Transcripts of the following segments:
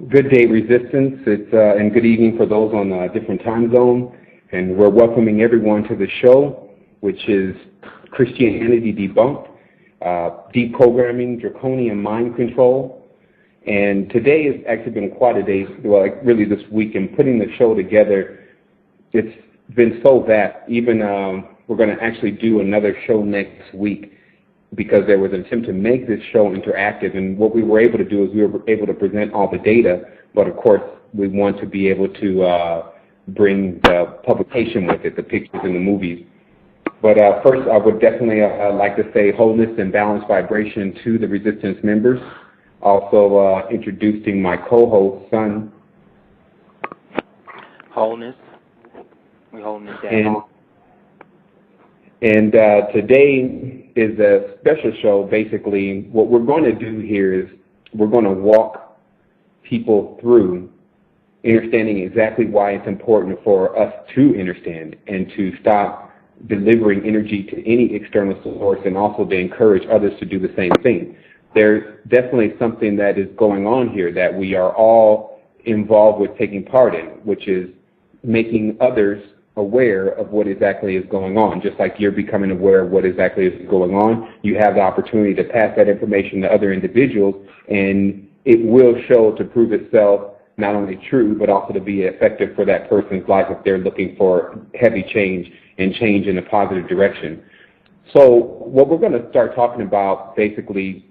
Good day, Resistance. And good evening for those on a different time zone. And we're welcoming everyone to the show, which is Christianity Debunked, Deprogramming Draconian Mind Control. And today has actually been quite a day, well, like really this week, in putting the show together. It's been so vast. Even we're going to actually do another show next week, because there was an attempt to make this show interactive, and what we were able to do is we were able to present all the data, but of course we want to be able to bring the publication with it, the pictures and the movies. But first I would definitely like to say wholeness and balanced vibration to the Resistance members. Also introducing my co-host, Son. Wholeness. We holding it down. And today is a special show. Basically, what we're going to do here is we're going to walk people through understanding exactly why it's important for us to understand and to stop delivering energy to any external source, and also to encourage others to do the same thing. There's definitely something that is going on here that we are all involved with taking part in, which is making others aware of what exactly is going on. Just like you're becoming aware of what exactly is going on, you have the opportunity to pass that information to other individuals, and it will show to prove itself not only true, but also to be effective for that person's life if they're looking for heavy change and change in a positive direction. So what we're going to start talking about basically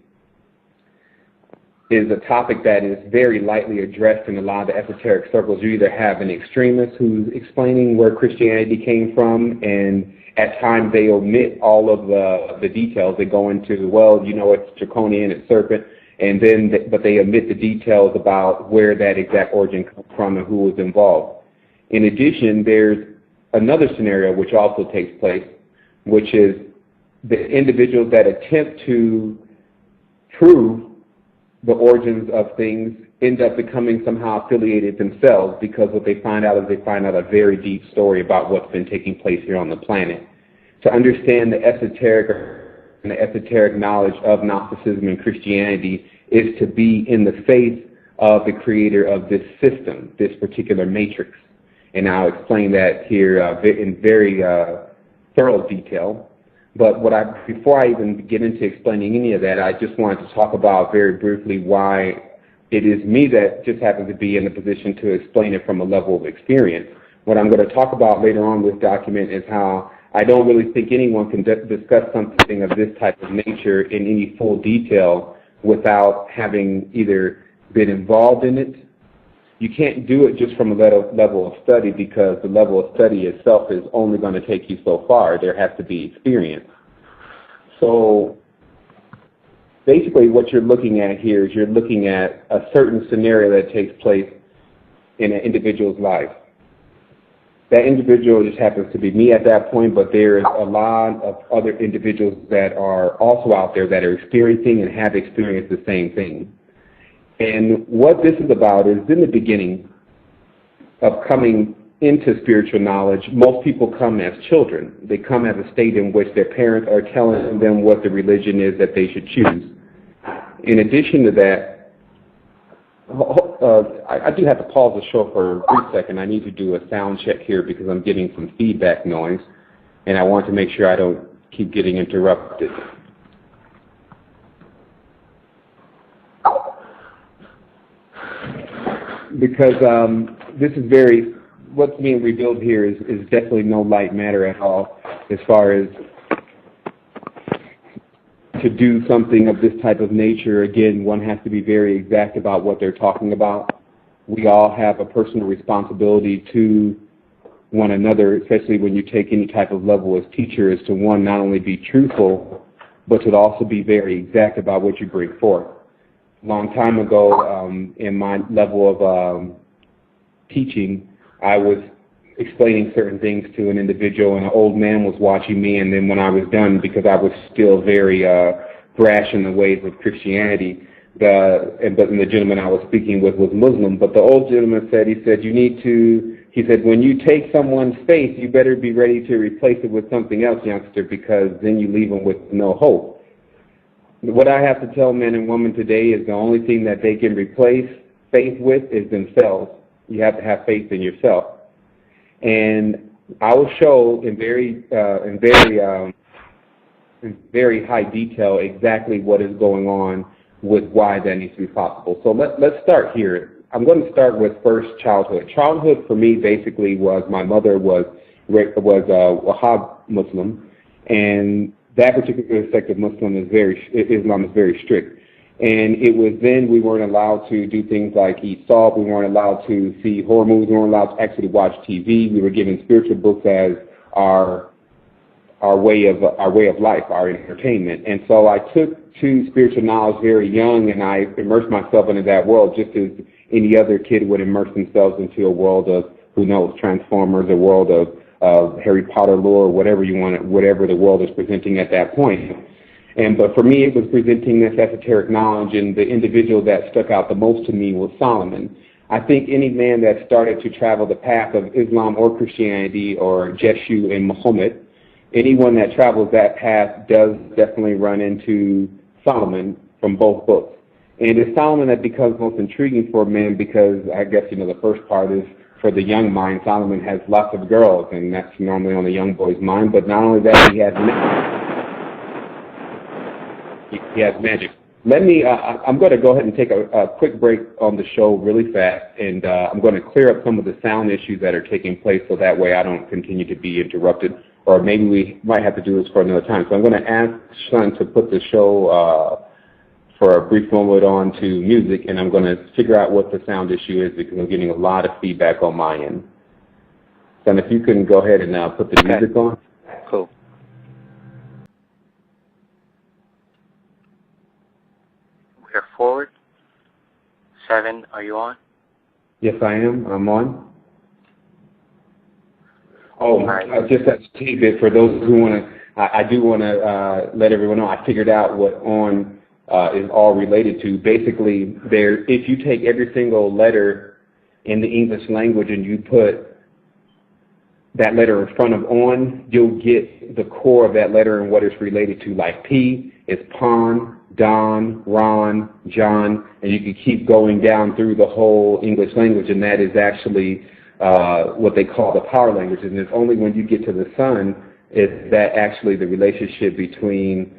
is a topic that is very lightly addressed in a lot of the esoteric circles. You either have an extremist who's explaining where Christianity came from, and at times they omit all of the details. They go into, well, you know, it's draconian, it's serpent, and then but they omit the details about where that exact origin comes from and who was involved. In addition, there's another scenario which also takes place, which is the individuals that attempt to prove the origins of things end up becoming somehow affiliated themselves, because what they find out is they find out a very deep story about what's been taking place here on the planet. To understand the esoteric knowledge of Gnosticism and Christianity is to be in the face of the creator of this system, this particular matrix. And I'll explain that here in very thorough detail. But before I even get into explaining any of that, I just wanted to talk about very briefly why it is me that just happens to be in a position to explain it from a level of experience. What I'm going to talk about later on with this document is how I don't really think anyone can discuss something of this type of nature in any full detail without having either been involved in it. You can't do it just from a level of study, because the level of study itself is only going to take you so far. There has to be experience. So basically what you're looking at here is you're looking at a certain scenario that takes place in an individual's life. That individual just happens to be me at that point, but there's a lot of other individuals that are also out there that are experiencing and have experienced the same thing. And what this is about is, in the beginning of coming into spiritual knowledge, most people come as children. They come as a state in which their parents are telling them what the religion is that they should choose. In addition to that, I do have to pause the show for a brief second. I need to do a sound check here because I'm getting some feedback noise, and I want to make sure I don't keep getting interrupted. Because this is what's being revealed here is definitely no light matter at all, as far as to do something of this type of nature. Again, one has to be very exact about what they're talking about. We all have a personal responsibility to one another, especially when you take any type of level as teacher, is to, one, not only be truthful, but to also be very exact about what you bring forth. A long time ago, in my level of teaching, I was explaining certain things to an individual, and an old man was watching me, and then when I was done, because I was still very brash in the ways of Christianity, the gentleman I was speaking with was Muslim, but the old gentleman said, he said, when you take someone's faith, you better be ready to replace it with something else, youngster, because then you leave them with no hope. What I have to tell men and women today is the only thing that they can replace faith with is themselves. You have to have faith in yourself. And I will show in very high detail exactly what is going on with why that needs to be possible. So let's start here. I'm going to start with first childhood. Childhood for me basically was my mother was a Wahhab Muslim, and that particular sect of Islam is very strict. And it was then we weren't allowed to do things like eat salt. We weren't allowed to see horror movies. We weren't allowed to actually watch TV. We were given spiritual books as our way of life, our entertainment. And so I took to spiritual knowledge very young, and I immersed myself into that world just as any other kid would immerse themselves into a world of, who knows, Transformers, a world of Harry Potter lore, whatever the world is presenting at that point. But for me, it was presenting this esoteric knowledge, and the individual that stuck out the most to me was Solomon. I think any man that started to travel the path of Islam or Christianity or Jeshu and Muhammad, anyone that travels that path does definitely run into Solomon from both books. And it's Solomon that becomes most intriguing for men because I guess, the first part is for the young mind, Solomon has lots of girls, and that's normally on the young boy's mind. But not only that, he has magic. I'm going to go ahead and take a quick break on the show really fast, and I'm going to clear up some of the sound issues that are taking place so that way I don't continue to be interrupted, or maybe we might have to do this for another time. So I'm going to ask Sean to put the show for a brief moment on to music, and I'm going to figure out what the sound issue is because I'm getting a lot of feedback on my end. Son, if you can go ahead and put the music on. Cool. We're forward. Sevan, are you on? Yes, I am. I'm on. Oh, right. Just a tidbit for those who want to, I do want to let everyone know I figured out what on is all related to. Basically, if you take every single letter in the English language and you put that letter in front of on, you'll get the core of that letter and what it's related to. Like P is Pon, Don, Ron, John, and you can keep going down through the whole English language, and that is actually what they call the power language. And it's only when you get to the sun is that actually the relationship between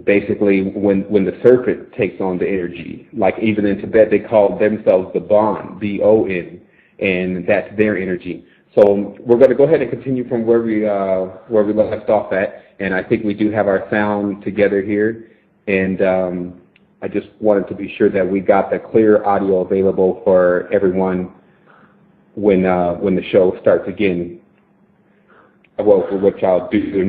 basically when the serpent takes on the energy. Like even in Tibet, they call themselves the Bon, B-O-N, and that's their energy. So we're going to go ahead and continue from where we left off at, and I think we do have our sound together here, and I just wanted to be sure that we got the clear audio available for everyone when the show starts again. Well, for which I'll do a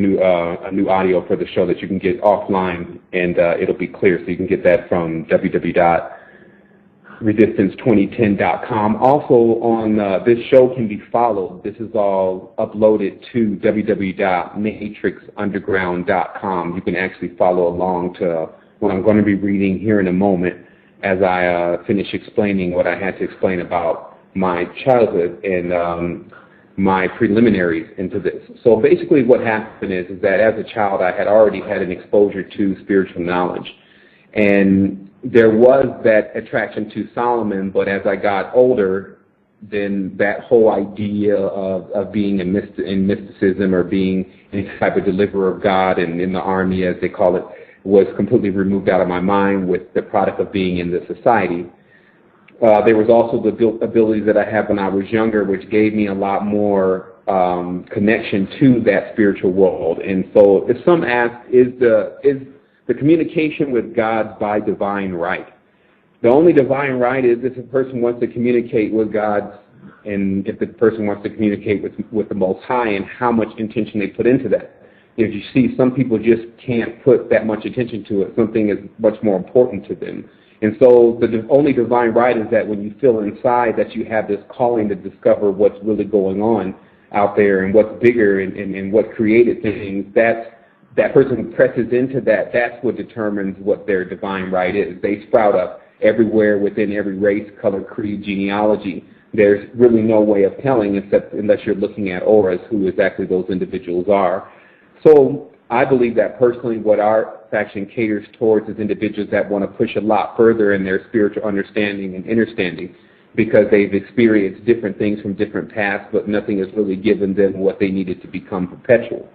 new audio for the show that you can get offline, and it'll be clear, so you can get that from www.resistance2010.com. Also, on this show can be followed. This is all uploaded to www.matrixunderground.com. You can actually follow along to what I'm going to be reading here in a moment as I finish explaining what I had to explain about my childhood and my preliminaries into this. So basically what happened is that as a child I had already had an exposure to spiritual knowledge. And there was that attraction to Solomon, but as I got older, then that whole idea of being in mysticism or being any type of deliverer of God and in the army, as they call it, was completely removed out of my mind with the product of being in the society. There was also the abilities that I had when I was younger, which gave me a lot more connection to that spiritual world. And so if some ask, is the communication with God by divine right? The only divine right is if a person wants to communicate with God, and if the person wants to communicate with the Most High, and how much intention they put into that. If you see, some people just can't put that much attention to it. Something is much more important to them. And so the only divine right is that when you feel inside that you have this calling to discover what's really going on out there and what's bigger and what created things, that person presses into that. That's what determines what their divine right is. They sprout up everywhere within every race, color, creed, genealogy. There's really no way of telling unless you're looking at auras who exactly those individuals are. So I believe that personally what our faction caters towards is individuals that want to push a lot further in their spiritual understanding and understanding, because they've experienced different things from different paths, but nothing has really given them what they needed to become perpetual.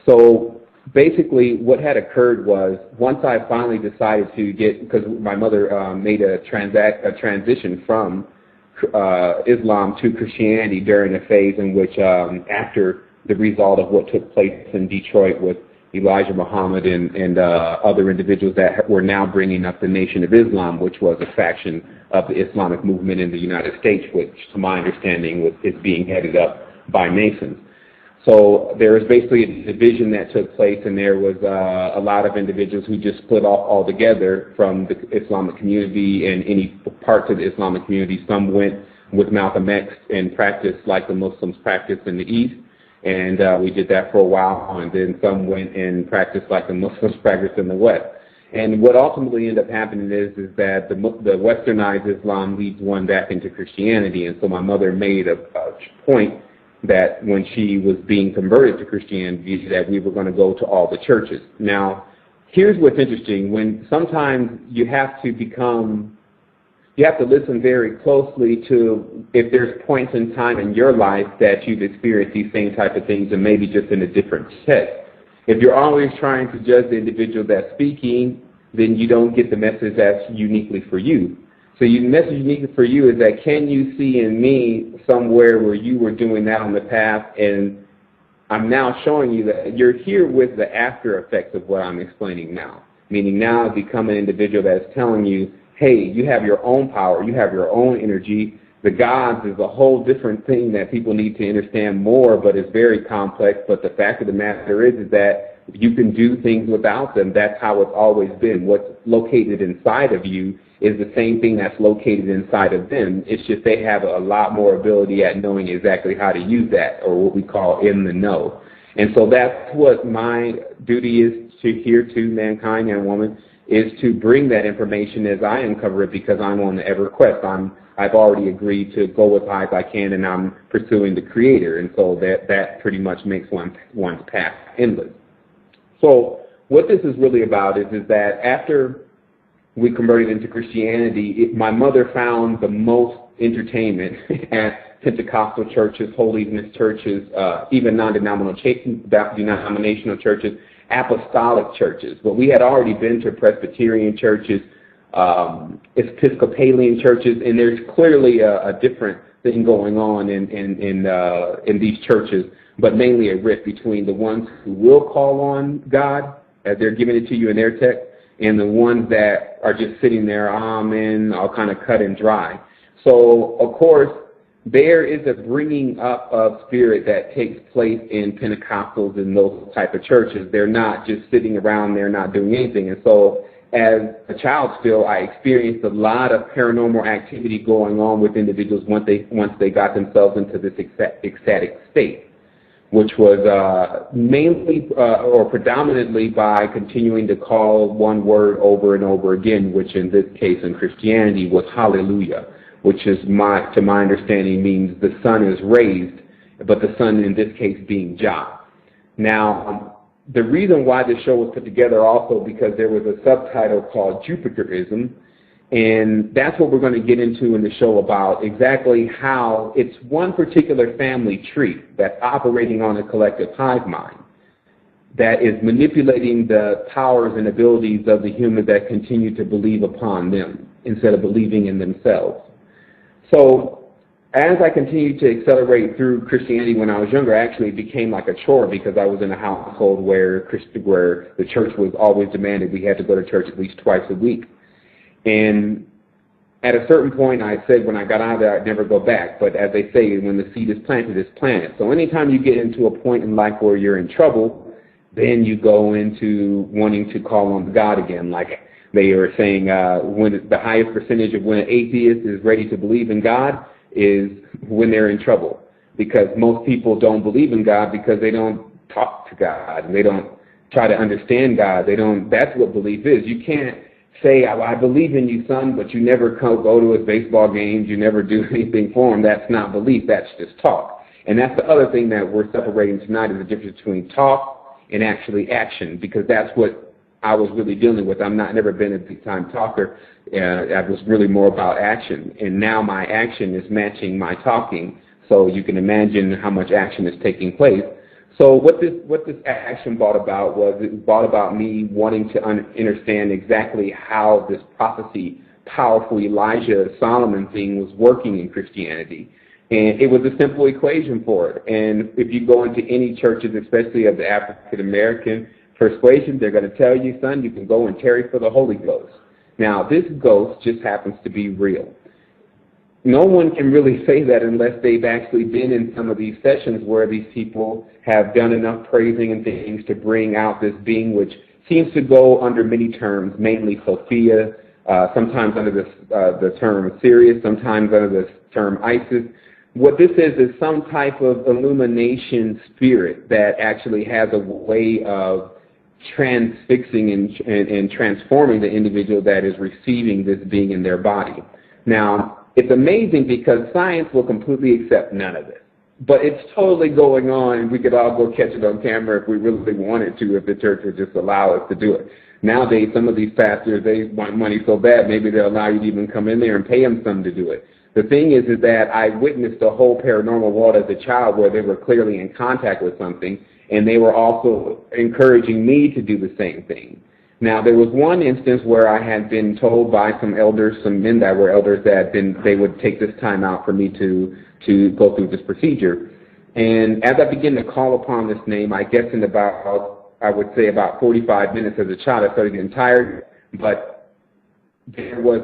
So basically what had occurred was, once I finally decided to because my mother made a transition from Islam to Christianity during a phase in which, after the result of what took place in Detroit with Elijah Muhammad and other individuals that were now bringing up the Nation of Islam, which was a faction of the Islamic movement in the United States, which, to my understanding, is being headed up by Masons. So there was basically a division that took place, and there was a lot of individuals who just split off altogether from the Islamic community and any parts of the Islamic community. Some went with Malcolm X and practiced like the Muslims practice in the East, and we did that for a while, and then some went and practiced like the Muslims practice in the West. And what ultimately ended up happening is that the westernized Islam leads one back into Christianity, and so my mother made a point that when she was being converted to Christianity, that we were going to go to all the churches. Now, here's what's interesting. When sometimes you have to listen very closely to if there's points in time in your life that you've experienced these same type of things, and maybe just in a different text. If you're always trying to judge the individual that's speaking, then you don't get the message that's uniquely for you. So the message uniquely for you is that, can you see in me somewhere where you were doing that on the path, and I'm now showing you that you're here with the after effects of what I'm explaining now. Meaning now become an individual that's telling you, hey, you have your own power, you have your own energy. The gods is a whole different thing that people need to understand more, but it's very complex. But the fact of the matter is that you can do things without them. That's how it's always been. What's located inside of you is the same thing that's located inside of them. It's just they have a lot more ability at knowing exactly how to use that, or what we call in the know. And so that's what my duty is to here to mankind and woman, is to bring that information as I uncover it, because I'm on the ever quest. I've already agreed to go as high as I can, and I'm pursuing the Creator, and so that pretty much makes one's path endless. So what this is really about is that after we converted into Christianity, my mother found the most entertainment at Pentecostal churches, Holiness churches, even non-denominational churches, apostolic churches. But we had already been to Presbyterian churches, Episcopalian churches, and there's clearly a different thing going on in these churches, but mainly a rift between the ones who will call on God as they're giving it to you in their text, and the ones that are just sitting there, amen, all kind of cut and dry. So, of course, there is a bringing up of spirit that takes place in Pentecostals and those type of churches. They're not just sitting around there not doing anything. And so, as a child still, I experienced a lot of paranormal activity going on with individuals once they got themselves into this ecstatic state, which was mainly or predominantly by continuing to call one word over and over again, which in this case in Christianity was hallelujah, which is to my understanding means the sun is raised, but the sun in this case being Jah. Now, the reason why this show was put together also because there was a subtitle called Jupiterism, and that's what we're going to get into in the show about exactly how it's one particular family tree that's operating on a collective hive mind that is manipulating the powers and abilities of the humans that continue to believe upon them instead of believing in themselves. So as I continued to accelerate through Christianity when I was younger, actually it became like a chore because I was in a household where the church was always demanded we had to go to church at least twice a week. And at a certain point, I said when I got out of there, I'd never go back. But as they say, when the seed is planted, it's planted. So anytime you get into a point in life where you're in trouble, then you go into wanting to call on God again. Like they are saying, when the highest percentage of when an atheist is ready to believe in God is when they're in trouble. Because most people don't believe in God because they don't talk to God. And they don't try to understand God. That's what belief is. You can't say, I believe in you, son, but you never go to his baseball games, you never do anything for him. That's not belief, that's just talk. And that's the other thing that we're separating tonight is the difference between talk and actually action, because that's what I was really dealing with. Never been a big time talker. I was really more about action, and now my action is matching my talking. So you can imagine how much action is taking place. So what this action brought about was, it brought about me wanting to understand exactly how this prophecy, powerful Elijah Solomon thing was working in Christianity. And it was a simple equation for it. And if you go into any churches, especially of the African American persuasion, they're going to tell you, son, you can go and tarry for the Holy Ghost. Now, this ghost just happens to be real. No one can really say that unless they've actually been in some of these sessions where these people have done enough praising and things to bring out this being, which seems to go under many terms, mainly Sophia, sometimes under the term Sirius, sometimes under the term Isis. What this is some type of illumination spirit that actually has a way of transfixing and transforming the individual that is receiving this being in their body. Now, it's amazing because science will completely accept none of it. But it's totally going on, and we could all go catch it on camera if we really wanted to, if the church would just allow us to do it. Nowadays, some of these pastors, they want money so bad, maybe they'll allow you to even come in there and pay them some to do it. The thing is that I witnessed the whole paranormal world as a child where they were clearly in contact with something, and they were also encouraging me to do the same thing. Now, there was one instance where I had been told by some elders, some men that were elders, that they would take this time out for me to go through this procedure. And as I began to call upon this name, I guess in about 45 minutes as a child, I started getting tired, but there was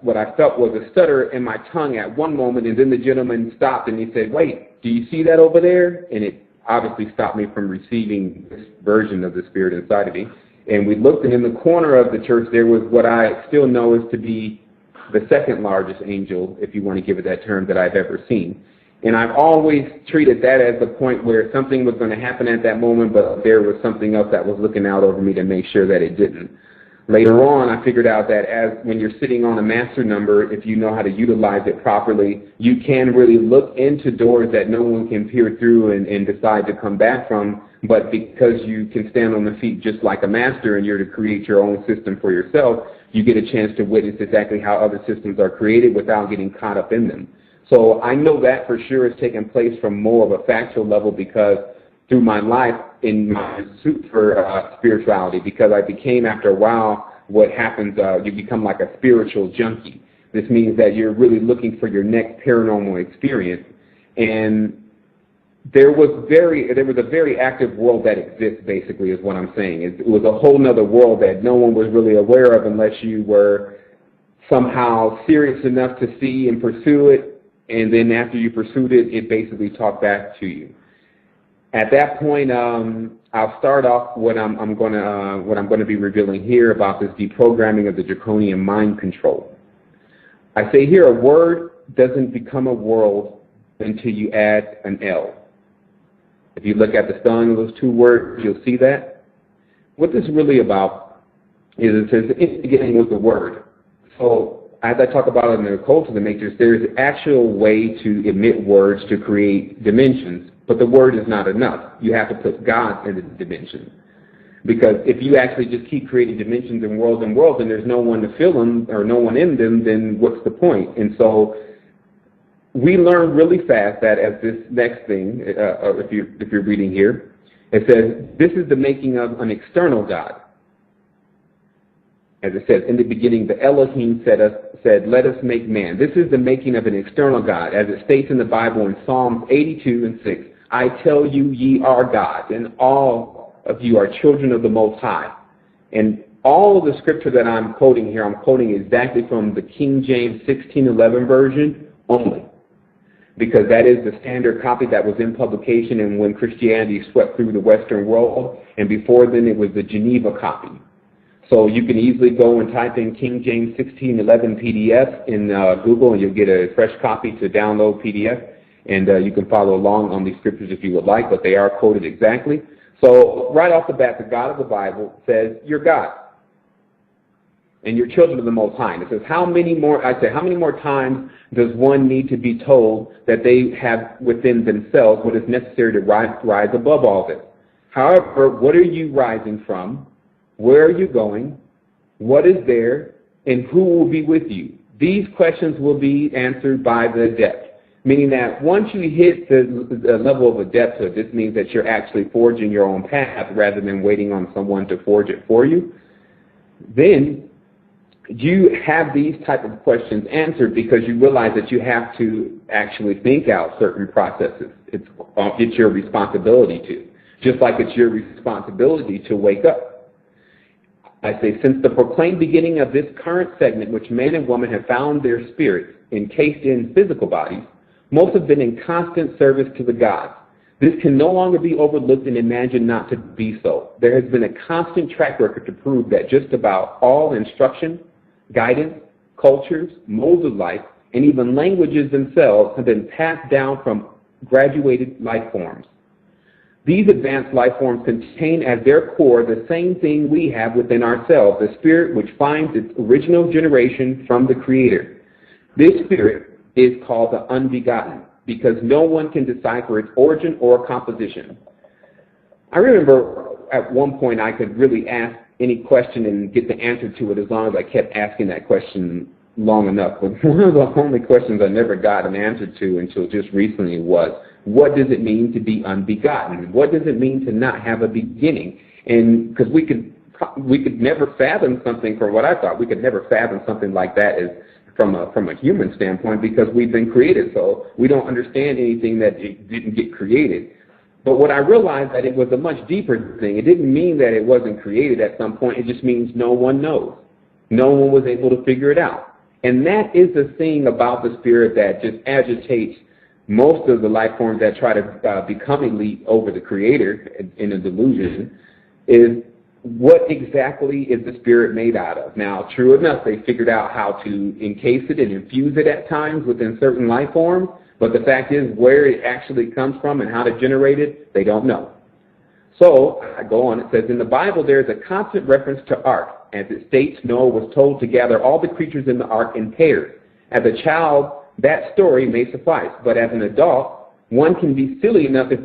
what I felt was a stutter in my tongue at one moment, and then the gentleman stopped and he said, "Wait, do you see that over there?" And it obviously stopped me from receiving this version of the spirit inside of me. And we looked, and in the corner of the church there was what I still know is to be the second largest angel, if you want to give it that term, that I've ever seen. And I've always treated that as the point where something was going to happen at that moment, but there was something else that was looking out over me to make sure that it didn't. Later on, I figured out that when you're sitting on a master number, if you know how to utilize it properly, you can really look into doors that no one can peer through and decide to come back from. But because you can stand on the feet just like a master and you're to create your own system for yourself, you get a chance to witness exactly how other systems are created without getting caught up in them. So I know that for sure has taken place from more of a factual level, because through my life in my pursuit for spirituality, because I became, after a while, what happens, you become like a spiritual junkie. This means that you're really looking for your next paranormal experience. And there was a very active world that exists, basically, is what I'm saying. It was a whole other world that no one was really aware of unless you were somehow serious enough to see and pursue it. And then after you pursued it, it basically talked back to you. At that point, I'll start off what I'm going to be revealing here about this deprogramming of the draconian mind control. I say here, a word doesn't become a world until you add an L. If you look at the spelling of those two words, you'll see that. What this is really about is it says in the beginning was the word. So as I talk about in the occult of the matrix, there's an actual way to emit words to create dimensions, but the word is not enough. You have to put God in the dimension. Because if you actually just keep creating dimensions and worlds and there's no one to fill them or no one in them, then what's the point? And so we learn really fast that as this next thing, if you're reading here, it says, this is the making of an external God. As it says, in the beginning, the Elohim said, let us make man. This is the making of an external God. As it states in the Bible in Psalms 82:6, I tell you, ye are gods, and all of you are children of the Most High. And all of the scripture that I'm quoting here, I'm quoting exactly from the King James 1611 version only, because that is the standard copy that was in publication and when Christianity swept through the Western world, and before then it was the Geneva copy. So you can easily go and type in King James 1611 PDF in Google, and you'll get a fresh copy to download PDF, and you can follow along on these scriptures if you would like, but they are quoted exactly. So right off the bat, the God of the Bible says, you're God, and you're children of the Most High. And it says, how many more times does one need to be told that they have within themselves what is necessary to rise above all this? However, what are you rising from? Where are you going? What is there? And who will be with you? These questions will be answered by the adept, meaning that once you hit the level of adepthood, this means that you're actually forging your own path rather than waiting on someone to forge it for you. Then you have these type of questions answered because you realize that you have to actually think out certain processes. It's your responsibility to, just like it's your responsibility to wake up. I say, since the proclaimed beginning of this current segment, which man and woman have found their spirits encased in physical bodies, most have been in constant service to the gods. This can no longer be overlooked and imagined not to be so. There has been a constant track record to prove that just about all instruction, guidance, cultures, modes of life, and even languages themselves have been passed down from graduated life forms. These advanced life forms contain at their core the same thing we have within ourselves, the spirit which finds its original generation from the Creator. This spirit is called the unbegotten because no one can decipher its origin or composition. I remember at one point I could really ask any question and get the answer to it as long as I kept asking that question long enough. But one of the only questions I never got an answer to until just recently was, what does it mean to be unbegotten? What does it mean to not have a beginning? And because we could never fathom something, from what I thought, we could never fathom something like that as from a human standpoint because we've been created, so we don't understand anything that it didn't get created. But what I realized that it was a much deeper thing. It didn't mean that it wasn't created at some point. It just means no one knows. No one was able to figure it out. And that is the thing about the spirit that just agitates most of the life forms that try to become elite over the Creator in a delusion, is what exactly is the spirit made out of? Now, true enough, they figured out how to encase it and infuse it at times within certain life forms, but the fact is where it actually comes from and how to generate it, they don't know. So, I go on, it says, in the Bible there is a constant reference to ark. As it states, Noah was told to gather all the creatures in the ark in pairs. As a child, that story may suffice, but as an adult, if one can be silly enough to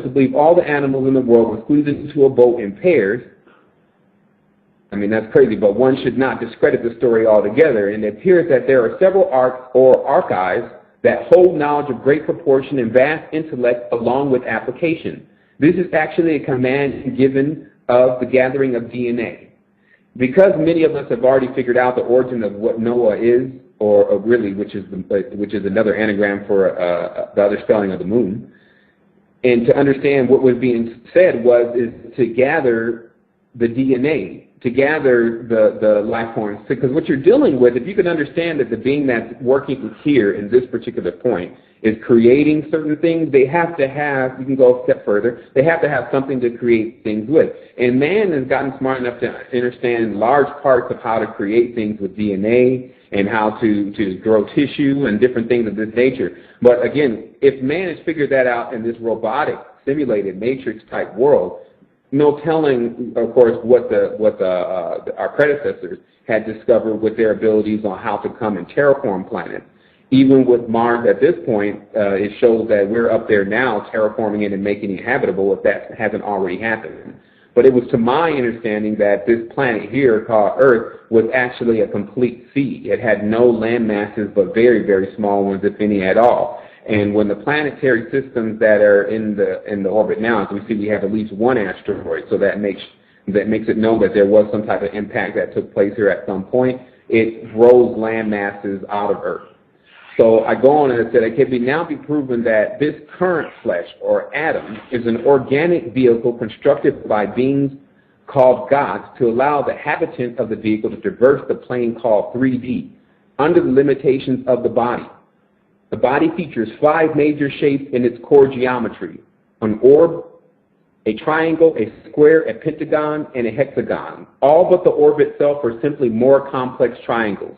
believe all the animals in the world were squeezed into a boat in pairs, I mean, that's crazy, but one should not discredit the story altogether. And it appears that there are several arks or archives that hold knowledge of great proportion and vast intellect along with application. This is actually a command given of the gathering of DNA. Because many of us have already figured out the origin of what Noah is, or really, which is another anagram for the other spelling of the moon, and to understand what was being said is to gather the DNA, to gather the life forms. Because what you're dealing with, if you can understand that the being that's working here in this particular point is creating certain things, they have to have, you can go a step further, they have to have something to create things with. And man has gotten smart enough to understand large parts of how to create things with DNA and how to grow tissue and different things of this nature. But again, if man has figured that out in this robotic, simulated, matrix-type world, no telling, of course, what our predecessors had discovered with their abilities on how to come and terraform planets. Even with Mars at this point, it shows that we're up there now terraforming it and making it habitable if that hasn't already happened. But it was to my understanding that this planet here called Earth was actually a complete sea. It had no land masses but very, very small ones, if any at all. And when the planetary systems that are in the orbit now, as we see, we have at least one asteroid, so that makes it known that there was some type of impact that took place here at some point. It rose land masses out of Earth. So I go on and I said, it can now be proven that this current flesh, or atom, is an organic vehicle constructed by beings called gods to allow the habitant of the vehicle to traverse the plane called 3D under the limitations of the body. The body features 5 major shapes in its core geometry: an orb, a triangle, a square, a pentagon, and a hexagon. All but the orb itself are simply more complex triangles.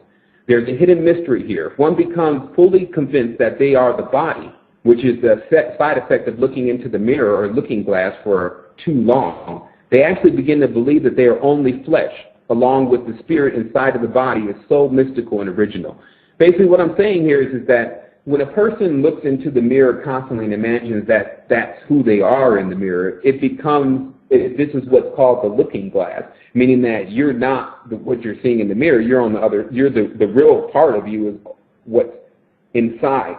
There's a hidden mystery here. If one becomes fully convinced that they are the body, which is the side effect of looking into the mirror or looking glass for too long, they actually begin to believe that they are only flesh, along with the spirit inside of the body is so mystical and original. Basically what I'm saying here is that when a person looks into the mirror constantly and imagines that that's who they are in the mirror, this is what's called the looking glass, meaning that you're not what you're seeing in the mirror. You're on the other. You're the real part of you is what's inside.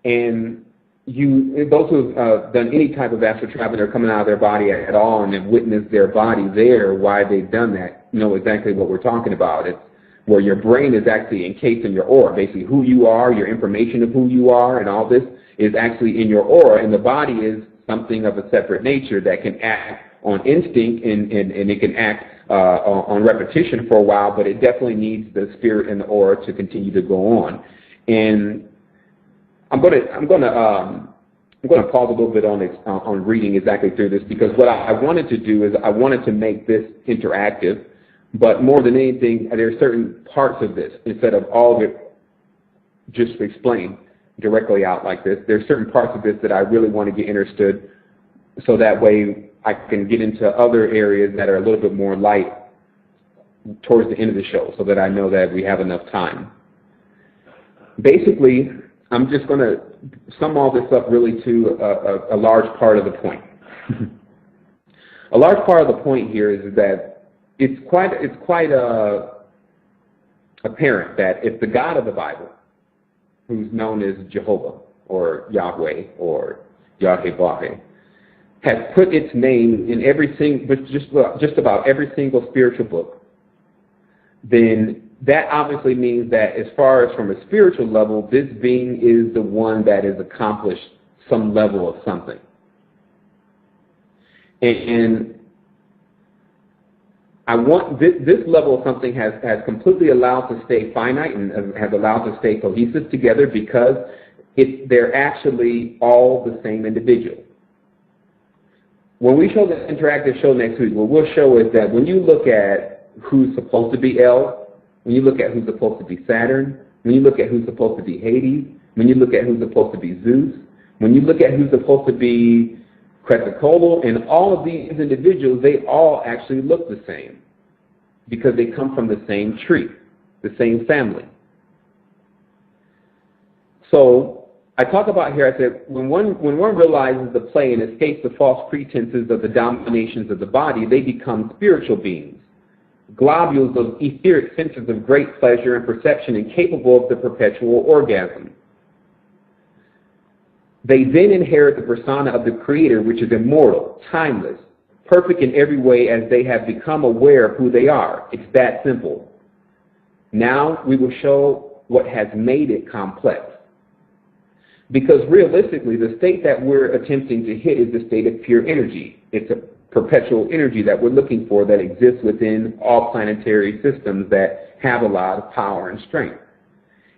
And those who've done any type of astral traveling or coming out of their body at all and have witnessed their body there, why they've done that, know exactly what we're talking about. It's where your brain is actually encased in your aura. Basically, who you are, your information of who you are, and all this is actually in your aura, and the body is something of a separate nature that can act on instinct and it can act on repetition for a while, but it definitely needs the spirit and the aura to continue to go on. And I'm going to pause a little bit on reading exactly through this, because what I wanted to do is I wanted to make this interactive, but more than anything, there are certain parts of this, instead of all of it just explained directly out like this, there are certain parts of this that I really want to get understood, so that way I can get into other areas that are a little bit more light towards the end of the show, so that I know that we have enough time. Basically, I'm just going to sum all this up really to a large part of the point. A large part of the point here is that it's quite apparent that if the God of the Bible, who's known as Jehovah or Yahweh or Yahweh, has put its name in just about every single spiritual book, then that obviously means that as far as from a spiritual level, this being is the one that has accomplished some level of something. And I want this level of something has completely allowed to stay finite and has allowed to stay cohesive together, because they're actually all the same individual. When we show the interactive show next week, what we'll show is that when you look at who's supposed to be El, when you look at who's supposed to be Saturn, when you look at who's supposed to be Hades, when you look at who's supposed to be Zeus, when you look at who's supposed to be Quetzalcoatl, and all of these individuals, they all actually look the same, because they come from the same tree, the same family. So I talk about here, I said, when one realizes the play and escapes the false pretenses of the dominations of the body, they become spiritual beings, globules of etheric centers of great pleasure and perception, and capable of the perpetual orgasm. They then inherit the persona of the Creator, which is immortal, timeless, perfect in every way, as they have become aware of who they are. It's that simple. Now we will show what has made it complex. Because realistically, the state that we're attempting to hit is the state of pure energy. It's a perpetual energy that we're looking for that exists within all planetary systems that have a lot of power and strength.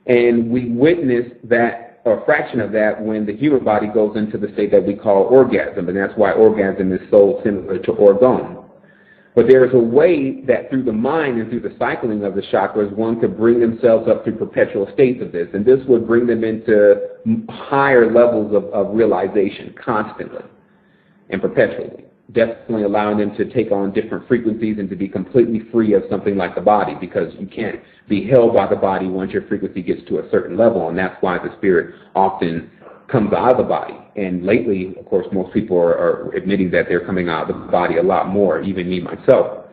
And we witness that, or a fraction of that, when the human body goes into the state that we call orgasm, and that's why orgasm is so similar to orgasm. But there is a way that through the mind and through the cycling of the chakras, one could bring themselves up through perpetual states of this, and this would bring them into higher levels of realization constantly and perpetually, definitely allowing them to take on different frequencies and to be completely free of something like the body, because you can't be held by the body once your frequency gets to a certain level, and that's why the spirit often comes out of the body. And lately, of course, most people are admitting that they're coming out of the body a lot more, even me myself.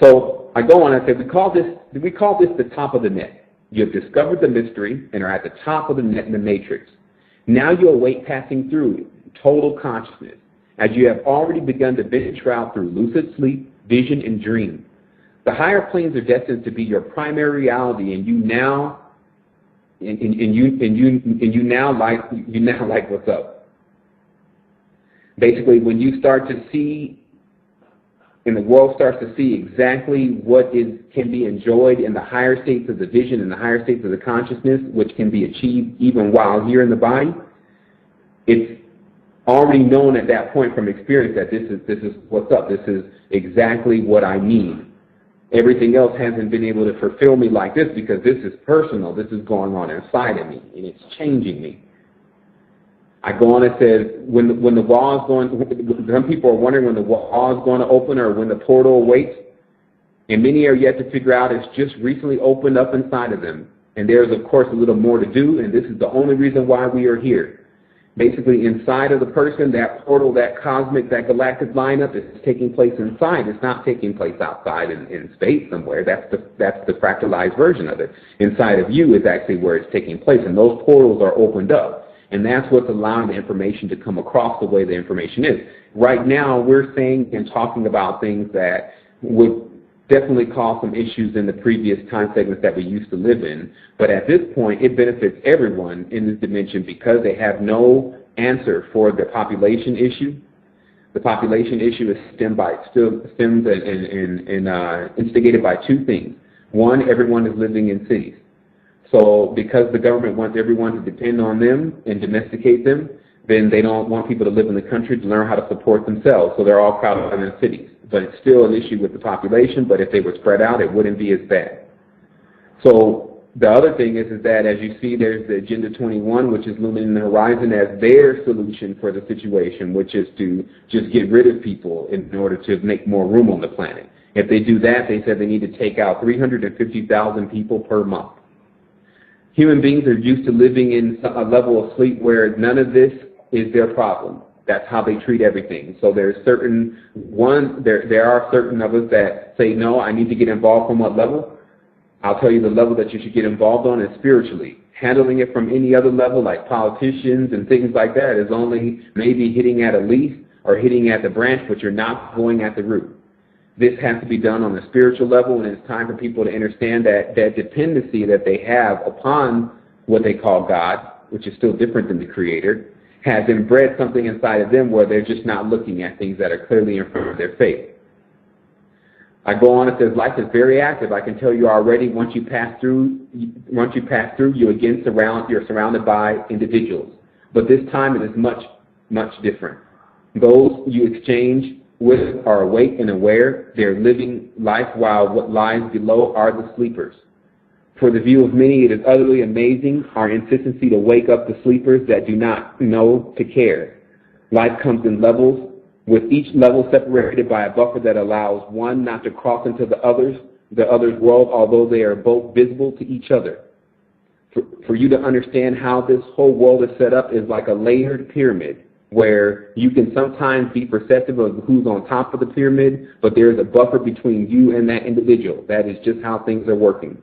So I go on and I say, we call this the top of the net. You have discovered the mystery and are at the top of the net in the matrix. Now you await passing through total consciousness, as you have already begun to venture out through lucid sleep, vision, and dream. The higher planes are destined to be your primary reality, and you now like what's up. Basically, when you start to see, and the world starts to see exactly what can be enjoyed in the higher states of the vision and the higher states of the consciousness, which can be achieved even while here in the body, it's already known at that point from experience that this is what's up. This is exactly what I need. Everything else hasn't been able to fulfill me like this, because this is personal. This is going on inside of me, and it's changing me. I go on and say, when the wall is going, some people are wondering when the wall is going to open or when the portal awaits, and many are yet to figure out it's just recently opened up inside of them, And there's, of course, a little more to do, and this is the only reason why we are here. Basically, inside of the person, that portal, that cosmic, that galactic lineup is taking place inside. It's not taking place outside in space somewhere. That's the fractalized version of it. Inside of you is actually where it's taking place, and those portals are opened up. And that's what's allowing the information to come across the way the information is. Right now, we're saying and talking about things that would definitely cause some issues in the previous time segments that we used to live in. But at this point, it benefits everyone in this dimension because they have no answer for the population issue. The population issue is instigated by two things. One, everyone is living in cities. So because the government wants everyone to depend on them and domesticate them, then they don't want people to live in the country to learn how to support themselves. So they're all crowded in cities. But it's still an issue with the population, but if they were spread out, it wouldn't be as bad. So the other thing is that, as you see, there's the Agenda 21, which is looming in the horizon as their solution for the situation, which is to just get rid of people in order to make more room on the planet. If they do that, they said they need to take out 350,000 people per month. Human beings are used to living in a level of sleep where none of this is their problem. That's how they treat everything. So there are certain of us that say, no, I need to get involved from what level? I'll tell you the level that you should get involved on is spiritually. Handling it from any other level, like politicians and things like that, is only maybe hitting at a leaf or hitting at the branch, but you're not going at the root. This has to be done on the spiritual level, and it's time for people to understand that dependency that they have upon what they call God, which is still different than the Creator, has inbred something inside of them where they're just not looking at things that are clearly in front of their face. I go on, it says life is very active. I can tell you already, once you pass through, you're surrounded by individuals. But this time it is much, much different. Those you exchange with are awake and aware. They're living life, while what lies below are the sleepers. For the view of many, it is utterly amazing, our insistency to wake up the sleepers that do not know to care. Life comes in levels, with each level separated by a buffer that allows one not to cross into the other's world, although they are both visible to each other. For you to understand how this whole world is set up is like a layered pyramid, where you can sometimes be perceptive of who's on top of the pyramid, but there's a buffer between you and that individual. That is just how things are working.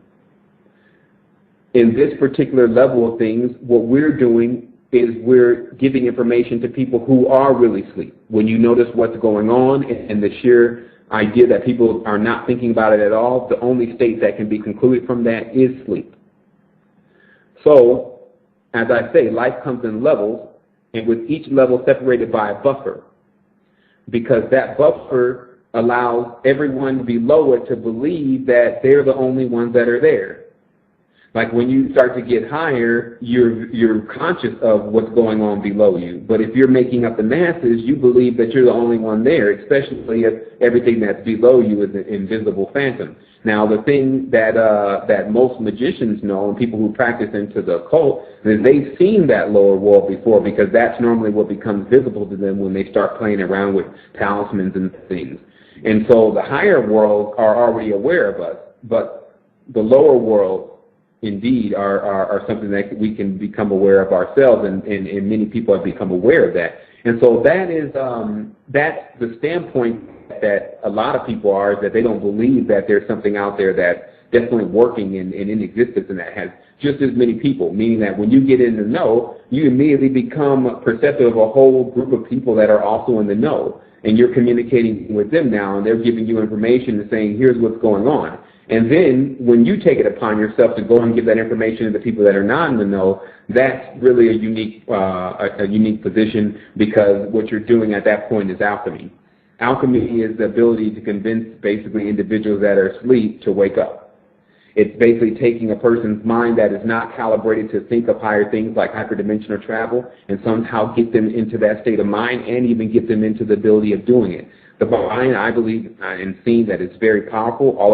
In this particular level of things, what we're doing is we're giving information to people who are really asleep. When you notice what's going on and the sheer idea that people are not thinking about it at all, the only state that can be concluded from that is sleep. So, as I say, life comes in levels, and with each level separated by a buffer, because that buffer allows everyone below it to believe that they're the only ones that are there. Like when you start to get higher, you're conscious of what's going on below you. But if you're making up the masses, you believe that you're the only one there, especially if everything that's below you is an invisible phantom. Now, the thing that most magicians know and people who practice into the occult is they've seen that lower world before, because that's normally what becomes visible to them when they start playing around with talismans and things. And so the higher worlds are already aware of us, but the lower worlds indeed are something that we can become aware of ourselves, and many people have become aware of that. And so that's the standpoint that a lot of people are, is that they don't believe that there's something out there that's definitely working and in existence, and that has just as many people, meaning that when you get in the know, you immediately become perceptive of a whole group of people that are also in the know, and you're communicating with them now, and they're giving you information and saying, here's what's going on. And then when you take it upon yourself to go and give that information to the people that are not in the know, that's really a unique position, because what you're doing at that point is alchemy. Alchemy is the ability to convince basically individuals that are asleep to wake up. It's basically taking a person's mind that is not calibrated to think of higher things like hyperdimensional travel and somehow get them into that state of mind, and even get them into the ability of doing it. The mind, I believe, and seen that it's very powerful. A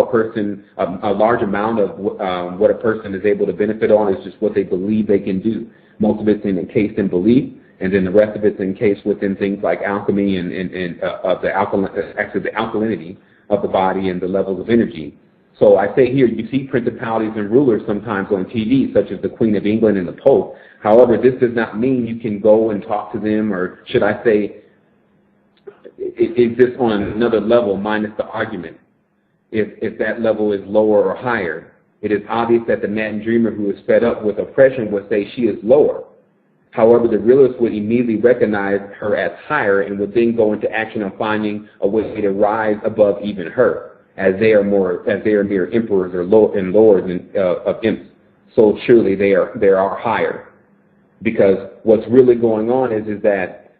large amount of what a person is able to benefit on is just what they believe they can do. Most of it's encased in belief, and then the rest of it's encased within things like alchemy and the alkalinity of the body and the levels of energy. So I say here, you see principalities and rulers sometimes on TV, such as the Queen of England and the Pope. However, this does not mean you can go and talk to them, or should I say, it exists on another level minus the argument. If that level is lower or higher, it is obvious that the mad dreamer who is fed up with oppression would say she is lower. However, the realist would immediately recognize her as higher and would then go into action on finding a way to rise above even her, as they are mere emperors or lords of imps. So surely they are higher, because what's really going on is that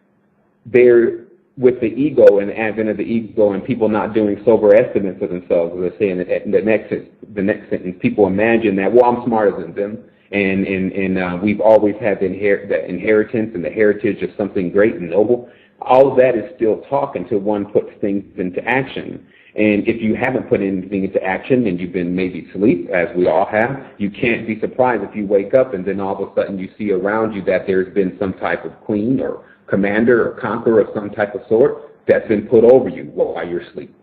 they're with the ego and the advent of the ego and people not doing sober estimates of themselves. As I say in the next sentence, people imagine that, well, I'm smarter than them, and we've always had the inheritance and the heritage of something great and noble. All of that is still talk until one puts things into action. And if you haven't put anything into action and you've been maybe asleep, as we all have, you can't be surprised if you wake up and then all of a sudden you see around you that there's been some type of queen or commander or conqueror of some type of sort that's been put over you while you're asleep.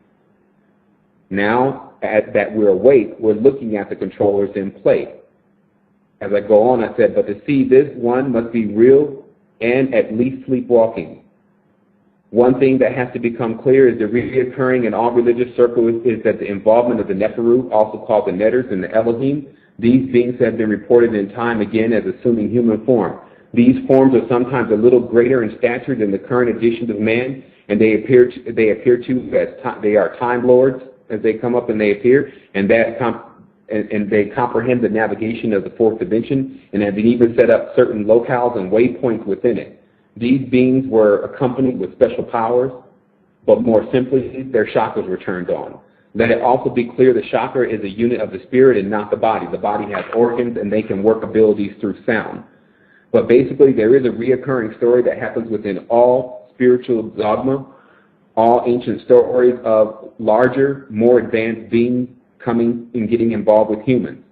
Now that we're awake, we're looking at the controllers in play. As I go on, I said, but to see this, one must be real and at least sleepwalking. One thing that has to become clear is the reoccurring in all religious circles is that the involvement of the Neferu, also called the Netters and the Elohim, these beings have been reported in time again as assuming human form. These forms are sometimes a little greater in stature than the current edition of man, and they appear to as they are time lords as they come up and they appear, and they comprehend the navigation of the fourth dimension, and have even set up certain locales and waypoints within it. These beings were accompanied with special powers, but more simply, their chakras were turned on. Let it also be clear the chakra is a unit of the spirit and not the body. The body has organs, and they can work abilities through sound. But basically, there is a reoccurring story that happens within all spiritual dogma, all ancient stories of larger, more advanced beings coming and getting involved with humans.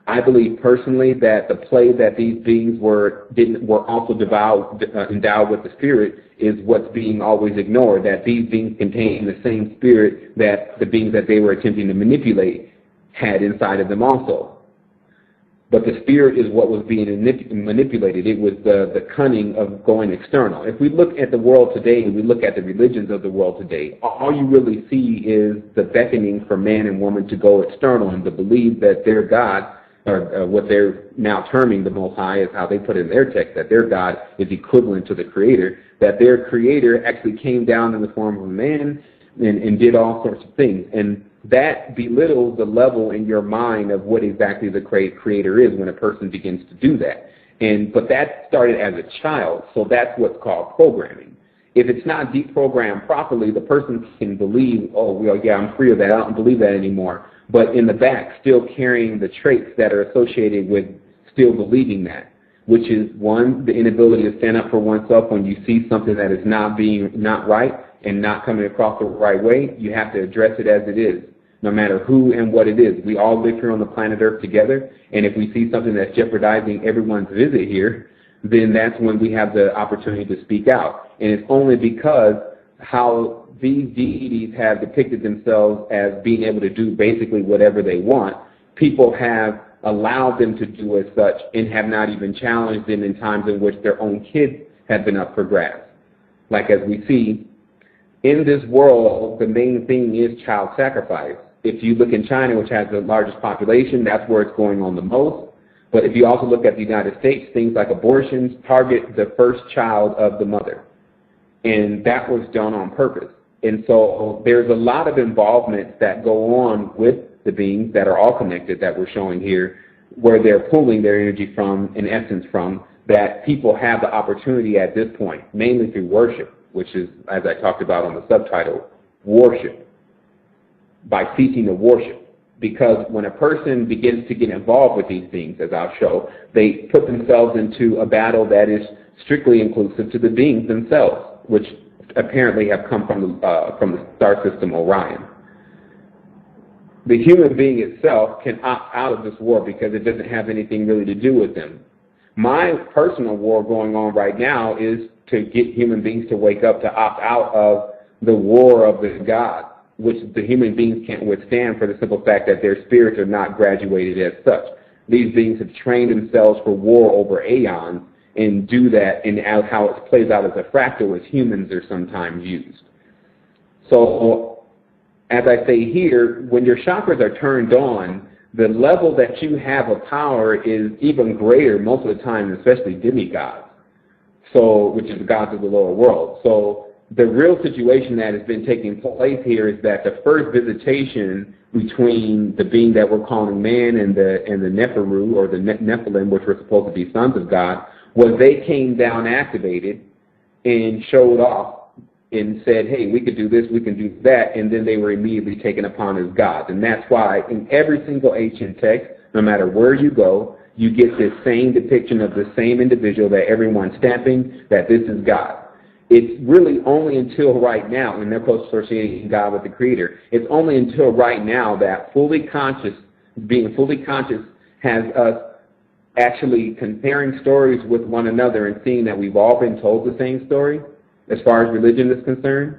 I believe personally that the play that these beings were also endowed with the spirit is what's being always ignored, that these beings contain the same spirit that the beings that they were attempting to manipulate had inside of them also. But the spirit is what was being manipulated. It was the cunning of going external. If we look at the world today and we look at the religions of the world today, all you really see is the beckoning for man and woman to go external and to believe that their God, or what they're now terming the Most High is how they put it in their text, that their God is equivalent to the Creator, that their Creator actually came down in the form of a man and did all sorts of things. And that belittles the level in your mind of what exactly the Creator is when a person begins to do that. But that started as a child, so that's what's called programming. If it's not deprogrammed properly, the person can believe, oh, well, yeah, I'm free of that, I don't believe that anymore. But in the back, still carrying the traits that are associated with still believing that, which is, one, the inability to stand up for oneself when you see something that is not right and not coming across the right way. You have to address it as it is, no matter who and what it is. We all live here on the planet Earth together, and if we see something that's jeopardizing everyone's visit here, then that's when we have the opportunity to speak out. And it's only because how these deities have depicted themselves as being able to do basically whatever they want, people have allowed them to do as such and have not even challenged them in times in which their own kids have been up for grabs. Like as we see, in this world, the main thing is child sacrifice. If you look in China, which has the largest population, that's where it's going on the most. But if you also look at the United States, things like abortions target the first child of the mother. And that was done on purpose. And so there's a lot of involvement that go on with the beings that are all connected that we're showing here, where they're pulling their energy from, in essence from, that people have the opportunity at this point, mainly through worship, which is, as I talked about on the subtitle, worship, by ceasing to worship. Because when a person begins to get involved with these beings, as I'll show, they put themselves into a battle that is strictly inclusive to the beings themselves, which apparently have come from the star system Orion. The human being itself can opt out of this war because it doesn't have anything really to do with them. My personal war going on right now is to get human beings to wake up, to opt out of the war of the God, which the human beings can't withstand for the simple fact that their spirits are not graduated as such. These beings have trained themselves for war over aeons and do that, and how it plays out as a fractal as humans are sometimes used. So, as I say here, when your chakras are turned on, the level that you have of power is even greater most of the time, especially demigods, so, which is the gods of the lower world. So the real situation that has been taking place here is that the first visitation between the being that we're calling man and the Neferu, or the Nephilim, which were supposed to be sons of God, was they came down activated and showed off and said, hey, we could do this, we can do that, and then they were immediately taken upon as gods. And that's why in every single ancient text, no matter where you go, you get this same depiction of the same individual that everyone's stamping that this is God. It's really only until right now, and they're close associating God with the Creator, it's only until right now that being fully conscious has us actually comparing stories with one another and seeing that we've all been told the same story as far as religion is concerned,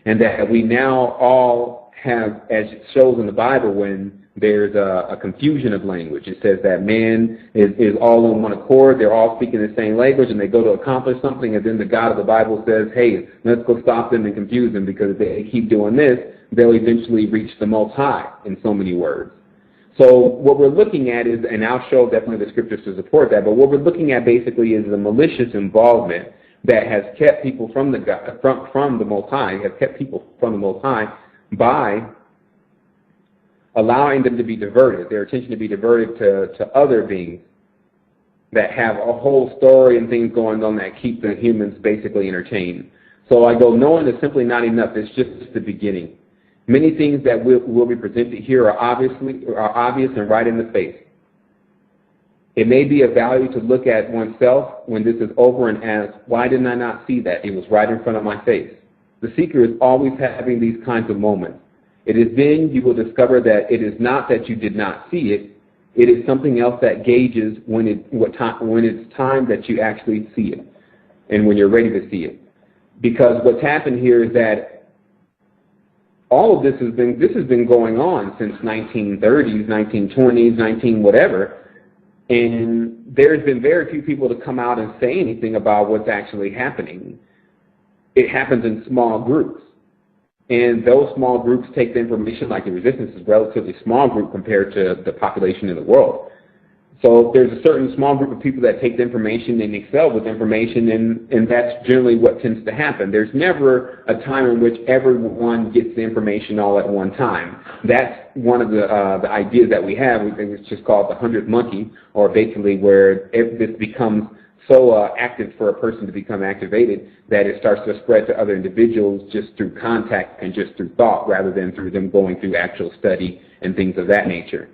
and that we now all have, as it shows in the Bible, when there's a confusion of language. It says that man is all on one accord, they're all speaking the same language, and they go to accomplish something, and then the God of the Bible says, hey, let's go stop them and confuse them, because if they keep doing this, they'll eventually reach the Most High, in so many words. So what we're looking at is, and I'll show definitely the scriptures to support that, but what we're looking at basically is the malicious involvement that has kept people from the Most High, has kept people from the Most High by allowing them to be diverted, their attention to be diverted to other beings that have a whole story and things going on that keep the humans basically entertained. So I go, knowing is simply not enough. It's just the beginning. Many things that will be presented here are obvious and right in the face. It may be of value to look at oneself when this is over and ask, why didn't I not see that? It was right in front of my face. The seeker is always having these kinds of moments. It is then you will discover that it is not that you did not see it. It is something else that gauges when it's time that you actually see it and when you're ready to see it. Because what's happened here is that all of this has been going on since 1930s, 1920s, 19 whatever. And there's been very few people to come out and say anything about what's actually happening. It happens in small groups. And those small groups take the information, like the resistance is a relatively small group compared to the population in the world. So there's a certain small group of people that take the information and excel with information, and that's generally what tends to happen. There's never a time in which everyone gets the information all at one time. That's one of the ideas that we have. We think it's just called the 100th monkey, or basically where this becomes so active for a person to become activated that it starts to spread to other individuals just through contact and just through thought rather than through them going through actual study and things of that nature.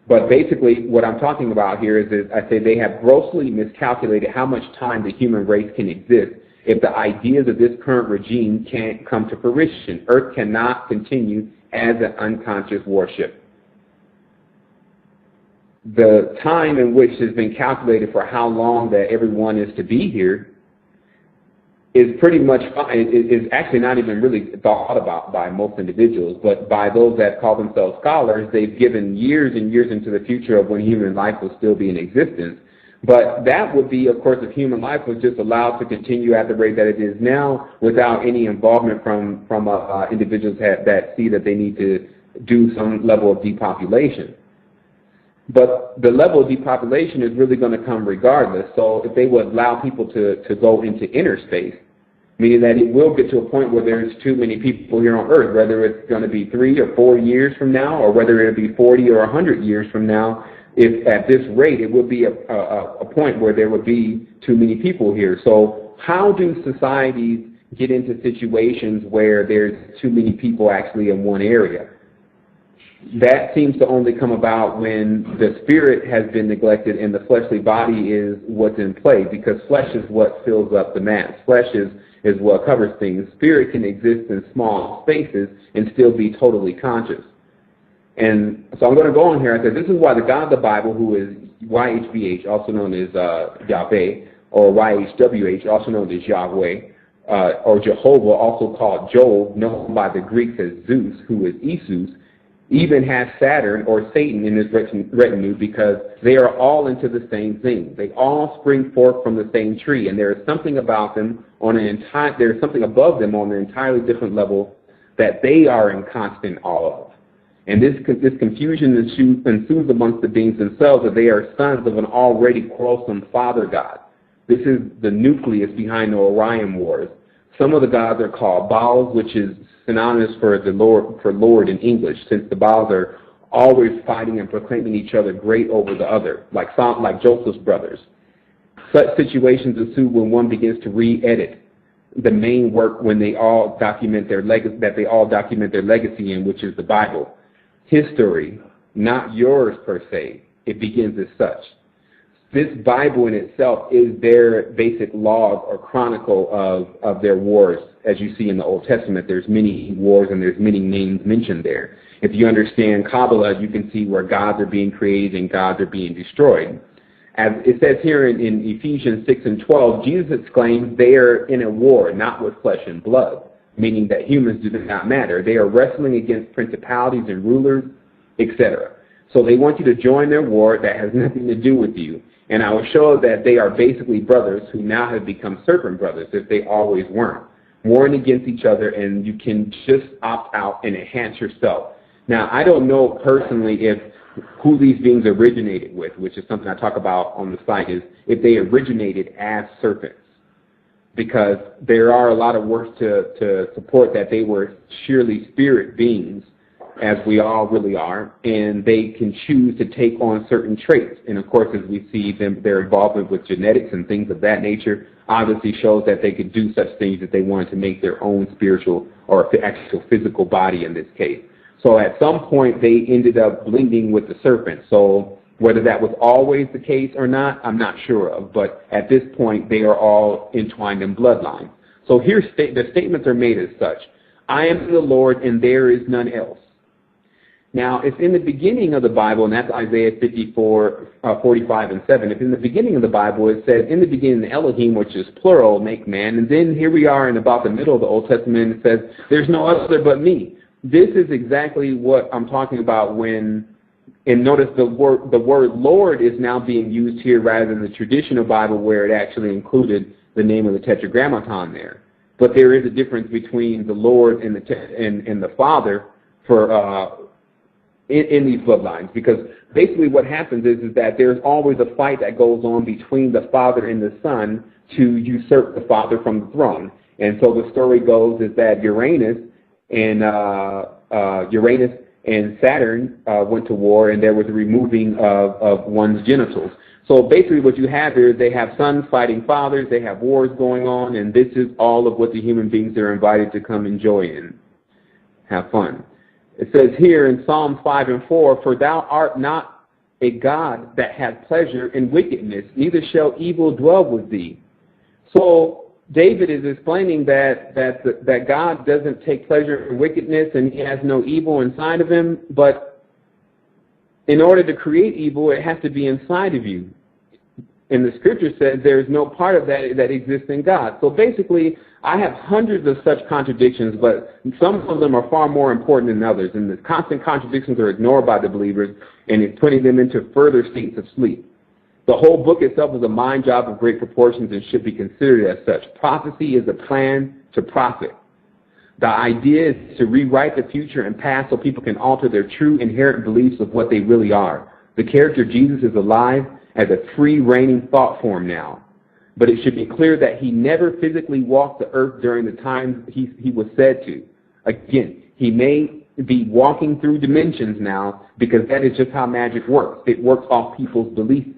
But basically what I'm talking about here is I say they have grossly miscalculated how much time the human race can exist if the ideas of this current regime can't come to fruition. Earth cannot continue as an unconscious warship. The time in which has been calculated for how long that everyone is to be here is pretty much, is actually not even really thought about by most individuals, but by those that call themselves scholars, they've given years and years into the future of when human life will still be in existence. But that would be, of course, if human life was just allowed to continue at the rate that it is now without any involvement from individuals that see that they need to do some level of depopulation. But the level of depopulation is really going to come regardless. So if they would allow people to go into inner space, meaning that it will get to a point where there's too many people here on Earth, whether it's going to be 3 or 4 years from now, or whether it'll be 40 or 100 years from now, if at this rate it would be a point where there would be too many people here. So how do societies get into situations where there's too many people actually in one area? That seems to only come about when the spirit has been neglected and the fleshly body is what's in play, because flesh is what fills up the mass. Flesh is what covers things. Spirit can exist in small spaces and still be totally conscious. And so I'm going to go on here. I said this is why the God of the Bible, who is YHVH, also known as Yahweh, or YHWH, also known as Yahweh, or Jehovah, also called Jove, known by the Greeks as Zeus, who is Esus, even has Saturn or Satan in his retinue, because they are all into the same thing. They all spring forth from the same tree, and there is something about them there's something above them on an entirely different level that they are in constant awe of. And this confusion ensues amongst the beings themselves, that they are sons of an already quarrelsome father god. This is the nucleus behind the Orion Wars. Some of the gods are called Baals, which is synonymous for Lord in English, since the Baals are always fighting and proclaiming each other great over the other, like Joseph's brothers. Such situations ensue when one begins to re-edit the main work when they all document their legacy in, which is the Bible. His story, not yours per se. It begins as such. This Bible in itself is their basic log or chronicle of their wars. As you see in the Old Testament, there's many wars and there's many names mentioned there. If you understand Kabbalah, you can see where gods are being created and gods are being destroyed. As it says here in Ephesians 6 and 12, Jesus exclaims they are in a war, not with flesh and blood, meaning that humans do not matter. They are wrestling against principalities and rulers, etc. So they want you to join their war that has nothing to do with you. And I will show that they are basically brothers who now have become serpent brothers, if they always weren't, warring against each other, and you can just opt out and enhance yourself. Now, I don't know personally who these beings originated with, which is something I talk about on the site, is if they originated as serpents. Because there are a lot of works to support that they were sheerly spirit beings, as we all really are, and they can choose to take on certain traits. And of course, as we see their involvement with genetics and things of that nature obviously shows that they could do such things if they wanted to make their own spiritual or actual physical body in this case. So at some point, they ended up blending with the serpent. So whether that was always the case or not, I'm not sure of. But at this point, they are all entwined in bloodline. So here, the statements are made as such. I am the Lord, and there is none else. Now, if in the beginning of the Bible, and that's Isaiah 54, 45 and 7, if in the beginning of the Bible it says, in the beginning Elohim, which is plural, make man, and then here we are in about the middle of the Old Testament, it says, there's no other but me. This is exactly what I'm talking about when, and notice the word Lord is now being used here rather than the traditional Bible where it actually included the name of the Tetragrammaton there. But there is a difference between the Lord and the Father for in these bloodlines, because basically what happens is that there's always a fight that goes on between the Father and the Son to usurp the Father from the throne. And so the story goes is that Uranus and Saturn went to war, and there was a removing of one's genitals. So basically what you have here is they have sons fighting fathers, they have wars going on, and this is all of what the human beings are invited to come enjoy and have fun. It says here in Psalm 5 and 4, for thou art not a God that has pleasure in wickedness, neither shall evil dwell with thee. So David is explaining that God doesn't take pleasure in wickedness and he has no evil inside of him, but in order to create evil, it has to be inside of you. And the scripture says there is no part of that exists in God. So basically, I have hundreds of such contradictions, but some of them are far more important than others. And the constant contradictions are ignored by the believers, and it's putting them into further states of sleep. The whole book itself is a mind job of great proportions and should be considered as such. Prophecy is a plan to profit. The idea is to rewrite the future and past so people can alter their true inherent beliefs of what they really are. The character Jesus is alive as a free reigning thought form now. But it should be clear that he never physically walked the earth during the time he was said to. Again, he may be walking through dimensions now because that is just how magic works. It works off people's beliefs.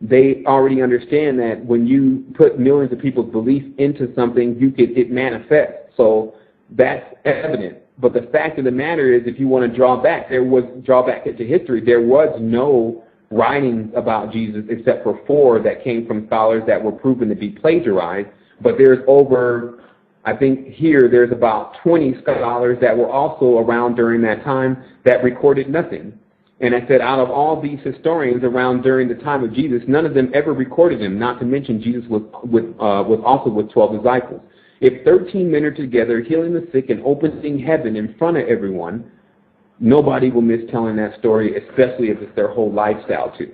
They already understand that when you put millions of people's belief into something, it manifests. So that's evident. But the fact of the matter is, if you want to draw back into history, there was no writings about Jesus except for 4 that came from scholars that were proven to be plagiarized. But there's over, I think here, there's about 20 scholars that were also around during that time that recorded nothing. And I said, out of all these historians around during the time of Jesus, none of them ever recorded him, not to mention Jesus was also with 12 disciples. If 13 men are together healing the sick and opening heaven in front of everyone, nobody will miss telling that story, especially if it's their whole lifestyle too.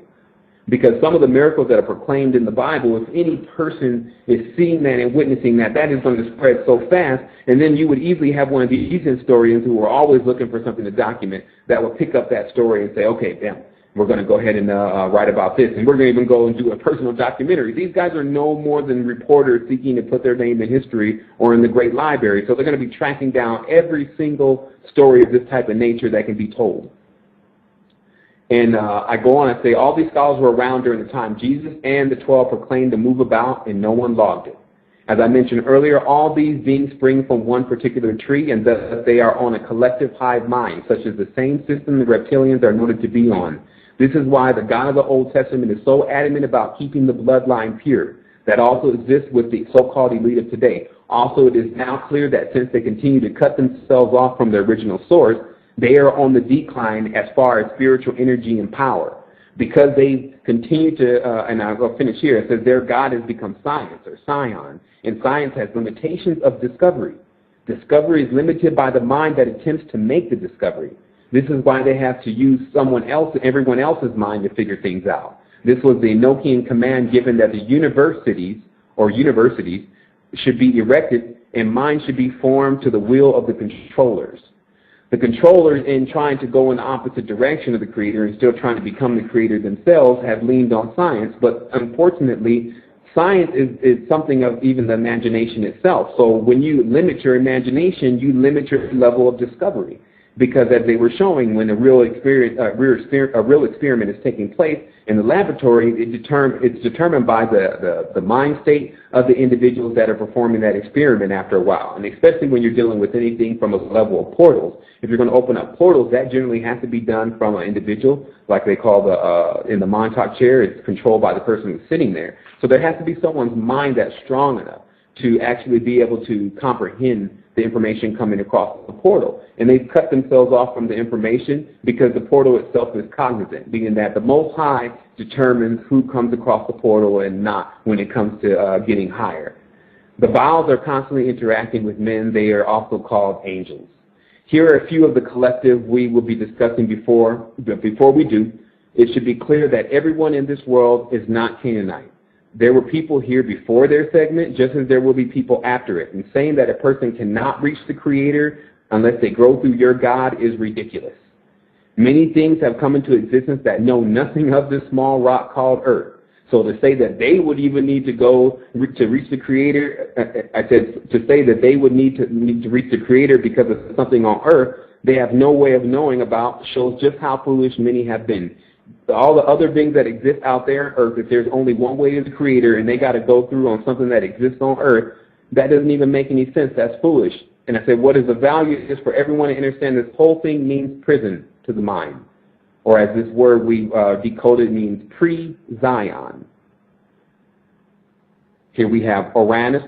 Because some of the miracles that are proclaimed in the Bible, if any person is seeing that and witnessing that, that is going to spread so fast, and then you would easily have one of these historians who are always looking for something to document that will pick up that story and say, okay, damn, we're going to go ahead and write about this, and we're going to even go and do a personal documentary. These guys are no more than reporters seeking to put their name in history or in the great library, so they're going to be tracking down every single story of this type of nature that can be told. And I go on and say, all these scholars were around during the time Jesus and the 12 proclaimed to move about, and no one logged it. As I mentioned earlier, all these beings spring from one particular tree, and thus they are on a collective hive mind, such as the same system the reptilians are noted to be on. This is why the God of the Old Testament is so adamant about keeping the bloodline pure. That also exists with the so-called elite of today. Also, it is now clear that since they continue to cut themselves off from their original source, they are on the decline as far as spiritual energy and power. Because they continue to, and I'll go finish here, it says their God has become science or scion, and science has limitations of discovery. Discovery is limited by the mind that attempts to make the discovery. This is why they have to use everyone else's mind to figure things out. This was the Enochian command given that the universities should be erected and minds should be formed to the will of the controllers. The controllers, in trying to go in the opposite direction of the creator and still trying to become the creator themselves, have leaned on science, but unfortunately, science is something of even the imagination itself. So when you limit your imagination, you limit your level of discovery. Because as they were showing, when a real experiment is taking place in the laboratory, it's determined by the mind state of the individuals that are performing that experiment after a while. And especially when you're dealing with anything from a level of portals. If you're going to open up portals, that generally has to be done from an individual, like they call in the Montauk chair, it's controlled by the person who's sitting there. So there has to be someone's mind that's strong enough to actually be able to comprehend the information coming across the portal. And they've cut themselves off from the information because the portal itself is cognizant, meaning that the Most High determines who comes across the portal and not when it comes to getting higher. The Baals are constantly interacting with men. They are also called angels. Here are a few of the collective we will be discussing before. But before we do, it should be clear that everyone in this world is not Canaanite. There were people here before their segment, just as there will be people after it. And saying that a person cannot reach the Creator unless they grow through your God is ridiculous. Many things have come into existence that know nothing of this small rock called Earth. So to say that they would even need to go to reach the Creator, I said to say that they would need to reach the Creator because of something on Earth they have no way of knowing about shows just how foolish many have been. All the other things that exist out there on Earth, if there's only one way to the Creator and they got to go through on something that exists on Earth, that doesn't even make any sense. That's foolish. And I said, what is the value is for everyone to understand this whole thing means prison to the mind. Or as this word we decoded means pre-Zion. Here we have Uranus,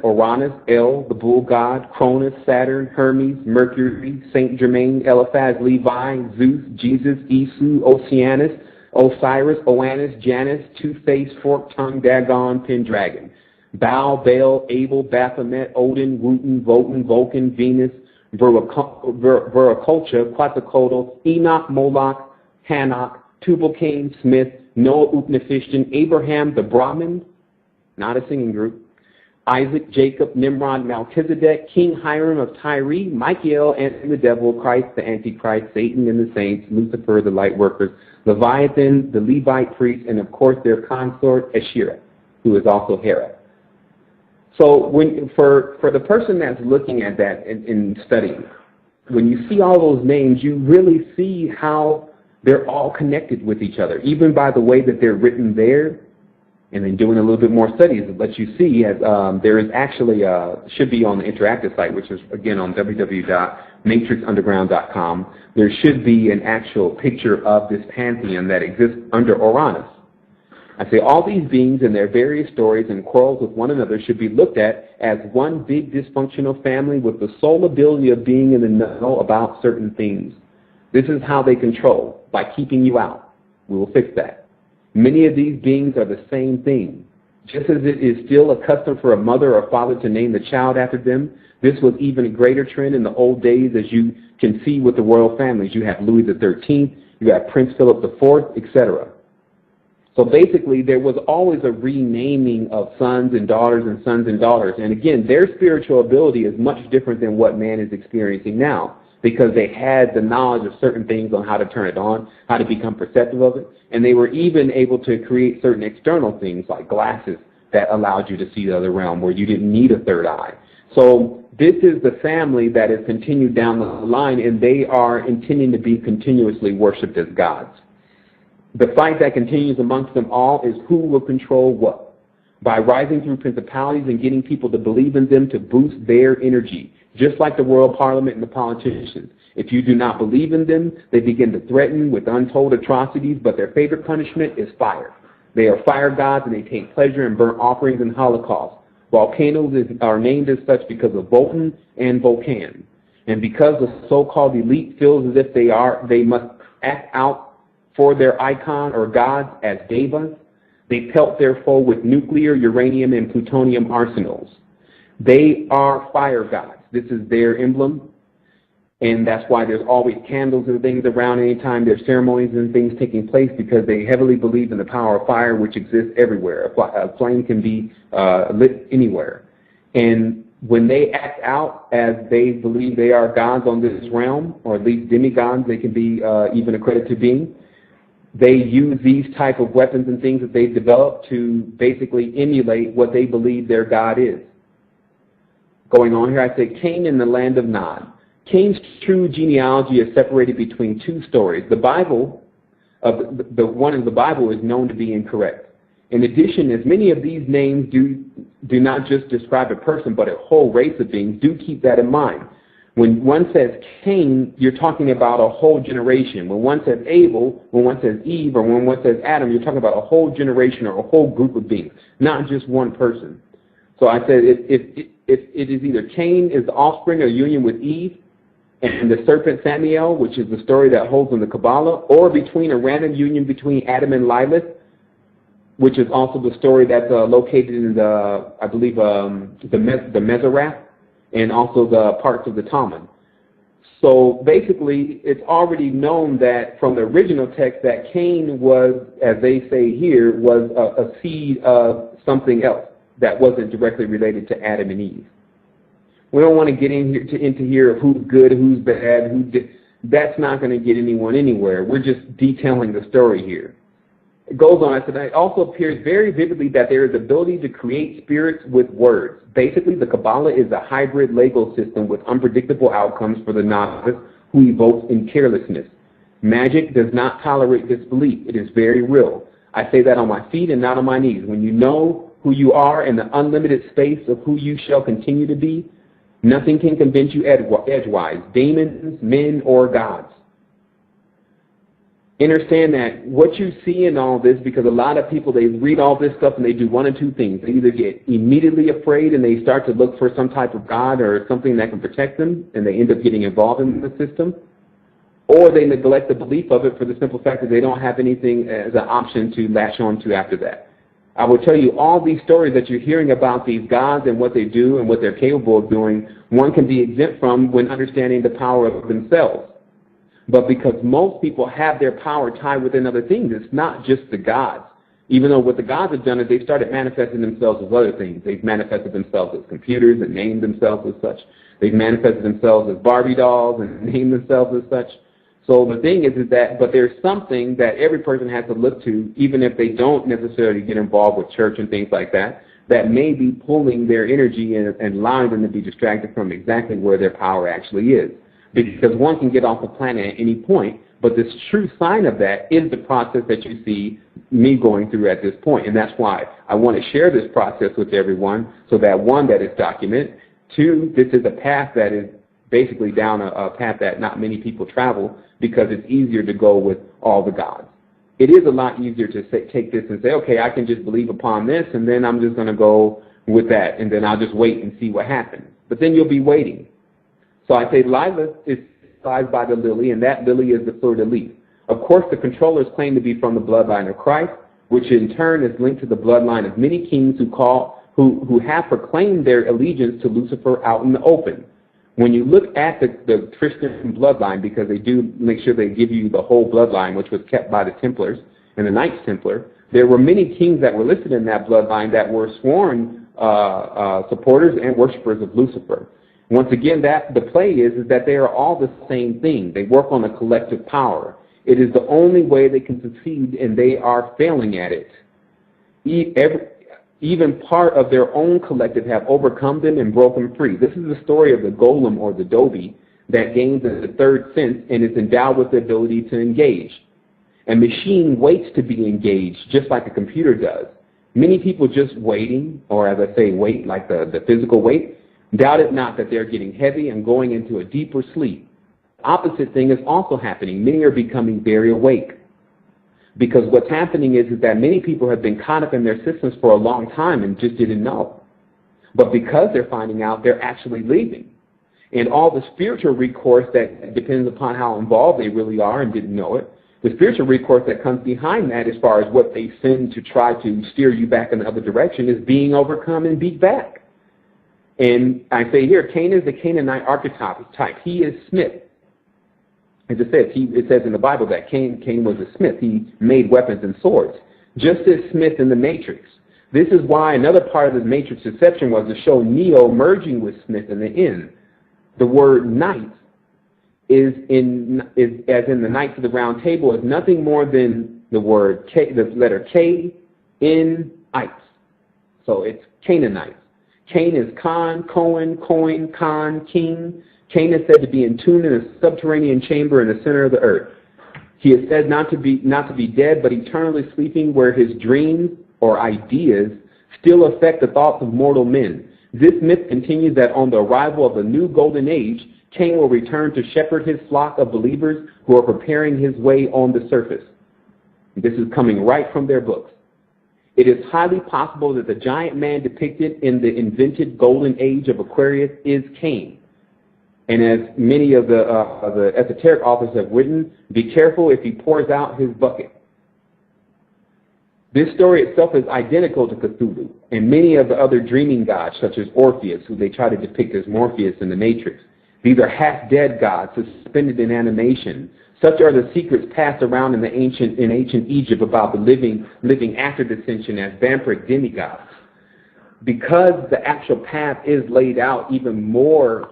El, the bull god, Cronus, Saturn, Hermes, Mercury, Saint Germain, Eliphaz, Levi, Zeus, Jesus, Isu, Oceanus, Osiris, Oannes, Janus, Two-Face, Fork-Tongue, Dagon, Pendragon, Baal, Baal, Abel, Baphomet, Odin, Wotan, Wotan, Vulcan, Venus, Veraculture, Quetzalcoatl, Enoch, Moloch, Hanok, Tubal-Cain, Smith, Noah, Upnefishtim, Abraham, the Brahmin, not a singing group, Isaac, Jacob, Nimrod, Melchizedek, King Hiram of Tyre, Michael and the devil, Christ, the Antichrist, Satan and the saints, Lucifer, the light workers, Leviathan, the Levite priest, and of course their consort, Asherah, who is also Hera. So for the person that's looking at that in studying, when you see all those names, you really see how they're all connected with each other, even by the way that they're written there. And then doing a little bit more studies, it lets you see as there is actually, should be on the interactive site, which is, again, on www.matrixunderground.com. There should be an actual picture of this pantheon that exists under Uranus. I say all these beings and their various stories and quarrels with one another should be looked at as one big dysfunctional family with the sole ability of being in the know about certain things. This is how they control, by keeping you out. We will fix that. Many of these beings are the same thing, Just as it is still a custom for a mother or father to name the child after them, this was even a greater trend in the old days, as you can see with the royal families. You have Louis XIII, you have Prince Philip IV, etc. So basically, there was always a renaming of sons and daughters and sons and daughters. And again, their spiritual ability is much different than what man is experiencing now, because they had the knowledge of certain things on how to turn it on, how to become perceptive of it, and they were even able to create certain external things like glasses that allowed you to see the other realm where you didn't need a third eye. So this is the family that is continued down the line, and they are intending to be continuously worshipped as gods. The fight that continues amongst them all is who will control what, by rising through principalities and getting people to believe in them to boost their energy, just like the world parliament and the politicians. If you do not believe in them, they begin to threaten with untold atrocities, but their favorite punishment is fire. They are fire gods, and they take pleasure in burnt offerings and holocausts. Volcanoes are named as such because of Vulcan and Vulcan. And because the so-called elite feels as if they must act out for their icon or gods as devas, they pelt their foe with nuclear, uranium, and plutonium arsenals. They are fire gods. This is their emblem, and that's why there's always candles and things around anytime there's ceremonies and things taking place, because they heavily believe in the power of fire, which exists everywhere. A flame can be lit anywhere. And when they act out as they believe they are gods on this realm, or at least demigods they can be even accredited to being, they use these type of weapons and things that they've developed to basically emulate what they believe their God is. Going on here, I say Cain in the land of Nod. Cain's true genealogy is separated between two stories. The Bible, the one in the Bible, is known to be incorrect. In addition, as many of these names do not just describe a person, but a whole race of beings, do keep that in mind. When one says Cain, you're talking about a whole generation. When one says Abel, when one says Eve, or when one says Adam, you're talking about a whole generation or a whole group of beings, not just one person. So I said if it is either Cain is the offspring of union with Eve and the serpent Samael, which is the story that holds in the Kabbalah, or between a random union between Adam and Lilith, which is also the story that's located in the, I believe, the Mezerath, and also the parts of the Talmud. So basically, it's already known that from the original text that Cain was, as they say here, was a seed of something else that wasn't directly related to Adam and Eve. We don't want to get into here of who's good, who's bad, that's not going to get anyone anywhere. We're just detailing the story here. It goes on, I said, it also appears very vividly that there is ability to create spirits with words. Basically, the Kabbalah is a hybrid Lego system with unpredictable outcomes for the novice who evokes in carelessness. Magic does not tolerate disbelief. It is very real. I say that on my feet and not on my knees. When you know who you are in the unlimited space of who you shall continue to be, nothing can convince you edgewise, demons, men, or gods. Understand that what you see in all this, because a lot of people, they read all this stuff and they do one of two things. They either get immediately afraid and they start to look for some type of God or something that can protect them, and they end up getting involved in the system, or they neglect the belief of it for the simple fact that they don't have anything as an option to latch on to after that. I will tell you, all these stories that you're hearing about these gods and what they do and what they're capable of doing, one can be exempt from when understanding the power of themselves. But because most people have their power tied within other things, it's not just the gods. Even though what the gods have done is they've started manifesting themselves as other things. They've manifested themselves as computers and named themselves as such. They've manifested themselves as Barbie dolls and named themselves as such. So the thing is that, but there's something that every person has to look to, even if they don't necessarily get involved with church and things like that, that may be pulling their energy and allowing them to be distracted from exactly where their power actually is. Because one can get off the planet at any point, but this true sign of that is the process that you see me going through at this point. And that's why I want to share this process with everyone, so that one, that is documented, two, this is a path that is basically down a path that not many people travel, because it's easier to go with all the gods. It is a lot easier to take this and say, okay, I can just believe upon this, and then I'm just going to go with that, and then I'll just wait and see what happens. But then you'll be waiting. So I say Lilith is symbolized by the lily, and that lily is the fleur de lis. Of course, the controllers claim to be from the bloodline of Christ, which in turn is linked to the bloodline of many kings who have proclaimed their allegiance to Lucifer out in the open. When you look at the Christian bloodline, because they do make sure they give you the whole bloodline, which was kept by the Templars and the Knights Templar, there were many kings that were listed in that bloodline that were sworn supporters and worshipers of Lucifer. Once again, the play is that they are all the same thing. They work on a collective power. It is the only way they can succeed, and they are failing at it. Even part of their own collective have overcome them and broken free. This is the story of the golem or the Dobie that gains the third sense and is endowed with the ability to engage. A machine waits to be engaged just like a computer does. Many people just waiting, or as I say, wait, like the physical wait, doubt it not that they're getting heavy and going into a deeper sleep. The opposite thing is also happening. Many are becoming very awake. Because what's happening is that many people have been caught up in their systems for a long time and just didn't know. But because they're finding out, they're actually leaving. And all the spiritual recourse that depends upon how involved they really are and didn't know it, the spiritual recourse that comes behind that as far as what they send to try to steer you back in the other direction is being overcome and beat back. And I say here, Cain is the Canaanite archetype. He is Smith. As it says in the Bible that Cain was a smith. He made weapons and swords, just as Smith in the Matrix. This is why another part of the Matrix deception was to show Neo merging with Smith in the end. The word knight is as in the Knights of the Round Table, is nothing more than the word K, the letter K in ites. So it's Canaanites. Cain is Khan, Cohen, Coin, Khan, King. Cain is said to be entombed in a subterranean chamber in the center of the earth. He is said not to be dead, but eternally sleeping, where his dreams or ideas still affect the thoughts of mortal men. This myth continues that on the arrival of the new golden age, Cain will return to shepherd his flock of believers who are preparing his way on the surface. This is coming right from their books. It is highly possible that the giant man depicted in the invented golden age of Aquarius is Cain. And as many of the esoteric authors have written, be careful if he pours out his bucket. This story itself is identical to Cthulhu and many of the other dreaming gods, such as Orpheus, who they try to depict as Morpheus in the Matrix. These are half-dead gods suspended in animation. Such are the secrets passed around in ancient Egypt about the living after dissension as vampiric demigods. Because the actual path is laid out even more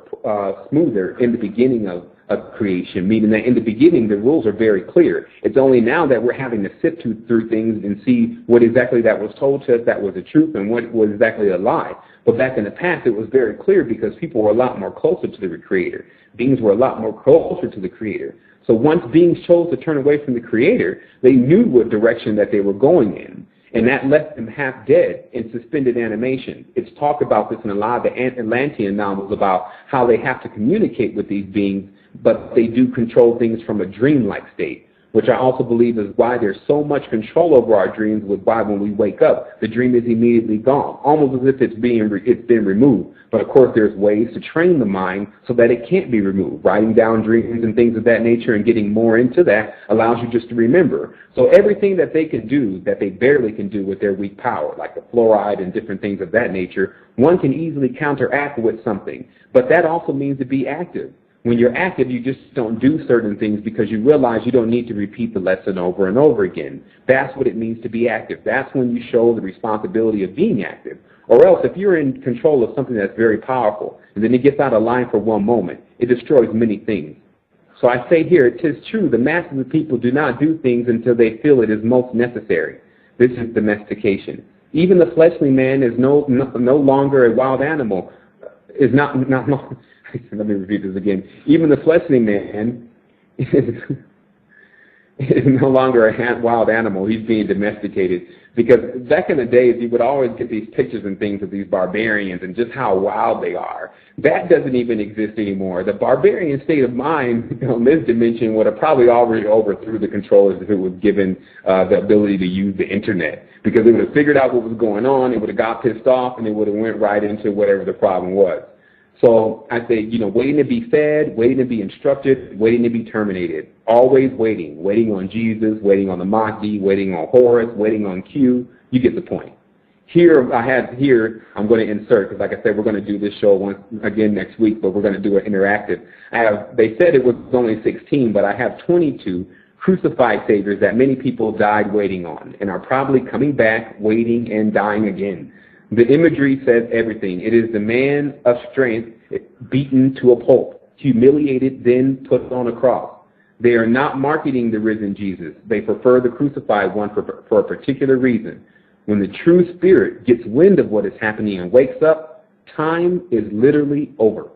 smoother in the beginning of creation, meaning that in the beginning the rules are very clear. It's only now that we're having to sift through things and see what exactly that was told to us that was the truth and what was exactly a lie. But back in the past it was very clear because people were a lot more closer to the Creator. Beings were a lot more closer to the Creator. So once beings chose to turn away from the Creator, they knew what direction that they were going in. And that left them half dead in suspended animation. It's talked about this in a lot of the Atlantean novels about how they have to communicate with these beings, but they do control things from a dreamlike state, which I also believe is why there's so much control over our dreams, with why when we wake up, the dream is immediately gone, almost as if it's been removed. But of course, there's ways to train the mind so that it can't be removed. Writing down dreams and things of that nature and getting more into that allows you just to remember. So everything that they can do that they barely can do with their weak power, like the fluoride and different things of that nature, one can easily counteract with something. But that also means to be active. When you're active, you just don't do certain things because you realize you don't need to repeat the lesson over and over again. That's what it means to be active. That's when you show the responsibility of being active. Or else, if you're in control of something that's very powerful, and then it gets out of line for one moment, it destroys many things. So I say here, it is true, the masses of people do not do things until they feel it is most necessary. This is domestication. Even the fleshly man is no longer a wild animal. Let me repeat this again. Even the fleshly man is no longer a wild animal. He's being domesticated. Because back in the days, you would always get these pictures and things of these barbarians and just how wild they are. That doesn't even exist anymore. The barbarian state of mind on this dimension would have probably already overthrew the controllers if it was given the ability to use the internet. Because it would have figured out what was going on, it would have got pissed off, and it would have went right into whatever the problem was. So I say, waiting to be fed, waiting to be instructed, waiting to be terminated. Always waiting. Waiting on Jesus, waiting on the Mahdi, waiting on Horus, waiting on Q. You get the point. Here, I'm going to insert, because like I said, we're going to do this show once again next week, but we're going to do it interactive. They said it was only 16, but I have 22 crucified saviors that many people died waiting on and are probably coming back, waiting, and dying again. The imagery says everything. It is the man of strength beaten to a pulp, humiliated, then put on a cross. They are not marketing the risen Jesus. They prefer the crucified one for a particular reason. When the true spirit gets wind of what is happening and wakes up, time is literally over.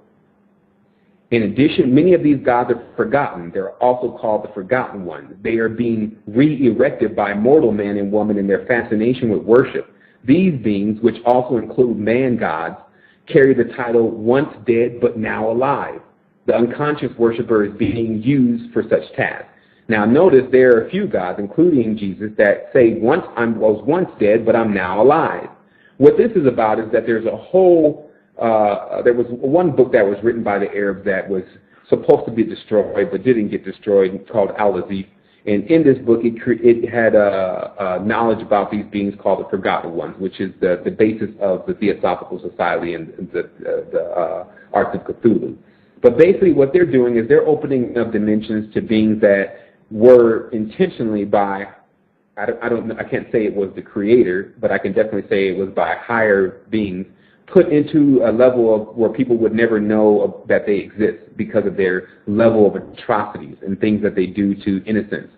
In addition, many of these gods are forgotten. They're also called the forgotten ones. They are being re-erected by mortal man and woman in their fascination with worship. These beings, which also include man gods, carry the title once dead but now alive. The unconscious worshiper is being used for such tasks. Now notice there are a few gods, including Jesus, that say, I was once dead, but I'm now alive. What this is about is that there's a whole, there was one book that was written by the Arabs that was supposed to be destroyed, but didn't get destroyed, called Al-Azif. And in this book, it had knowledge about these beings called the Forgotten Ones, which is the basis of the Theosophical Society and the Arts of Cthulhu. But basically what they're doing is they're opening up dimensions to beings that were intentionally by, I can't say it was the creator, but I can definitely say it was by higher beings, put into a level of where people would never know that they exist because of their level of atrocities and things that they do to innocents.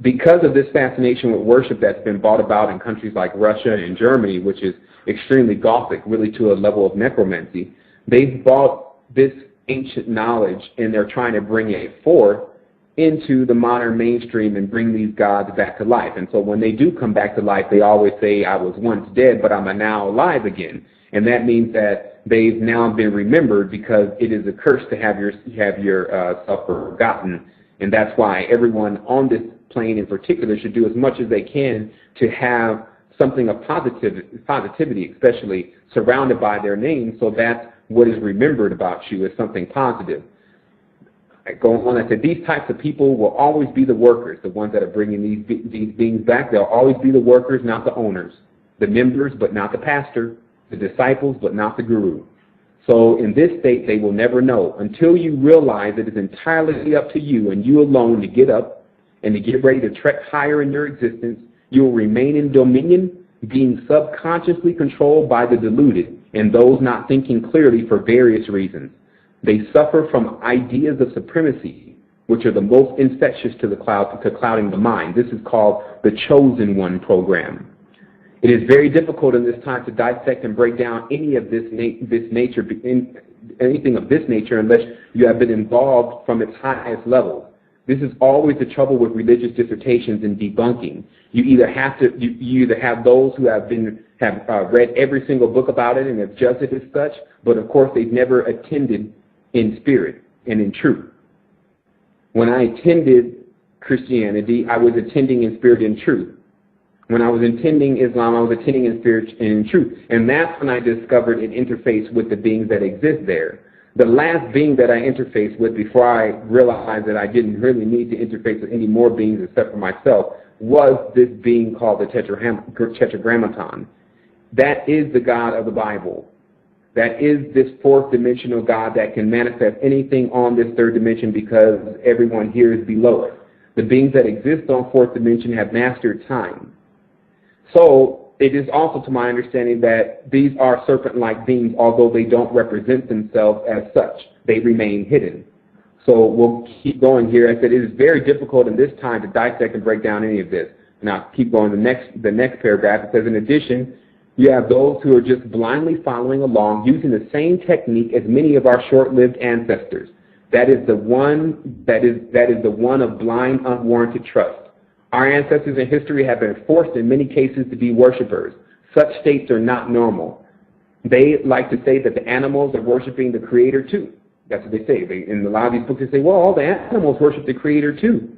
Because of this fascination with worship that's been brought about in countries like Russia and Germany, which is extremely Gothic, really to a level of necromancy, they've brought this ancient knowledge and they're trying to bring it forth into the modern mainstream and bring these gods back to life. And so when they do come back to life, they always say, I was once dead, but I'm now alive again. And that means that they've now been remembered because it is a curse to have yourself forgotten. And that's why everyone on this plane in particular should do as much as they can to have something of positivity, especially surrounded by their name, so that's what is remembered about you as something positive. Going on, I said, these types of people will always be the workers, the ones that are bringing these beings back. They'll always be the workers, not the owners. The members, but not the pastor. The disciples, but not the guru. So in this state, they will never know until you realize it is entirely up to you and you alone to get up and to get ready to trek higher in your existence. You will remain in dominion, being subconsciously controlled by the deluded and those not thinking clearly for various reasons. They suffer from ideas of supremacy, which are the most infectious to clouding the mind. This is called the Chosen One program. It is very difficult in this time to dissect and break down any of anything of this nature unless you have been involved from its highest level. This is always the trouble with religious dissertations and debunking. You either have those who have read every single book about it and have judged it as such, but of course they've never attended in spirit and in truth. When I attended Christianity, I was attending in spirit and truth. When I was attending Islam, I was attending in spirit and in truth. And that's when I discovered an interface with the beings that exist there. The last being that I interfaced with before I realized that I didn't really need to interface with any more beings except for myself was this being called the Tetragrammaton. That is the God of the Bible. That is this fourth dimensional God that can manifest anything on this third dimension because everyone here is below it. The beings that exist on fourth dimension have mastered time. So it is also to my understanding that these are serpent-like beings, although they don't represent themselves as such. They remain hidden. So we'll keep going here. I said it is very difficult in this time to dissect and break down any of this. Now keep going. The next paragraph, it says, in addition, you have those who are just blindly following along using the same technique as many of our short-lived ancestors. That is the one of blind, unwarranted trust. Our ancestors in history have been forced in many cases to be worshipers. Such states are not normal. They like to say that the animals are worshiping the Creator too. That's what they say. In a lot of these books they say, well, all the animals worship the Creator too.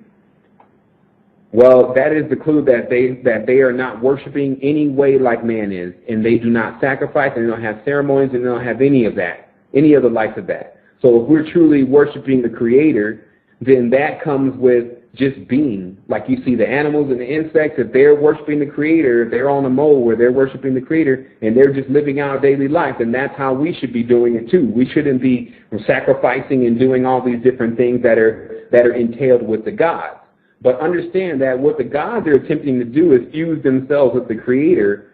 Well, that is the clue that they are not worshiping any way like man is, and they do not sacrifice, and they don't have ceremonies, and they don't have any of that. any of the likes of that. So if we're truly worshiping the Creator, then that comes with just being. Like you see the animals and the insects, if they're worshiping the Creator, if they're on a mole where they're worshiping the Creator and they're just living out daily life, and that's how we should be doing it too. We shouldn't be sacrificing and doing all these different things that are entailed with the gods. But understand that what the gods are attempting to do is fuse themselves with the Creator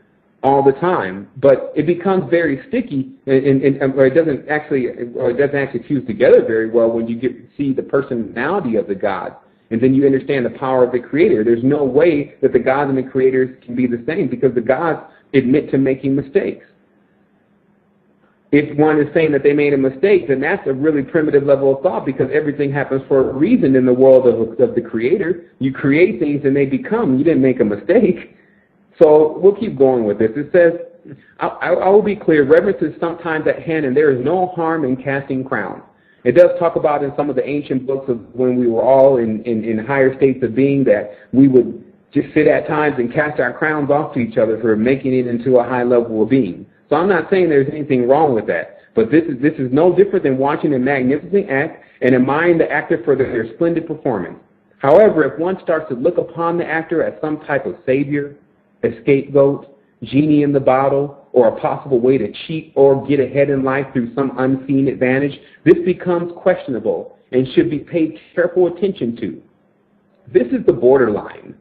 all the time, but it becomes very sticky, or it doesn't actually fuse together very well when you see the personality of the gods, and then you understand the power of the Creator. There's no way that the gods and the creators can be the same, because the gods admit to making mistakes. If one is saying that they made a mistake, then that's a really primitive level of thought, because everything happens for a reason in the world of the Creator. You create things and they become. You didn't make a mistake. So we'll keep going with this. It says, I will be clear, reverence is sometimes at hand, and there is no harm in casting crowns. It does talk about in some of the ancient books of when we were all in higher states of being, that we would just sit at times and cast our crowns off to each other for making it into a high level of being. So I'm not saying there's anything wrong with that, but this is no different than watching a magnificent act and admiring the actor for their splendid performance. However, if one starts to look upon the actor as some type of savior, a scapegoat, genie in the bottle, or a possible way to cheat or get ahead in life through some unseen advantage, this becomes questionable and should be paid careful attention to. This is the borderline.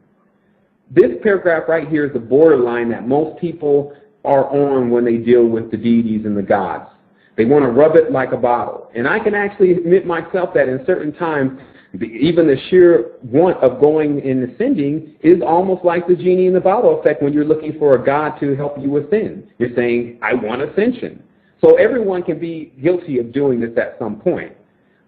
This paragraph right here is the borderline that most people are on when they deal with the deities and the gods. They want to rub it like a bottle. And I can actually admit myself that in certain times, even the sheer want of going and ascending is almost like the genie in the bottle effect when you're looking for a God to help you ascend. You're saying, I want ascension. So everyone can be guilty of doing this at some point.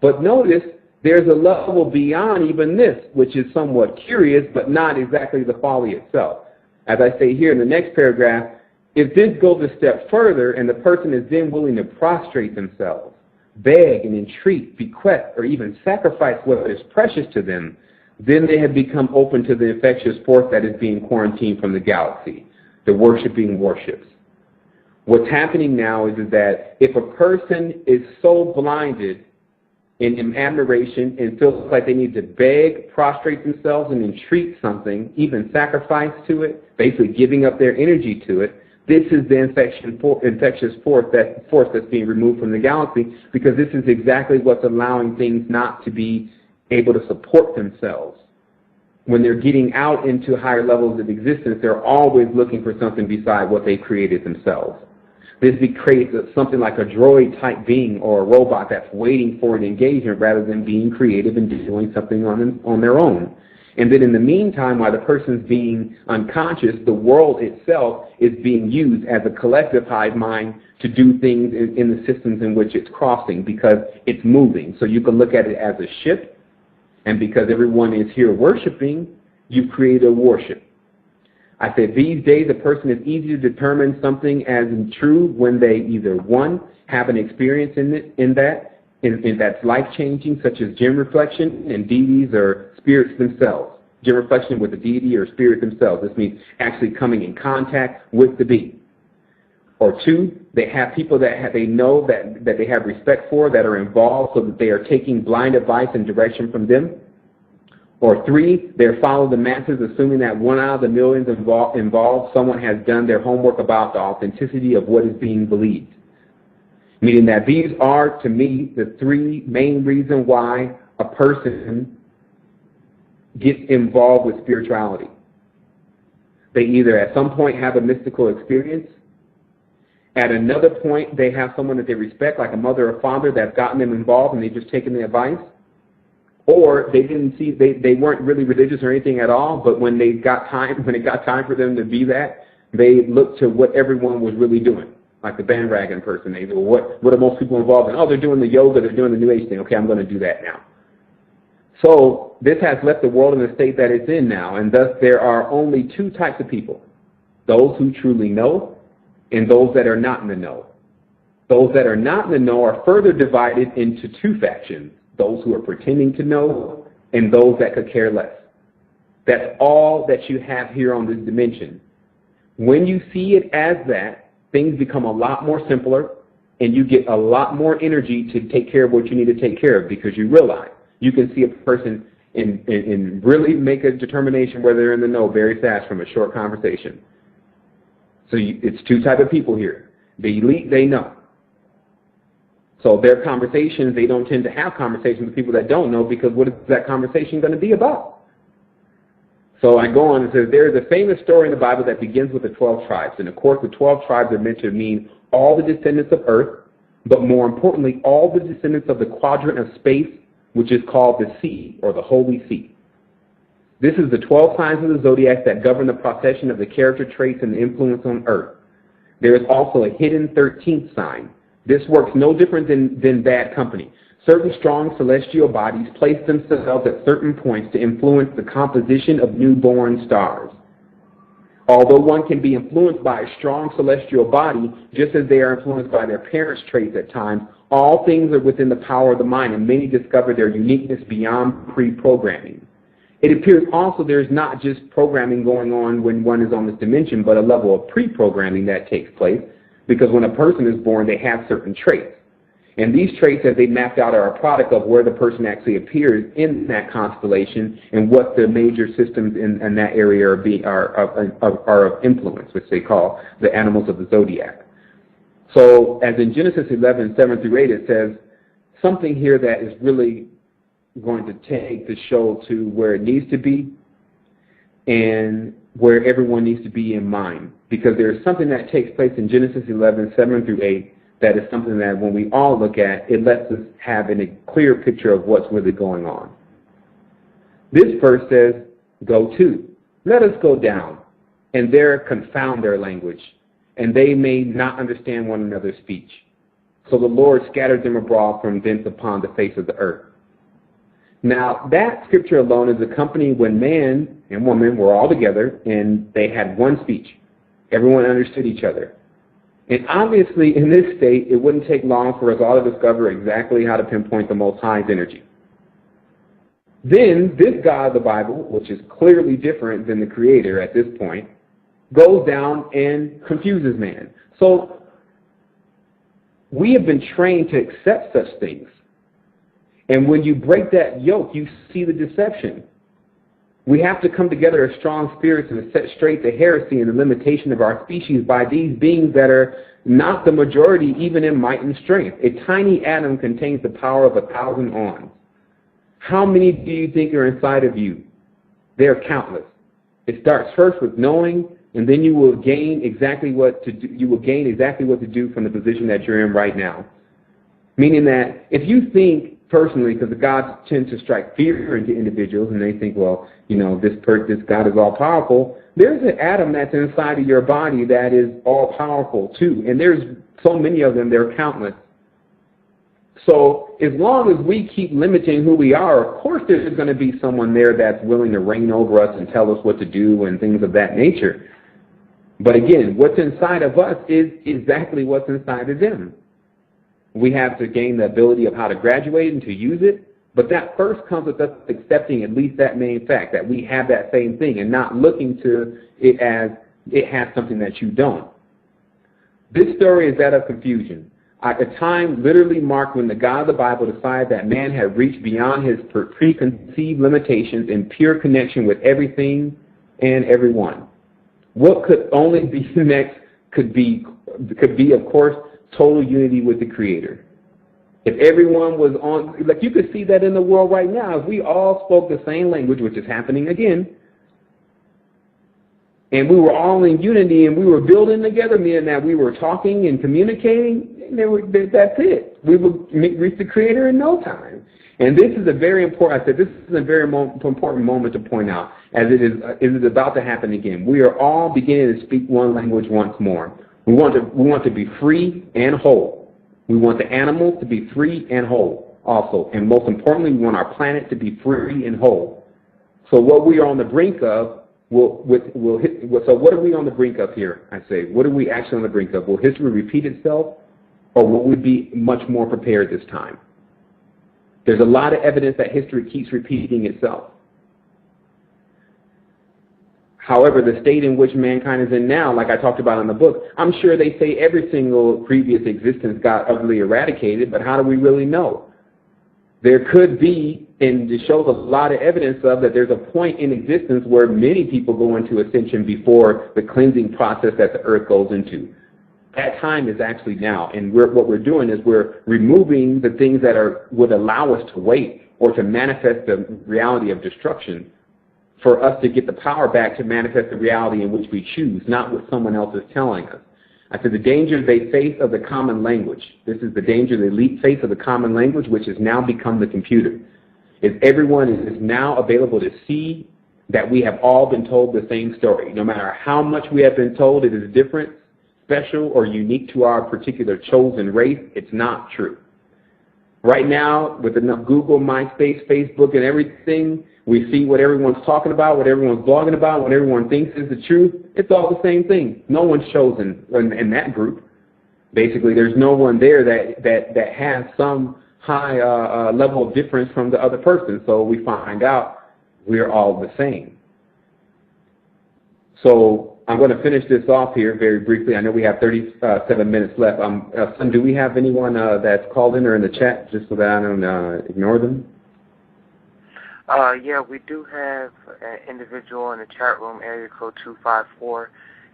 But notice there's a level beyond even this, which is somewhat curious, but not exactly the folly itself. As I say here in the next paragraph, if this goes a step further and the person is then willing to prostrate themselves, beg and entreat, bequeath, or even sacrifice what is precious to them, then they have become open to the infectious force that is being quarantined from the galaxy, the worshiping warships. What's happening now is that if a person is so blinded in admiration and feels like they need to beg, prostrate themselves, and entreat something, even sacrifice to it, basically giving up their energy to it, this is the infectious force that's being removed from the galaxy, because this is exactly what's allowing things not to be able to support themselves. When they're getting out into higher levels of existence, they're always looking for something beside what they created themselves. This creates something like a droid-type being or a robot that's waiting for an engagement rather than being creative and doing something on their own. And then in the meantime, while the person's being unconscious, the world itself is being used as a collective hive mind to do things in the systems in which it's crossing, because it's moving. So you can look at it as a ship, and because everyone is here worshiping, you've created a warship. I said these days a person is easy to determine something as true when they either, one, have an experience in that's life-changing, such as gem reflection and deities or spirits themselves. Gem reflection with a deity or spirit themselves. This means actually coming in contact with the being. Or two, they have people that they know that they have respect for, that are involved, so that they are taking blind advice and direction from them. Or three, they're following the masses, assuming that one out of the millions involved, someone has done their homework about the authenticity of what is being believed. Meaning that these are, to me, the three main reasons why a person gets involved with spirituality. They either at some point have a mystical experience, at another point they have someone that they respect, like a mother or father, that's gotten them involved and they've just taken the advice, or they weren't really religious or anything at all, but when it got time for them to be that, they looked to what everyone was really doing. Like the bandwagon person, they go, what are most people involved in? Oh, they're doing the yoga, they're doing the New Age thing. Okay, I'm going to do that now. So this has left the world in the state that it's in now, and thus there are only two types of people: those who truly know and those that are not in the know. Those that are not in the know are further divided into two factions: those who are pretending to know and those that could care less. That's all that you have here on this dimension. When you see it as that, things become a lot more simpler, and you get a lot more energy to take care of what you need to take care of, because you realize you can see a person and really make a determination whether they're in the know very fast from a short conversation. So it's two type of people here. The elite, they know. So their conversations, they don't tend to have conversations with people that don't know, because what is that conversation going to be about? So I go on and says, there is a famous story in the Bible that begins with the 12 tribes. And of course, the 12 tribes are meant to mean all the descendants of earth, but more importantly, all the descendants of the quadrant of space, which is called the sea, or the Holy See. This is the 12 signs of the zodiac that govern the procession of the character traits and the influence on earth. There is also a hidden 13th sign. This works no different than bad company. Certain strong celestial bodies place themselves at certain points to influence the composition of newborn stars. Although one can be influenced by a strong celestial body, just as they are influenced by their parents' traits at times, all things are within the power of the mind, and many discover their uniqueness beyond pre-programming. It appears also there is not just programming going on when one is on this dimension, but a level of pre-programming that takes place, because when a person is born, they have certain traits. And these traits, as they mapped out, are a product of where the person actually appears in that constellation and what the major systems in that area are of influence, which they call the animals of the zodiac. So as in Genesis 11, 7 through 8, it says something here that is really going to take the show to where it needs to be and where everyone needs to be in mind. Because there's something that takes place in Genesis 11, 7 through 8, that is something that when we all look at, it lets us have a clear picture of what's really going on. This verse says, go to. Let us go down, and there confound their language, and they may not understand one another's speech. So the Lord scattered them abroad from thence upon the face of the earth. Now, that scripture alone is accompanied when man and woman were all together, and they had one speech. Everyone understood each other. And obviously, in this state, it wouldn't take long for us all to discover exactly how to pinpoint the Most High's energy. Then, this God of the Bible, which is clearly different than the Creator at this point, goes down and confuses man. So, we have been trained to accept such things. And when you break that yoke, you see the deception. We have to come together as strong spirits and set straight the heresy and the limitation of our species by these beings that are not the majority, even in might and strength. A tiny atom contains the power of 1,000 ons. How many do you think are inside of you? They are countless. It starts first with knowing, and then you will gain exactly what to do. You will gain exactly what to do from the position that you're in right now. Meaning that if you think personally, because the gods tend to strike fear into individuals, and they think, well, you know, this God is all-powerful. There's an atom that's inside of your body that is all-powerful, too. And there's so many of them, they're countless. So as long as we keep limiting who we are, of course there's going to be someone there that's willing to reign over us and tell us what to do and things of that nature. But again, what's inside of us is exactly what's inside of them. We have to gain the ability of how to graduate and to use it, but that first comes with us accepting at least that main fact, that we have that same thing and not looking to it as it has something that you don't. This story is that of confusion. At a time literally marked when the God of the Bible decided that man had reached beyond his preconceived limitations in pure connection with everything and everyone. What could only be next could be, of course, total unity with the Creator. If everyone was on, like you could see that in the world right now, if we all spoke the same language, which is happening again, and we were all in unity and we were building together, meaning that we were talking and communicating, that's it. We would reach the Creator in no time. And this is a very important, I said, this is a very important moment to point out, as it is about to happen again. We are all beginning to speak one language once more. We want to be free and whole. We want the animals to be free and whole also. And most importantly, we want our planet to be free and whole. So what we are on the brink of, so what are we on the brink of here, I say? What are we actually on the brink of? Will history repeat itself, or will we be much more prepared this time? There's a lot of evidence that history keeps repeating itself. However, the state in which mankind is in now, like I talked about in the book, I'm sure they say every single previous existence got utterly eradicated, but how do we really know? There could be, and it shows a lot of evidence of that there's a point in existence where many people go into ascension before the cleansing process that the earth goes into. That time is actually now, and what we're doing is we're removing the things that would allow us to wait or to manifest the reality of destruction for us to get the power back to manifest the reality in which we choose, not what someone else is telling us. I said the danger they face of the common language. This is the danger the elite face of the common language, which has now become the computer. Is everyone is now available to see that we have all been told the same story. No matter how much we have been told it is different, special, or unique to our particular chosen race, it's not true. Right now, with enough Google, MySpace, Facebook, and everything, we see what everyone's talking about, what everyone's blogging about, what everyone thinks is the truth. It's all the same thing. No one's chosen in that group. Basically, there's no one there that has some high level of difference from the other person. So we find out we're all the same. So I'm going to finish this off here very briefly. I know we have 37 minutes left. Son, do we have anyone that's called in or in the chat, just so that I don't ignore them? Yeah, we do have an individual in the chat room, area code 254.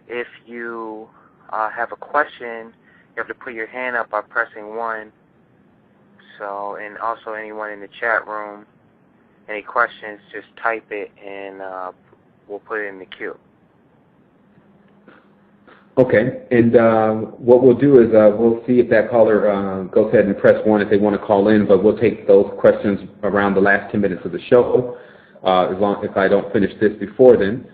If you have a question, you have to put your hand up by pressing 1. So, and also anyone in the chat room, any questions, just type it and we'll put it in the queue. Okay, and what we'll do is we'll see if that caller goes ahead and press 1 if they want to call in, but we'll take those questions around the last 10 minutes of the show, if I don't finish this before then.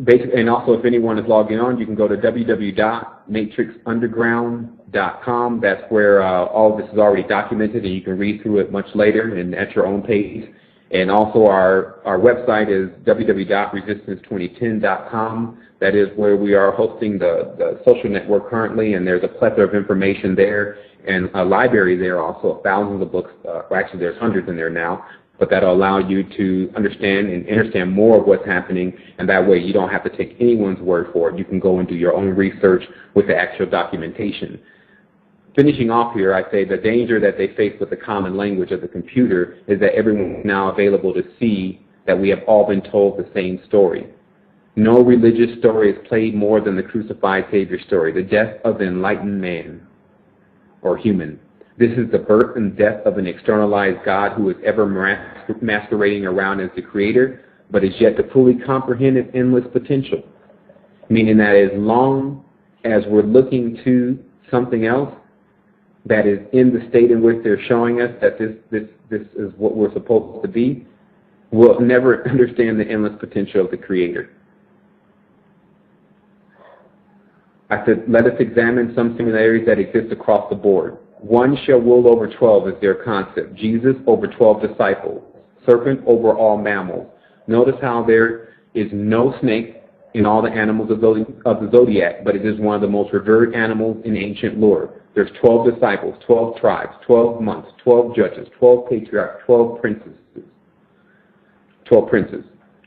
Basically, and also if anyone is logging on, you can go to www.matrixunderground.com. That's where all of this is already documented, and you can read through it much later and at your own pace. And also our website is www.resistance2010.com. That is where we are hosting the social network currently, and there's a plethora of information there and a library there also of thousands of books. Actually, there's hundreds in there now, but that'll allow you to understand more of what's happening, and that way you don't have to take anyone's word for it. You can go and do your own research with the actual documentation. Finishing off here, I say the danger that they face with the common language of the computer is that everyone is now available to see that we have all been told the same story. No religious story is played more than the crucified Savior story, the death of the enlightened man or human. This is the birth and death of an externalized God who is ever masquerading around as the creator, but is yet to fully comprehend its endless potential. Meaning that as long as we're looking to something else that is in the state in which they're showing us that this is what we're supposed to be, we'll never understand the endless potential of the creator. I said, let us examine some similarities that exist across the board. One shall rule over 12 is their concept. Jesus over 12 disciples. Serpent over all mammals. Notice how there is no snake in all the animals of the zodiac, but it is one of the most revered animals in ancient lore. There's 12 disciples, 12 tribes, 12 months, 12 judges, 12 patriarchs, 12 princes. 12 princes.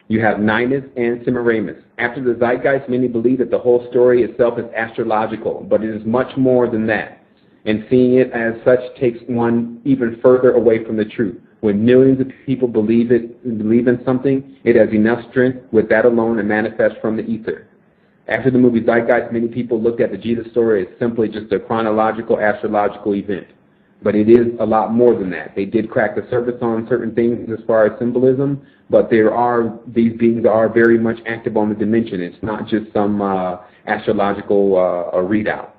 You have Ninus and Semiramis. After the zeitgeist, many believe that the whole story itself is astrological, but it is much more than that. And seeing it as such takes one even further away from the truth. When millions of people believe in something, it has enough strength with that alone to manifest from the ether. After the movie Zeitgeist, many people looked at the Jesus story as simply just a chronological, astrological event. But it is a lot more than that. They did crack the surface on certain things as far as symbolism, but these beings are very much active on the dimension. It's not just some astrological readout.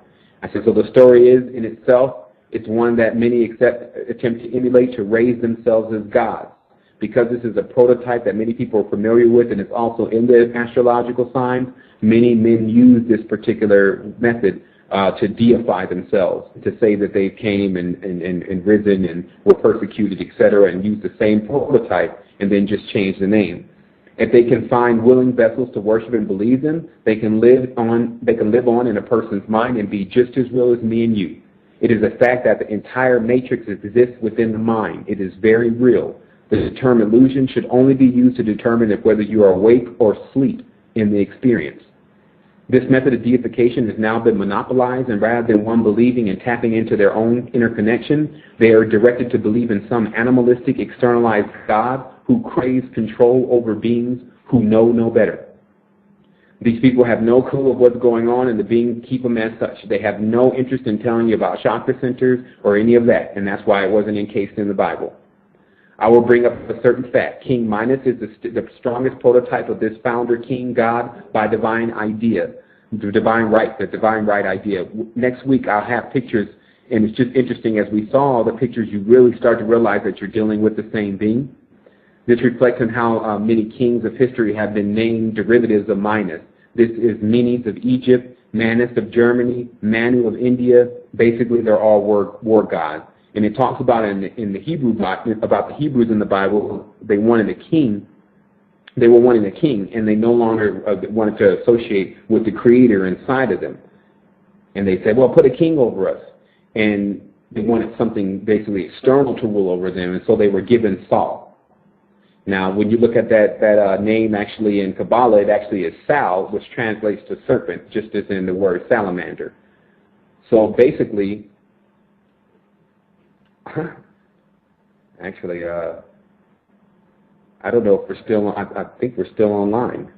I said, so the story is, in itself, it's one that many attempt to emulate to raise themselves as gods. Because this is a prototype that many people are familiar with, and it's also in the astrological signs, many men use this particular method to deify themselves, to say that they came and risen and were persecuted, etc., and use the same prototype and then just change the name. If they can find willing vessels to worship and believe them, they can live on in a person's mind and be just as real as me and you. It is a fact that the entire matrix exists within the mind. It is very real. The term illusion should only be used to determine if whether you are awake or asleep in the experience. This method of deification has now been monopolized, and rather than one believing and tapping into their own inner connection, they are directed to believe in some animalistic, externalized God who craves control over beings who know no better. These people have no clue of what's going on, and the beings keep them as such. They have no interest in telling you about chakra centers or any of that, and that's why it wasn't encased in the Bible. I will bring up a certain fact. King Minos is the strongest prototype of this founder king god by divine idea, the divine right idea. Next week I'll have pictures, and it's just interesting as we saw all the pictures, you really start to realize that you're dealing with the same being. This reflects on how many kings of history have been named derivatives of Minos. This is Menes of Egypt, Manus of Germany, Manu of India. Basically, they're all war gods. And it talks about in the Hebrew about the Hebrews in the Bible. They wanted a king. They were wanting a king, and they no longer wanted to associate with the Creator inside of them. And they said, "Well, put a king over us." And they wanted something basically external to rule over them, and so they were given Saul. Now, when you look at that name actually in Kabbalah, it actually is Sal, which translates to serpent, just as in the word salamander. So basically, actually, I don't know if we're still on. I think we're still online.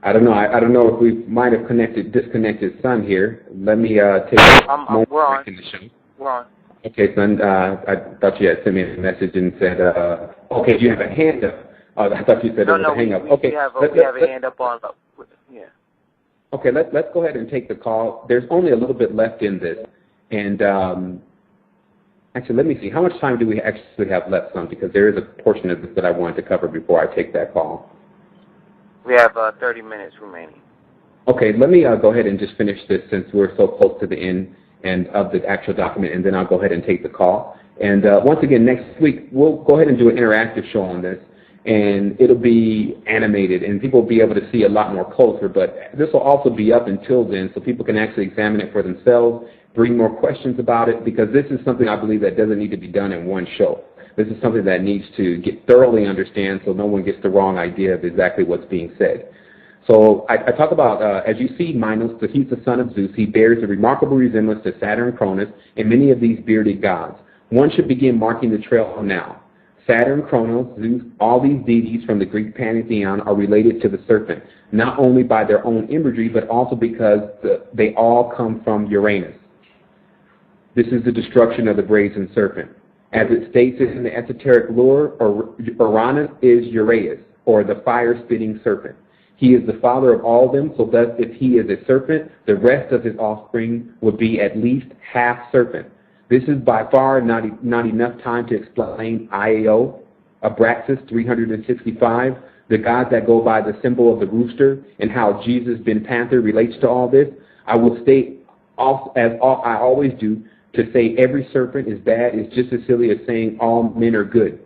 I don't know. I don't know if we might have disconnected Sun here. Let me take a moment in the show. We're on. Okay, Son, I thought you had sent me a message and said, okay, you have a hand up. I thought you said there was a hang up. Okay, we have a hand up on, yeah. Okay, let's go ahead and take the call. There's only a little bit left in this, and actually, let me see. How much time do we actually have left, Son? Because there is a portion of this that I wanted to cover before I take that call. We have 30 minutes remaining. Okay, let me go ahead and just finish this since we're so close to the end and of the actual document, and then I'll go ahead and take the call. And once again, next week, we'll go ahead and do an interactive show on this, and it'll be animated, and people will be able to see a lot more closer, but this will also be up until then, so people can actually examine it for themselves, bring more questions about it, because this is something I believe that doesn't need to be done in one show. This is something that needs to get thoroughly understood so no one gets the wrong idea of exactly what's being said. So I talk about, as you see, Minos, he's the son of Zeus. He bears a remarkable resemblance to Saturn, Cronus, and many of these bearded gods. One should begin marking the trail now. Saturn, Cronus, Zeus, all these deities from the Greek pantheon are related to the serpent, not only by their own imagery, but also because they all come from Uranus. This is the destruction of the brazen serpent. As it states in the esoteric lore, Uranus is Uraeus, or the fire-spitting serpent. He is the father of all of them, so thus if he is a serpent, the rest of his offspring would be at least half serpent. This is by far not enough time to explain Io, Abraxas 365, the gods that go by the symbol of the rooster, and how Jesus Ben Panther relates to all this. I will state, as I always do, to say every serpent is bad is just as silly as saying all men are good.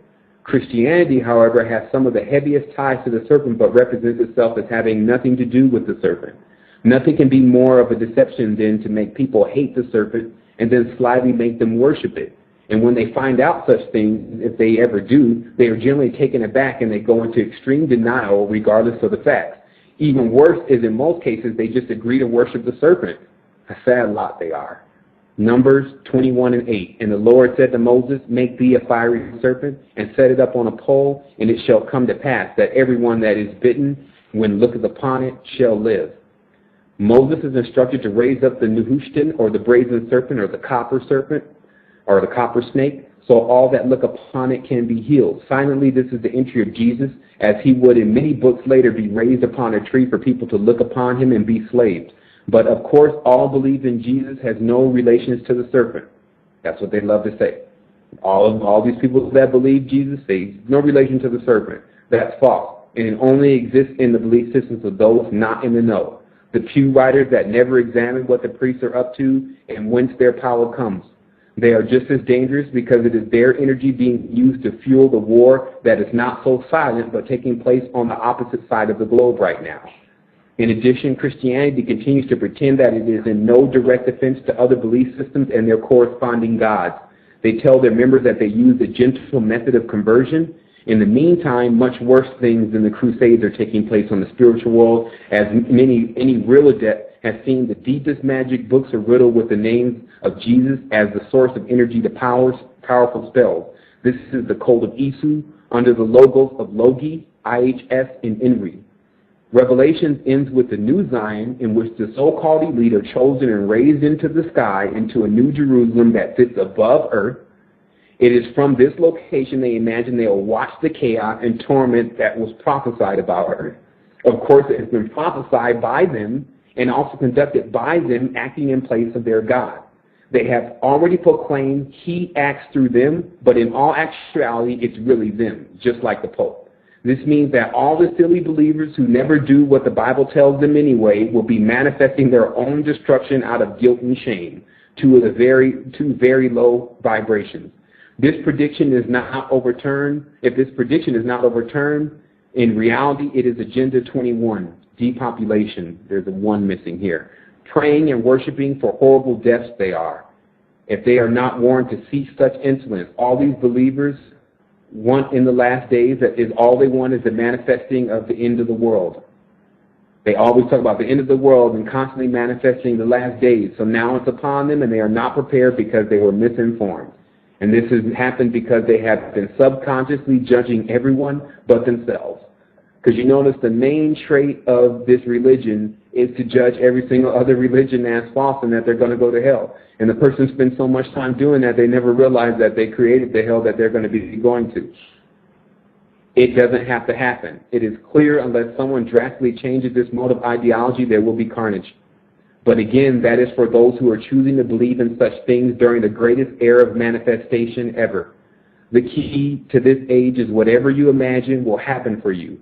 Christianity, however, has some of the heaviest ties to the serpent, but represents itself as having nothing to do with the serpent. Nothing can be more of a deception than to make people hate the serpent and then slyly make them worship it. And when they find out such things, if they ever do, they are generally taken aback and they go into extreme denial regardless of the facts. Even worse is in most cases they just agree to worship the serpent. A sad lot they are. Numbers 21:8. And the Lord said to Moses, make thee a fiery serpent, and set it up on a pole, and it shall come to pass that everyone that is bitten, when looketh upon it, shall live. Moses is instructed to raise up the Nehushtan, or the brazen serpent, or the copper serpent, or the copper snake, so all that look upon it can be healed. Silently, this is the entry of Jesus, as he would in many books later be raised upon a tree for people to look upon him and be slaves. But of course, all believe in Jesus has no relations to the serpent. That's what they love to say. All these people that believe Jesus say no relation to the serpent. That's false. And it only exists in the belief systems of those not in the know. The pew writers that never examine what the priests are up to and whence their power comes. They are just as dangerous because it is their energy being used to fuel the war that is not so silent but taking place on the opposite side of the globe right now. In addition, Christianity continues to pretend that it is in no direct offense to other belief systems and their corresponding gods. They tell their members that they use a gentle method of conversion. In the meantime, much worse things than the Crusades are taking place on the spiritual world, as any real adept has seen. The deepest magic books are riddled with the names of Jesus as the source of energy to powerful spells. This is the code of Isu under the logos of Logi, IHS, and Enri. Revelation ends with the new Zion, in which the so-called elite are chosen and raised into the sky, into a new Jerusalem that sits above earth. It is from this location they imagine they will watch the chaos and torment that was prophesied about earth. Of course, it has been prophesied by them and also conducted by them, acting in place of their God. They have already proclaimed he acts through them, but in all actuality, it's really them, just like the Pope. This means that all the silly believers who never do what the Bible tells them anyway will be manifesting their own destruction out of guilt and shame, two very low vibrations. This prediction is not overturned. If this prediction is not overturned, in reality, it is Agenda 21, depopulation. There's a one missing here. Praying and worshiping for horrible deaths they are. If they are not warned to cease such insolence, all these believers want in the last days, that is all they want is the manifesting of the end of the world. They always talk about the end of the world and constantly manifesting the last days. So now it's upon them, and they are not prepared because they were misinformed. And this has happened because they have been subconsciously judging everyone but themselves. Because you notice the main trait of this religion is to judge every single other religion as false and that they're going to go to hell. And the person spends so much time doing that, they never realize that they created the hell that they're going to be going to. It doesn't have to happen. It is clear unless someone drastically changes this mode of ideology, there will be carnage. But again, that is for those who are choosing to believe in such things during the greatest era of manifestation ever. The key to this age is whatever you imagine will happen for you.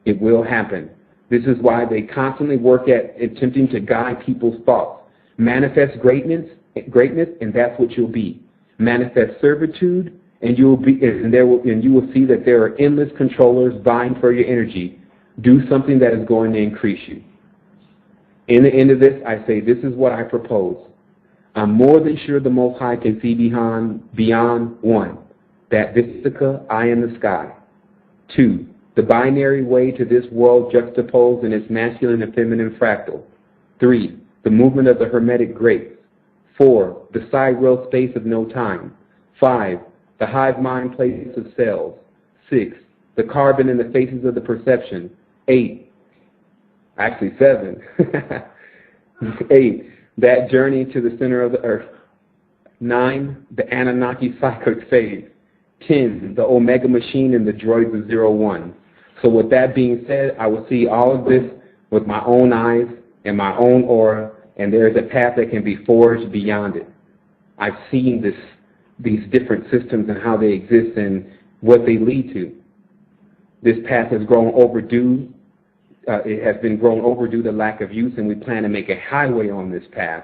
It will happen. This is why they constantly work at attempting to guide people's thoughts. Manifest greatness, and that's what you'll be. Manifest servitude, and you will see that there are endless controllers vying for your energy. Do something that is going to increase you. In the end of this, I say, this is what I propose. I'm more than sure the Most High can see beyond 1, that Vistica, eye in the sky. 2, the binary way to this world juxtaposed in its masculine and feminine fractal. 3, the movement of the Hermetic grace. 4, the sidereal space of no time. 5, the hive mind place of cells. 6, the carbon in the faces of the perception. 8, actually 7. 8, that journey to the center of the earth. 9, the Anunnaki cyclic phase. 10, the Omega machine and the droids of 01. So with that being said, I will see all of this with my own eyes and my own aura, and there is a path that can be forged beyond it. I've seen these different systems and how they exist and what they lead to. This path has grown overdue. It has been grown over due to lack of use, and we plan to make a highway on this path,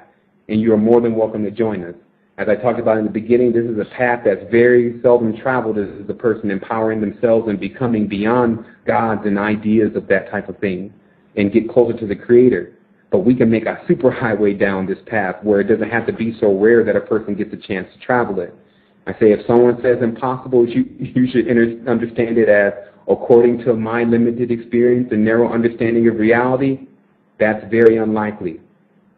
and you are more than welcome to join us. As I talked about in the beginning, this is a path that's very seldom traveled as the person empowering themselves and becoming beyond gods and ideas of that type of thing and get closer to the Creator. But we can make a super highway down this path where it doesn't have to be so rare that a person gets a chance to travel it. I say if someone says impossible, you should understand it as, according to my limited experience and narrow understanding of reality, that's very unlikely.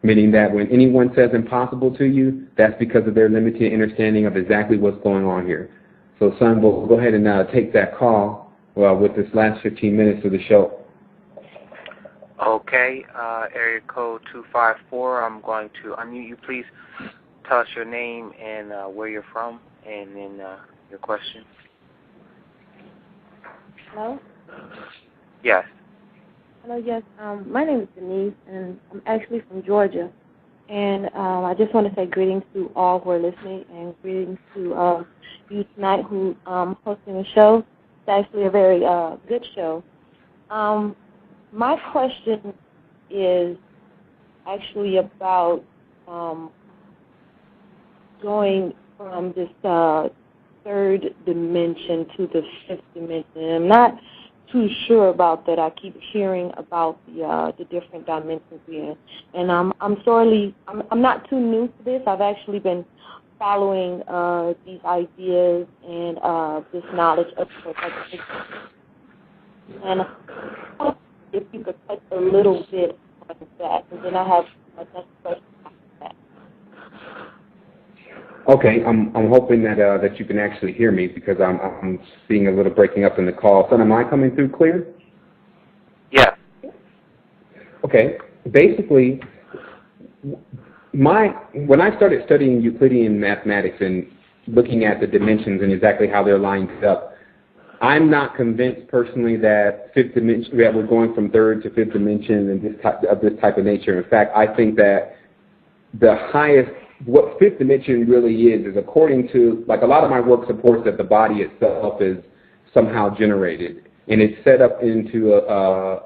Meaning that when anyone says impossible to you, that's because of their limited understanding of exactly what's going on here. So, son, we'll go ahead and take that call with this last 15 minutes of the show. Okay, area code 254. I'm going to unmute you. Please tell us your name and where you're from, and then your question. Hello? Yes. Hello, yes. My name is Denise, and I'm actually from Georgia. And I just want to say greetings to all who are listening, and greetings to you tonight who hosting the show. It's actually a very good show. My question is actually about going from this third dimension to the fifth dimension. And I'm not too sure about that. I keep hearing about the different dimensions we're in, and I'm not too new to this. I've actually been following these ideas and this knowledge of perspective. And if you could touch a little bit on that, and then I have a next question after that. Okay, I'm hoping that you can actually hear me because I'm seeing a little breaking up in the call. So am I coming through clear? Yeah. Okay. Basically, when I started studying Euclidean mathematics and looking at the dimensions and exactly how they're lined up, I'm not convinced personally that fifth dimension, that we're going from third to fifth dimension and this type of nature. In fact, I think that the highest, what fifth dimension really is according to, like a lot of my work supports that the body itself is somehow generated, and it's set up into a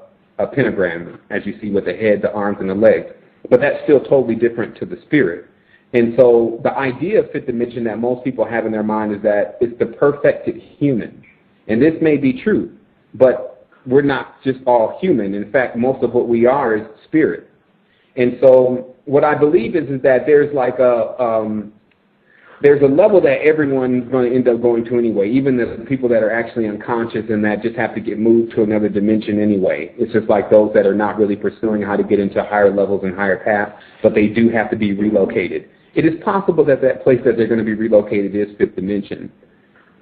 pentagram, as you see with the head, the arms, and the legs. But that's still totally different to the spirit. And so the idea of fifth dimension that most people have in their mind is that it's the perfected human. And this may be true, but we're not just all human. In fact, most of what we are is spirit. And so what I believe is that there's like there's a level that everyone's going to end up going to anyway, even the people that are actually unconscious and that just have to get moved to another dimension anyway. It's just like those that are not really pursuing how to get into higher levels and higher paths, but they do have to be relocated. It is possible that that place that they're going to be relocated is fifth dimension.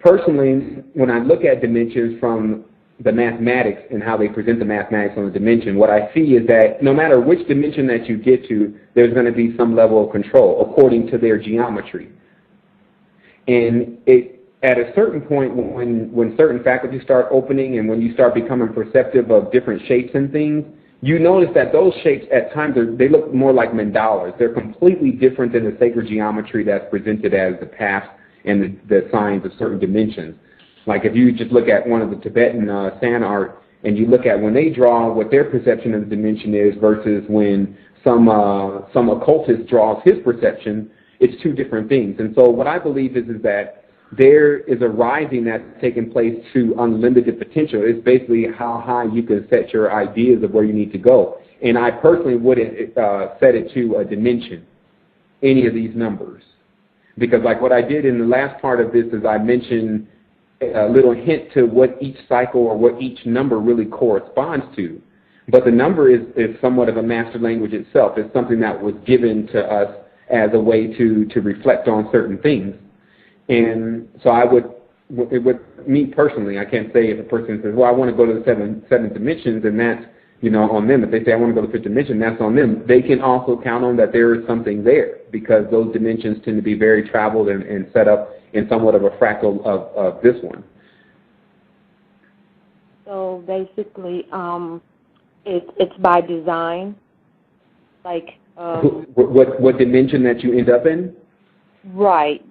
Personally, when I look at dimensions from the mathematics and how they present the mathematics on the dimension, what I see is that no matter which dimension that you get to, there's going to be some level of control according to their geometry. And at a certain point, when certain faculties start opening and when you start becoming perceptive of different shapes and things, you notice that those shapes at times, they look more like mandalas. They're completely different than the sacred geometry that's presented as the paths and the signs of certain dimensions. Like if you just look at one of the Tibetan sand art and you look at when they draw what their perception of the dimension is versus when some occultist draws his perception, it's two different things. And so what I believe is that there is a rising that's taking place to unlimited potential. It's basically how high you can set your ideas of where you need to go. And I personally wouldn't set it to a dimension, any of these numbers. Because like what I did in the last part of this is I mentioned a little hint to what each cycle or what each number really corresponds to. But the number is somewhat of a master language itself. It's something that was given to us as a way to reflect on certain things. And so I would, with me personally, I can't say if a person says, well, I want to go to the seventh dimensions, and that's, on them. If they say, I want to go to the fifth dimension, that's on them. They can also count on that there is something there, because those dimensions tend to be very traveled and set up in somewhat of a fractal of this one. So basically, it's by design, like... What dimension that you end up in? Right.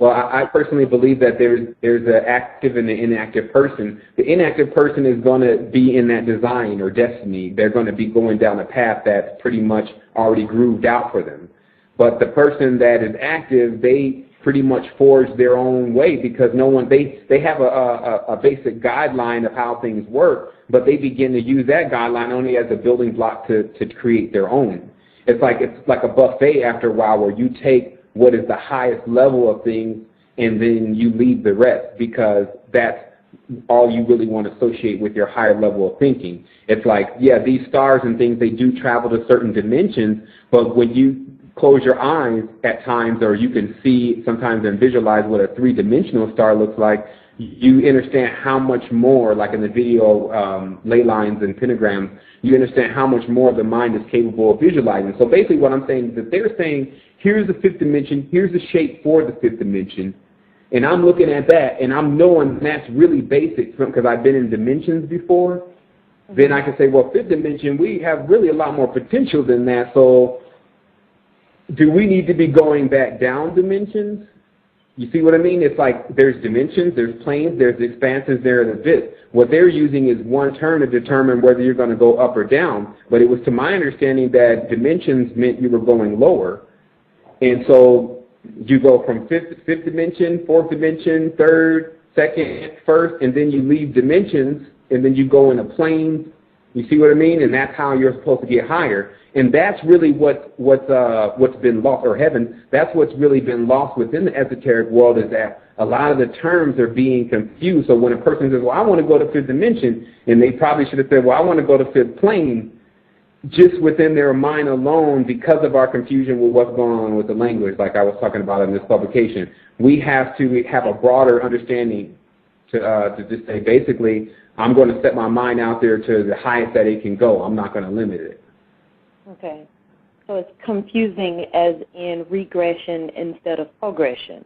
Well, I personally believe that there's an active and an inactive person. The inactive person is going to be in that design or destiny. They're going to be going down a path that's pretty much already grooved out for them. But the person that is active, they pretty much forge their own way, because they have a basic guideline of how things work, but they begin to use that guideline only as a building block to create their own. It's like a buffet after a while, where you take what is the highest level of things and then you leave the rest, because that's all you really want to associate with your higher level of thinking. It's like, yeah, these stars and things, they do travel to certain dimensions, but when you close your eyes at times, or you can see sometimes and visualize what a three-dimensional star looks like, you understand how much more, like in the video ley lines and pentagrams, you understand how much more the mind is capable of visualizing. So basically what I'm saying is that they're saying, here's the fifth dimension, here's the shape for the fifth dimension, and I'm looking at that, and I'm knowing that's really basic because I've been in dimensions before. Then I can say, well, fifth dimension, we have really a lot more potential than that, so do we need to be going back down dimensions? You see what I mean? It's like there's dimensions, there's planes, there's expanses, there's abyss. What they're using is one term to determine whether you're going to go up or down. But it was to my understanding that dimensions meant you were going lower. And so you go from fifth dimension, fourth dimension, third, second, first, and then you leave dimensions, and then you go into planes, You see what I mean? And that's how you're supposed to get higher. And that's really what's been lost, or heaven. That's what's really been lost within the esoteric world, is that a lot of the terms are being confused. So when a person says, well, I want to go to fifth dimension, and they probably should have said, well, I want to go to fifth plane, just within their mind alone, because of our confusion with what's going on with the language, like I was talking about in this publication, we have to have a broader understanding to just say, basically, I'm going to set my mind out there to the highest that it can go. I'm not going to limit it. Okay. So it's confusing as in regression instead of progression.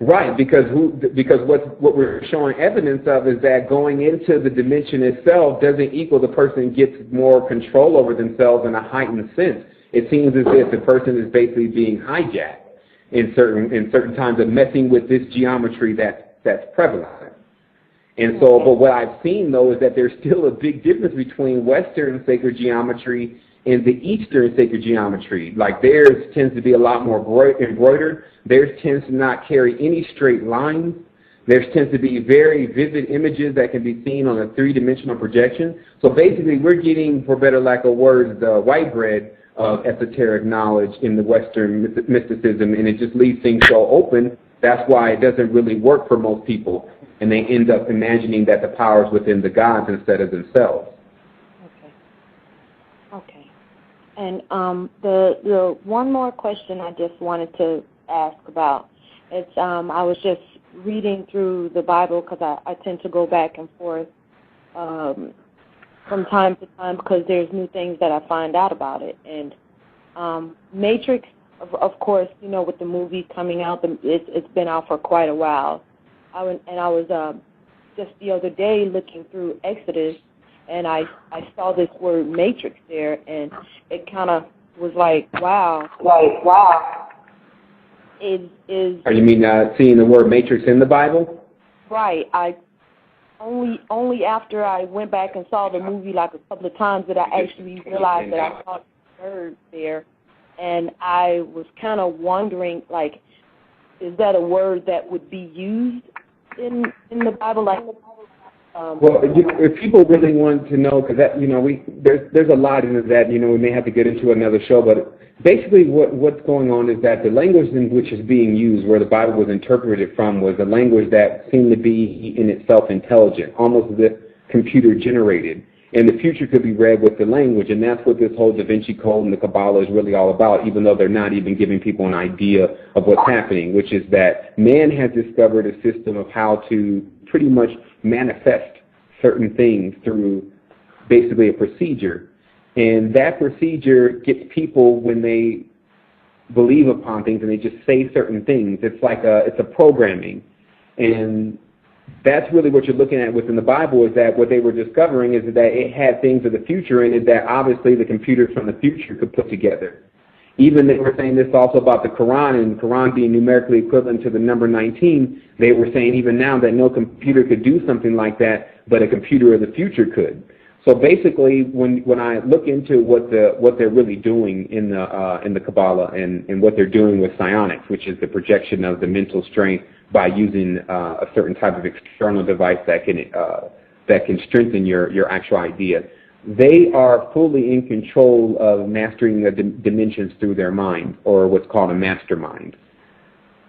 Right, because what we're showing evidence of is that going into the dimension itself doesn't equal the person gets more control over themselves in a heightened sense. It seems as if the person is basically being hijacked in certain times of messing with this geometry that's prevalent. And so, but what I've seen, though, is that there's still a big difference between Western sacred geometry and the Eastern sacred geometry. Like theirs tends to be a lot more embroidered. Theirs tends to not carry any straight lines. Theirs tends to be very vivid images that can be seen on a three-dimensional projection. So basically, we're getting, for better lack of words, the white bread of esoteric knowledge in the Western mysticism, and it just leaves things so open. That's why it doesn't really work for most people, and they end up imagining that the power is within the gods instead of themselves. Okay. And the one more question I just wanted to ask about, it's I was just reading through the Bible, because I tend to go back and forth from time to time, because there's new things that I find out about it. And Matrix, of course, you know, with the movie coming out, it's been out for quite a while. I was just the other day looking through Exodus, and I saw this word matrix there, and it kind of was like, wow. You mean seeing the word matrix in the Bible? Right. I only after I went back and saw the movie like a couple of times did I actually realize that I saw the word there, and I was kind of wondering, like, is that a word that would be used in the Bible, like? Well, if people really want to know, because that, you know, there's a lot into that. You know, we may have to get into another show, but basically, what's going on is that the language in which is being used, where the Bible was interpreted from, was a language that seemed to be in itself intelligent, almost as if computer generated. And the future could be read with the language, and that's what this whole Da Vinci Code and the Kabbalah is really all about, even though they're not even giving people an idea of what's happening, which is that man has discovered a system of how to pretty much manifest certain things through basically a procedure. And that procedure gets people, when they believe upon things and they just say certain things, it's like it's a programming. And that's really what you're looking at within the Bible, is that what they were discovering is that it had things of the future in it that obviously the computers from the future could put together. Even they were saying this also about the Quran, and the Quran being numerically equivalent to the number 19, they were saying even now that no computer could do something like that, but a computer of the future could. So basically, when I look into what they're really doing in the Kabbalah and what they're doing with psionics, which is the projection of the mental strength by using a certain type of external device that can strengthen your actual idea, they are fully in control of mastering the dimensions through their mind, or what's called a mastermind.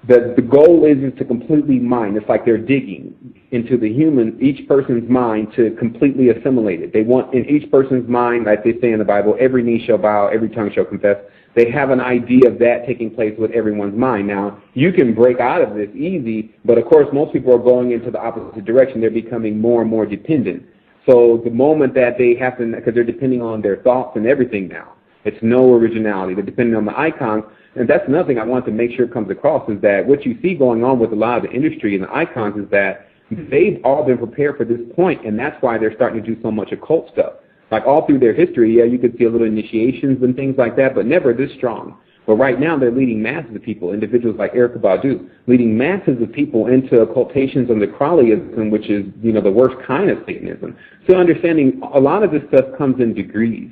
The goal is to completely mine. It's like they're digging into each person's mind to completely assimilate it. They want in each person's mind, like they say in the Bible, every knee shall bow, every tongue shall confess. They have an idea of that taking place with everyone's mind. Now, you can break out of this easy, but of course most people are going into the opposite direction. They're becoming more and more dependent. So the moment that they have to, because they're depending on their thoughts and everything now, it's no originality. They're depending on the icons. And that's another thing I want to make sure comes across, is that what you see going on with a lot of the industry and the icons is that they've all been prepared for this point, and that's why they're starting to do so much occult stuff. Like all through their history, yeah, you could see a little initiations and things like that, but never this strong. But right now they're leading masses of people, individuals like Erykah Badu, leading masses of people into occultations and the Crowleyism, which is, you know, the worst kind of Satanism. So understanding a lot of this stuff comes in degrees.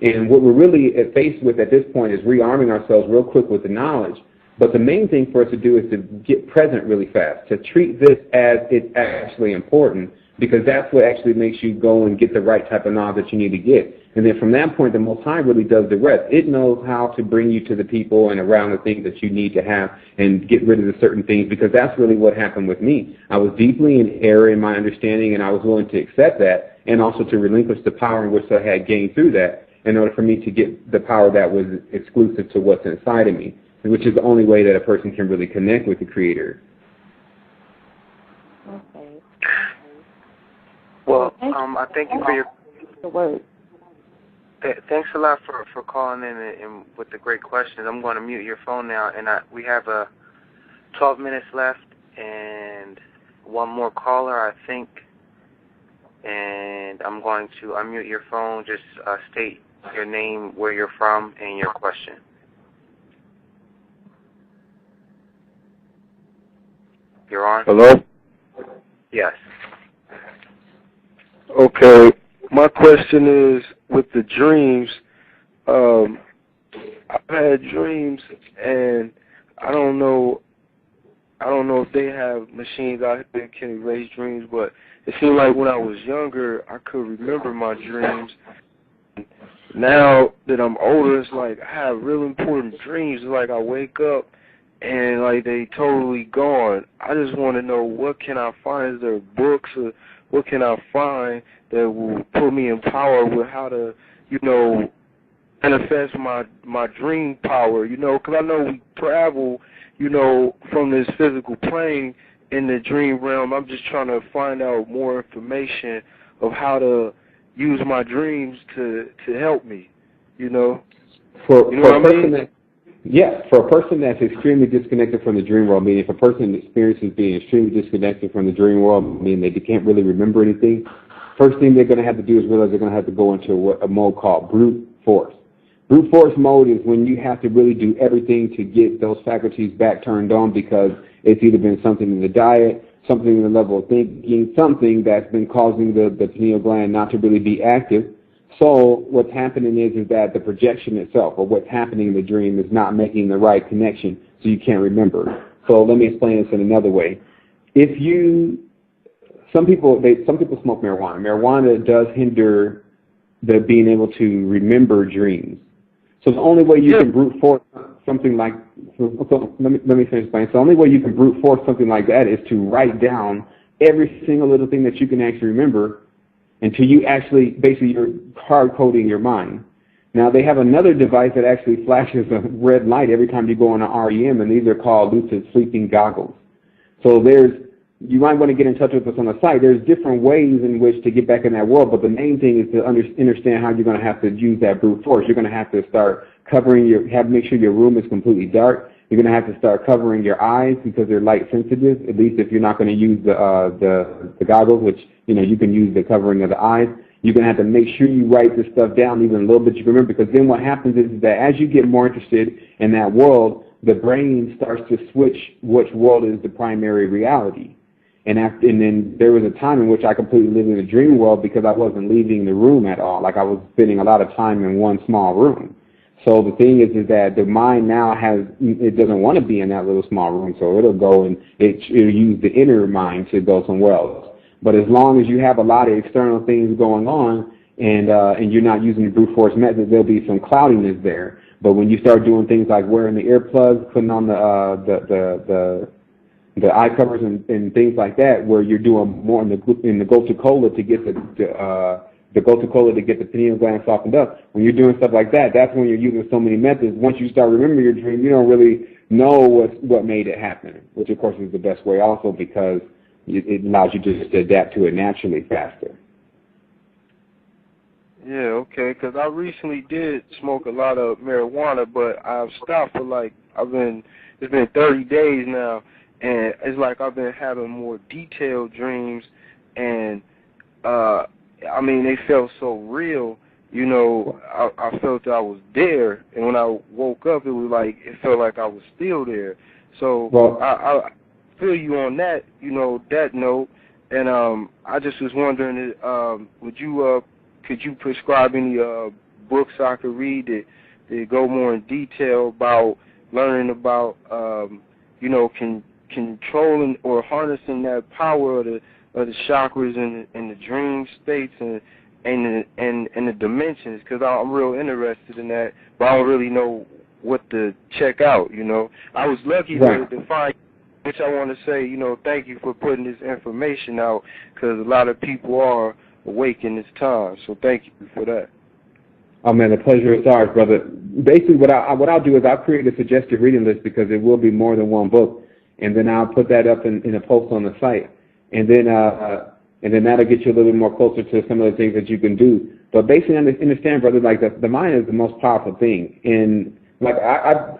And what we're really faced with at this point is rearming ourselves real quick with the knowledge. But the main thing for us to do is to get present really fast, to treat this as it's actually important, because that's what actually makes you go and get the right type of knowledge that you need to get. And then from that point, the Most High really does the rest. It knows how to bring you to the people and around the things that you need to have and get rid of the certain things, because that's really what happened with me. I was deeply in error in my understanding, and I was willing to accept that and also to relinquish the power in which I had gained through that in order for me to get the power that was exclusive to what's inside of me, which is the only way that a person can really connect with the Creator. Okay. Well, I thank you for your word. Thanks a lot for calling in and with the great questions. I'm going to mute your phone now, and we have 12 minutes left and one more caller, I think. And I'm going to unmute your phone. Just state your name, where you're from, and your question. You're on? Hello? Yes. Okay. My question is, with the dreams, I've had dreams, and I don't know if they have machines out there that can erase dreams, but it seemed like when I was younger, I could remember my dreams. Now that I'm older, it's like I have real important dreams. It's like I wake up and like they totally gone. I just want to know, what can I find? Is there books or what can I find that will put me in power with how to, manifest my dream power, because I know we travel, from this physical plane in the dream realm. I'm just trying to find out more information of how to use my dreams to help me, For a person that's extremely disconnected from the dream world, meaning if a person experiences being extremely disconnected from the dream world, meaning they can't really remember anything, first thing they're going to have to do is realize they're going to have to go into a mode called brute force. Brute force mode is when you have to really do everything to get those faculties back turned on, because it's either been something in the diet, something in the level of thinking, something that's been causing the pineal gland not to really be active. So what's happening is that the projection itself, or what's happening in the dream, is not making the right connection, so you can't remember. So let me explain this in another way. Some people smoke marijuana. Marijuana does hinder the being able to remember dreams. So the only way you can brute force something like, let me finish explaining. So the only way you can brute force something like that is to write down every single little thing that you can actually remember, until you actually, basically, you're hard-coding your mind. Now, they have another device that actually flashes a red light every time you go on an REM, and these are called lucid sleeping goggles. So you might want to get in touch with us on the site. There's different ways in which to get back in that world, but the main thing is to understand how you're going to have to use that brute force. You're going to have to start covering make sure your room is completely dark. You're going to have to start covering your eyes because they're light sensitive, at least if you're not going to use the goggles, which, you can use the covering of the eyes. You're going to have to make sure you write this stuff down even a little bit you remember, because then what happens is that as you get more interested in that world, the brain starts to switch which world is the primary reality. And then there was a time in which I completely lived in a dream world because I wasn't leaving the room at all. Like I was spending a lot of time in one small room. So the thing is that the mind now it doesn't want to be in that little small room, so it'll go and it'll use the inner mind to go somewhere else. But as long as you have a lot of external things going on and you're not using the brute force method, there'll be some cloudiness there. But when you start doing things like wearing the earplugs, putting on the eye covers and things like that, where you're doing more in the Coca-Cola to get the Coca-Cola to get the pineal gland softened up. When you're doing stuff like that, that's when you're using so many methods. Once you start remembering your dream, you don't really know what made it happen, which of course is the best way also, because it allows you just to adapt to it naturally faster. Yeah, okay, because I recently did smoke a lot of marijuana, but I've stopped for it's been 30 days now, and it's like I've been having more detailed dreams, and they felt so real, I felt that I was there, and when I woke up, it felt like I was still there. So I feel you on that, that note, and I just was wondering, could you prescribe any books I could read that go more in detail about learning about, controlling or harnessing that power of of the chakras and the dream states and the dimensions, because I'm real interested in that, but I don't really know what to check out, you know. I was lucky to find, which I want to say, you know, thank you for putting this information out, because a lot of people are awake in this time, so thank you for that. Oh, man, the pleasure is ours, brother. Basically, what I'll do is I'll create a suggested reading list, because it will be more than one book, and then I'll put that up in a post on the site, and then that'll get you a little bit more closer to some of the things that you can do. But basically, understand, brother, like the mind is the most powerful thing, and like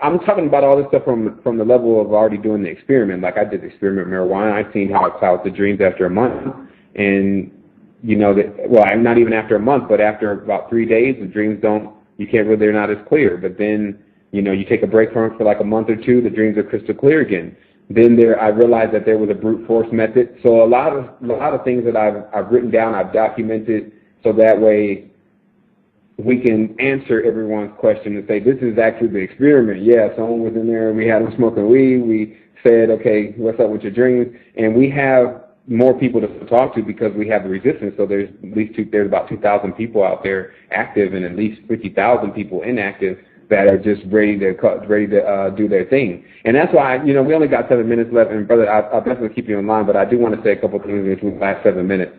I'm talking about all this stuff from the level of already doing the experiment. Like I did the experiment with marijuana. I've seen how it clouds the dreams after a month, and you know that. Well, not even after a month, but after about 3 days, the dreams they're not as clear. But then you know you take a break from it for like a month or two, the dreams are crystal clear again. Then I realized that there was a brute force method. So a lot of things that I've written down, I've documented, so that way we can answer everyone's question and say, this is actually the experiment. Yeah, someone was in there, we had them smoking weed, we said, okay, what's up with your dreams? And we have more people to talk to because we have the resistance. So there's about 2,000 people out there active and at least 50,000 people inactive that are just ready to do their thing. And that's why, you know, we only got 7 minutes left, and brother, I'll definitely keep you in line, but I do want to say a couple of things in the last 7 minutes.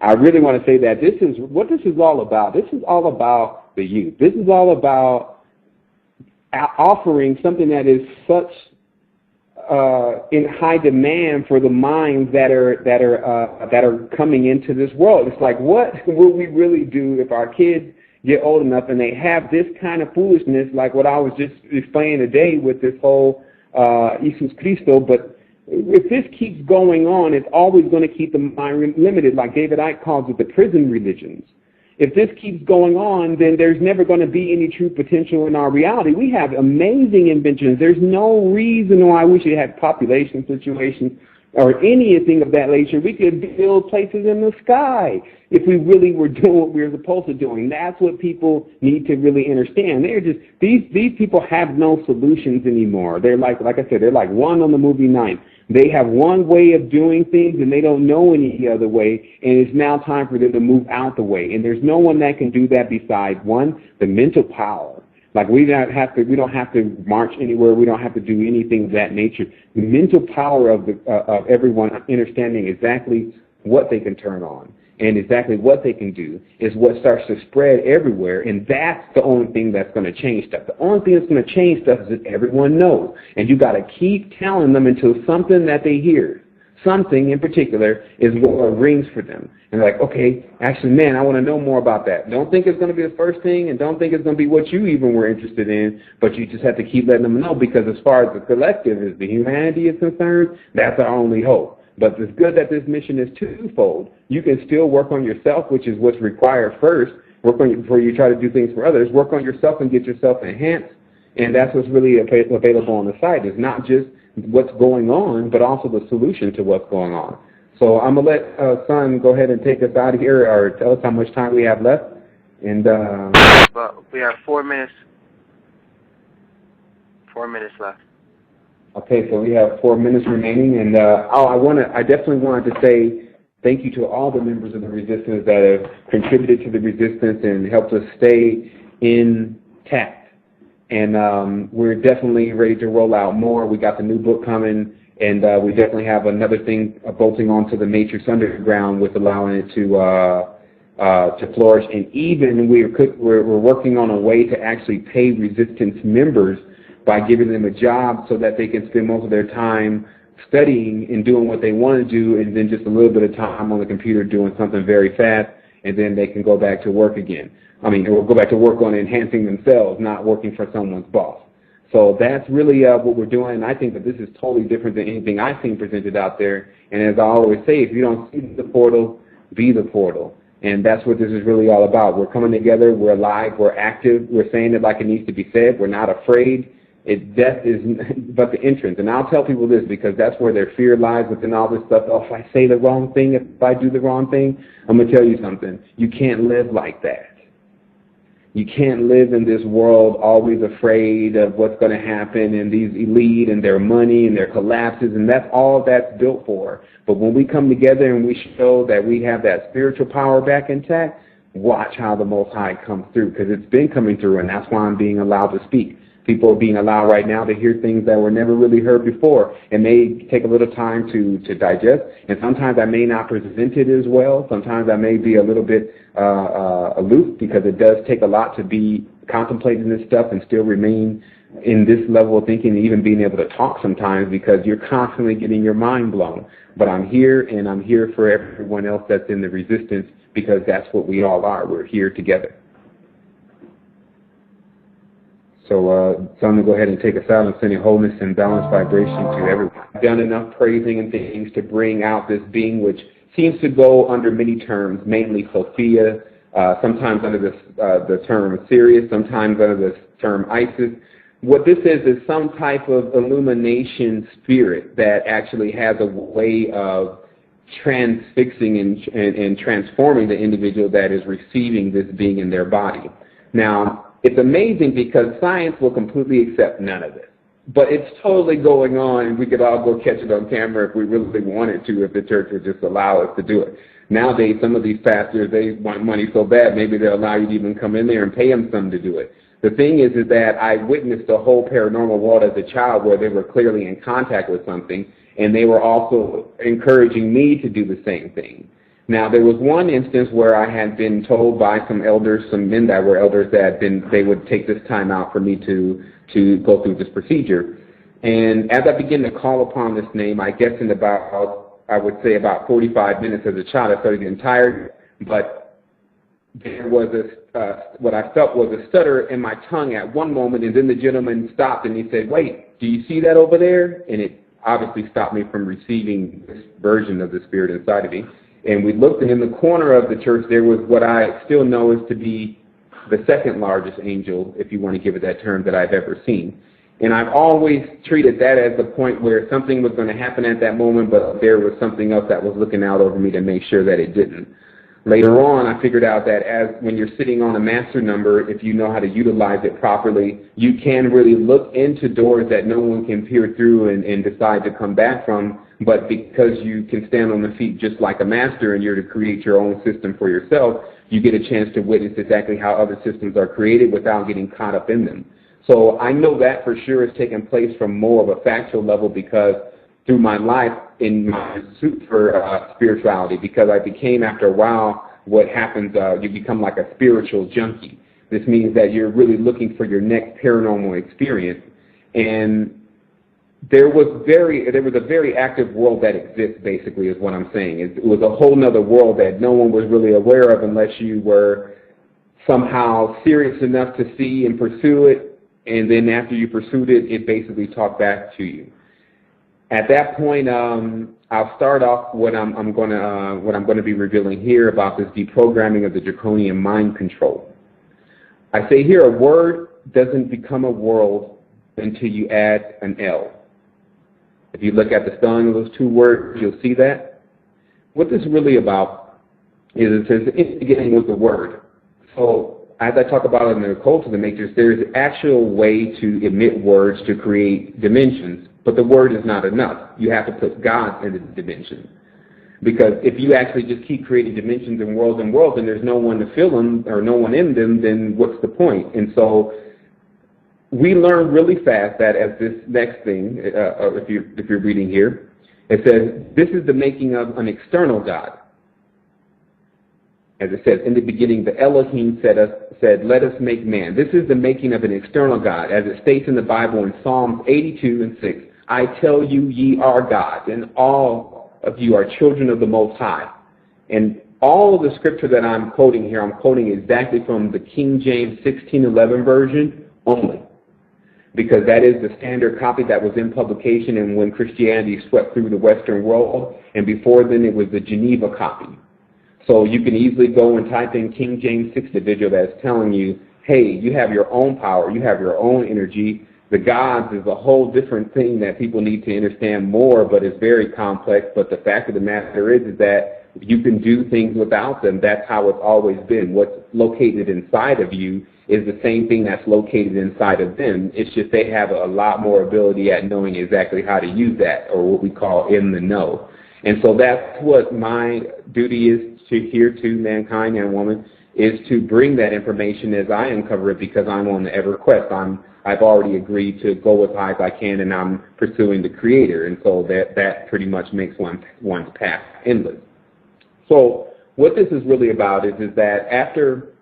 I really want to say that this is all about. This is all about the youth. This is all about offering something that is such in high demand for the minds that are coming into this world. It's like, what will we really do if our kids get old enough and they have this kind of foolishness, like what I was just explaining today with this whole Jesus Cristo, but if this keeps going on, it's always going to keep the mind limited, like David Icke calls it, the prison religions. If this keeps going on, then there's never going to be any true potential in our reality. We have amazing inventions. There's no reason why we should have population situations or anything of that nature. We could build places in the sky if we really were doing what we were supposed to doing. That's what people need to really understand. They're just these people have no solutions anymore. They're like I said, they're like one on the movie Night. They have one way of doing things and they don't know any other way, and it's now time for them to move out the way. And there's no one that can do that besides one, the mental power. Like we don't have to march anywhere. We don't have to do anything of that nature. The mental power of everyone understanding exactly what they can turn on and exactly what they can do is what starts to spread everywhere, and that's the only thing that's going to change stuff. The only thing that's going to change stuff is that everyone knows, and you got to keep telling them until something that they hear, something in particular, is what rings for them. And they're like, okay, actually, man, I want to know more about that. Don't think it's going to be the first thing, and don't think it's going to be what you even were interested in, but you just have to keep letting them know, because as far as the collective, as the humanity is concerned, that's our only hope. But it's good that this mission is twofold. You can still work on yourself, which is what's required first, before you try to do things for others. Work on yourself and get yourself enhanced, and that's what's really available on the site. It's not just what's going on, but also the solution to what's going on. So I'm going to let Son go ahead and take us out of here, or tell us how much time we have left. And but we have 4 minutes. 4 minutes left. Okay, so we have 4 minutes remaining, and I definitely wanted to say thank you to all the members of the resistance that have contributed to the resistance and helped us stay intact. And we're definitely ready to roll out more. We got the new book coming, and we definitely have another thing bolting onto the Matrix Underground with allowing it to flourish. And even we're working on a way to actually pay resistance members by giving them a job so that they can spend most of their time studying and doing what they want to do, and then just a little bit of time on the computer doing something very fast, and then they can go back to work again. Or go back to work on enhancing themselves, not working for someone's boss. So that's really what we're doing, and I think that this is totally different than anything I've seen presented out there. And as I always say, if you don't see the portal, be the portal. And that's what this is really all about. We're coming together, we're alive, we're active, we're saying it like it needs to be said, we're not afraid. Death is but the entrance. And I'll tell people this because that's where their fear lies within all this stuff. Oh, if I say the wrong thing, if I do the wrong thing, I'm going to tell you something. You can't live like that. You can't live in this world always afraid of what's going to happen and these elite and their money and their collapses, and that's all that's built for. But when we come together and we show that we have that spiritual power back intact, watch how the Most High comes through, because it's been coming through, and that's why I'm being allowed to speak. People are being allowed right now to hear things that were never really heard before. It may take a little time to digest, and sometimes I may not present it as well. Sometimes I may be a little bit aloof, because it does take a lot to be contemplating this stuff and still remain in this level of thinking and even being able to talk sometimes, because you're constantly getting your mind blown. But I'm here, and I'm here for everyone else that's in the resistance, because that's what we all are. We're here together. So I'm going to go ahead and take us out and send a wholeness and balanced vibration to everyone. I've done enough praising and things to bring out this being, which seems to go under many terms, mainly Sophia, sometimes under the term Sirius, sometimes under the term Isis. What this is some type of illumination spirit that actually has a way of transfixing and transforming the individual that is receiving this being in their body. Now, it's amazing because science will completely accept none of it. But it's totally going on, and we could all go catch it on camera if we really wanted to, if the church would just allow us to do it. Nowadays, some of these pastors, they want money so bad, maybe they'll allow you to even come in there and pay them something to do it. The thing is that I witnessed the whole paranormal world as a child, where they were clearly in contact with something, and they were also encouraging me to do the same thing. Now, there was one instance where I had been told by some elders, some men that were elders, that they would take this time out for me to go through this procedure. And as I began to call upon this name, I guess in about 45 minutes as a child, I started getting tired, but there was what I felt was a stutter in my tongue at one moment, and then the gentleman stopped and he said, "Wait, do you see that over there?" And it obviously stopped me from receiving this version of the spirit inside of me. And we looked, and in the corner of the church there was what I still know is to be the second largest angel, if you want to give it that term, that I've ever seen. And I've always treated that as the point where something was going to happen at that moment, but there was something else that was looking out over me to make sure that it didn't. Later on, I figured out that when you're sitting on a master number, if you know how to utilize it properly, you can really look into doors that no one can peer through and decide to come back from. But because you can stand on the feet just like a master, and you're to create your own system for yourself, you get a chance to witness exactly how other systems are created without getting caught up in them. So I know that for sure has taken place from more of a factual level, because through my life in my pursuit for spirituality, because I became, after a while, what happens, you become like a spiritual junkie. This means that you're really looking for your next paranormal experience. And there was a very active world that exists, basically, is what I'm saying. It was a whole other world that no one was really aware of unless you were somehow serious enough to see and pursue it, and then after you pursued it, it basically talked back to you. At that point, I'll start off what I'm going to be revealing here about this deprogramming of the draconian mind control. I say here, a word doesn't become a world until you add an L. If you look at the spelling of those two words, you'll see that. What this is really about is it says in the beginning was the word. So as I talk about it in the occult of the matrix, there is an actual way to emit words to create dimensions, but the word is not enough. You have to put God in the dimension. Because if you actually just keep creating dimensions and worlds and there's no one to fill them or no one in them, then what's the point? And so we learned really fast that as this next thing, if you're reading here, it says, this is the making of an external God. As it says, in the beginning, the Elohim said, let us make man. This is the making of an external God. As it states in the Bible in Psalms 82 and 6, I tell you, ye are gods, and all of you are children of the Most High. And all of the scripture that I'm quoting here, I'm quoting exactly from the King James 1611 version only, because that is the standard copy that was in publication and when Christianity swept through the Western world, and before then it was the Geneva copy. So you can easily go and type in King James 6 individual that's telling you, hey, you have your own power, you have your own energy. The gods is a whole different thing that people need to understand more, but it's very complex. But the fact of the matter is that you can do things without them. That's how it's always been. What's located inside of you is the same thing that's located inside of them. It's just they have a lot more ability at knowing exactly how to use that, or what we call in the know. And so that's what my duty is to here to mankind and woman, is to bring that information as I uncover it, because I'm on the EverQuest. I've already agreed to go as high as I can, and I'm pursuing the Creator, and so that pretty much makes one's path endless. So what this is really about is that after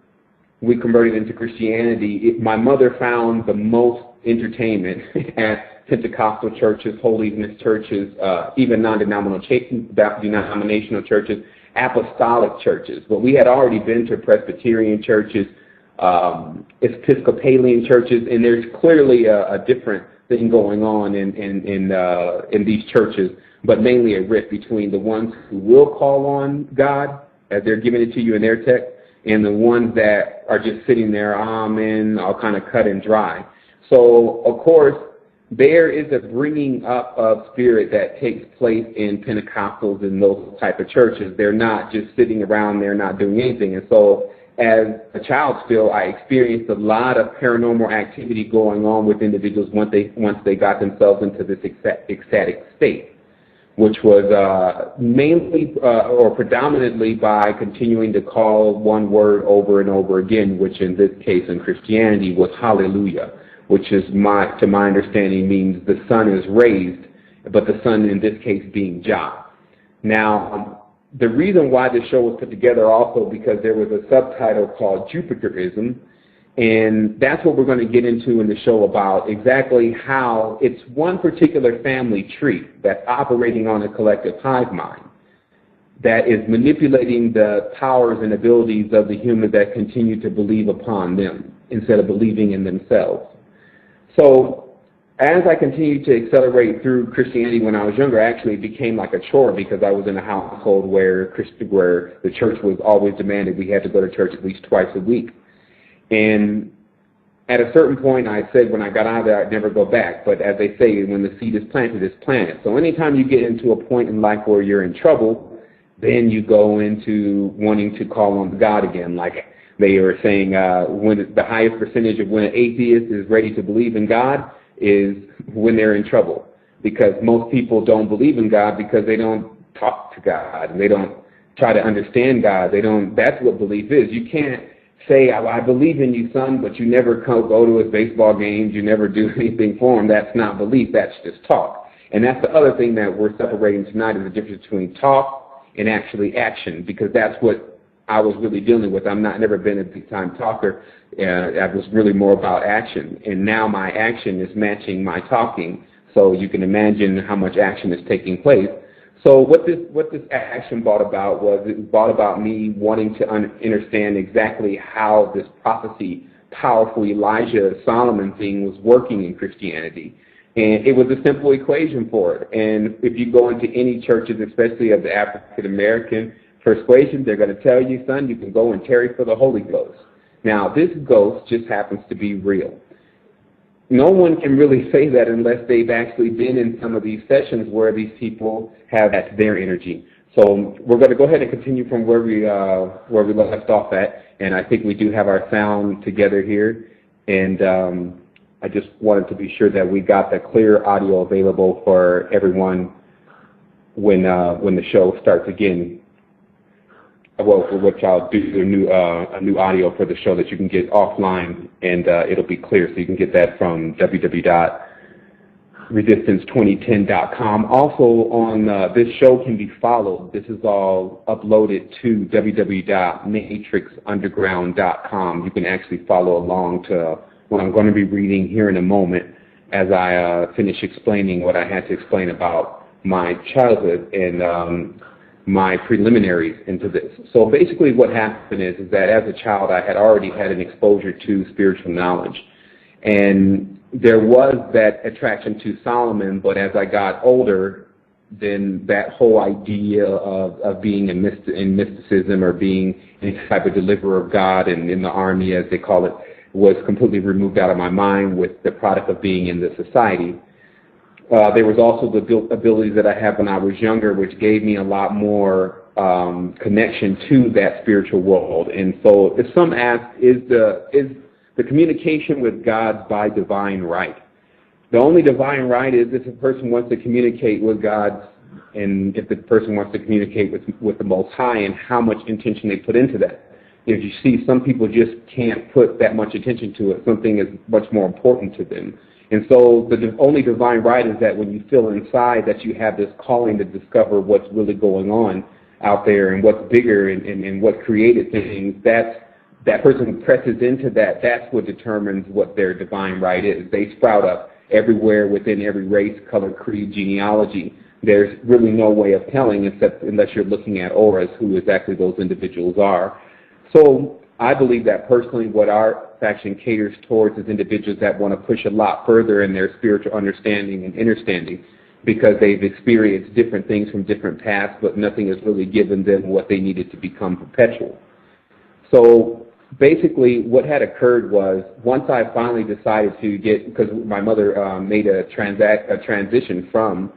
we converted into Christianity, my mother found the most entertainment at Pentecostal churches, Holiness churches, even non-denominational churches, apostolic churches. But we had already been to Presbyterian churches, Episcopalian churches, and there's clearly a different thing going on in these churches, but mainly a rift between the ones who will call on God as they're giving it to you in their text, and the ones that are just sitting there, amen, all kind of cut and dry. So, of course, there is a bringing up of spirit that takes place in Pentecostals and those type of churches. They're not just sitting around there not doing anything. And so, as a child still, I experienced a lot of paranormal activity going on with individuals once they got themselves into this ecstatic state, which was mainly or predominantly by continuing to call one word over and over again, which in this case in Christianity was hallelujah, which is to my understanding means the sun is raised, but the sun in this case being Jah. Now, the reason why this show was put together also because there was a subtitle called Jupiterism, and that's what we're going to get into in the show about exactly how it's one particular family tree that's operating on a collective hive mind that is manipulating the powers and abilities of the humans that continue to believe upon them instead of believing in themselves. So as I continued to accelerate through Christianity when I was younger, actually it became like a chore because I was in a household where the church was always demanded we had to go to church at least twice a week. And at a certain point, I said when I got out of there, I'd never go back. But as they say, when the seed is planted, it's planted. So anytime you get into a point in life where you're in trouble, then you go into wanting to call on God again. Like they were saying, when the highest percentage of when an atheist is ready to believe in God is when they're in trouble. Because most people don't believe in God because they don't talk to God. And they don't try to understand God. That's what belief is. You can't say, I believe in you, son, but you never go to his baseball games, you never do anything for him. That's not belief, that's just talk. And that's the other thing that we're separating tonight is the difference between talk and actually action, because that's what I was really dealing with. Never been a big-time talker. I was really more about action. And now my action is matching my talking, so you can imagine how much action is taking place. So what this action brought about was it brought about me wanting to understand exactly how this prophecy, powerful Elijah Solomon thing was working in Christianity. And it was a simple equation for it. And if you go into any churches, especially of the African American persuasion, they're going to tell you, son, you can go and tarry for the Holy Ghost. Now, this ghost just happens to be real. No one can really say that unless they've actually been in some of these sessions where these people have that's their energy. So we're going to go ahead and continue from where we left off at, and I think we do have our sound together here. And I just wanted to be sure that we got the clear audio available for everyone when the show starts again. Well, for which I'll do a new audio for the show that you can get offline, and it'll be clear, so you can get that from www.resistance2010.com. Also, on this show can be followed. This is all uploaded to www.matrixunderground.com. You can actually follow along to what I'm going to be reading here in a moment as I finish explaining what I had to explain about my childhood and my preliminaries into this. So basically what happened is that as a child I had already had an exposure to spiritual knowledge. And there was that attraction to Solomon, but as I got older, then that whole idea of being in mysticism or being any type of deliverer of God and in the army, as they call it, was completely removed out of my mind with the product of being in the society. There was also the abilities that I had when I was younger, which gave me a lot more connection to that spiritual world. And so, if some ask, is the the communication with God by divine right. The only divine right is if a person wants to communicate with God, and if the person wants to communicate with the Most High, and how much intention they put into that. If you see, some people just can't put that much attention to it. Something is much more important to them. And so the only divine right is that when you feel inside that you have this calling to discover what's really going on out there and what's bigger and what created things, that person presses into that. That's what determines what their divine right is. They sprout up everywhere within every race, color, creed, genealogy. There's really no way of telling unless you're looking at auras, who exactly those individuals are. So I believe that personally what our faction caters towards is individuals that want to push a lot further in their spiritual understanding and understanding, because they've experienced different things from different paths, but nothing has really given them what they needed to become perpetual. So basically what had occurred was, once I finally decided to because my mother made a transition from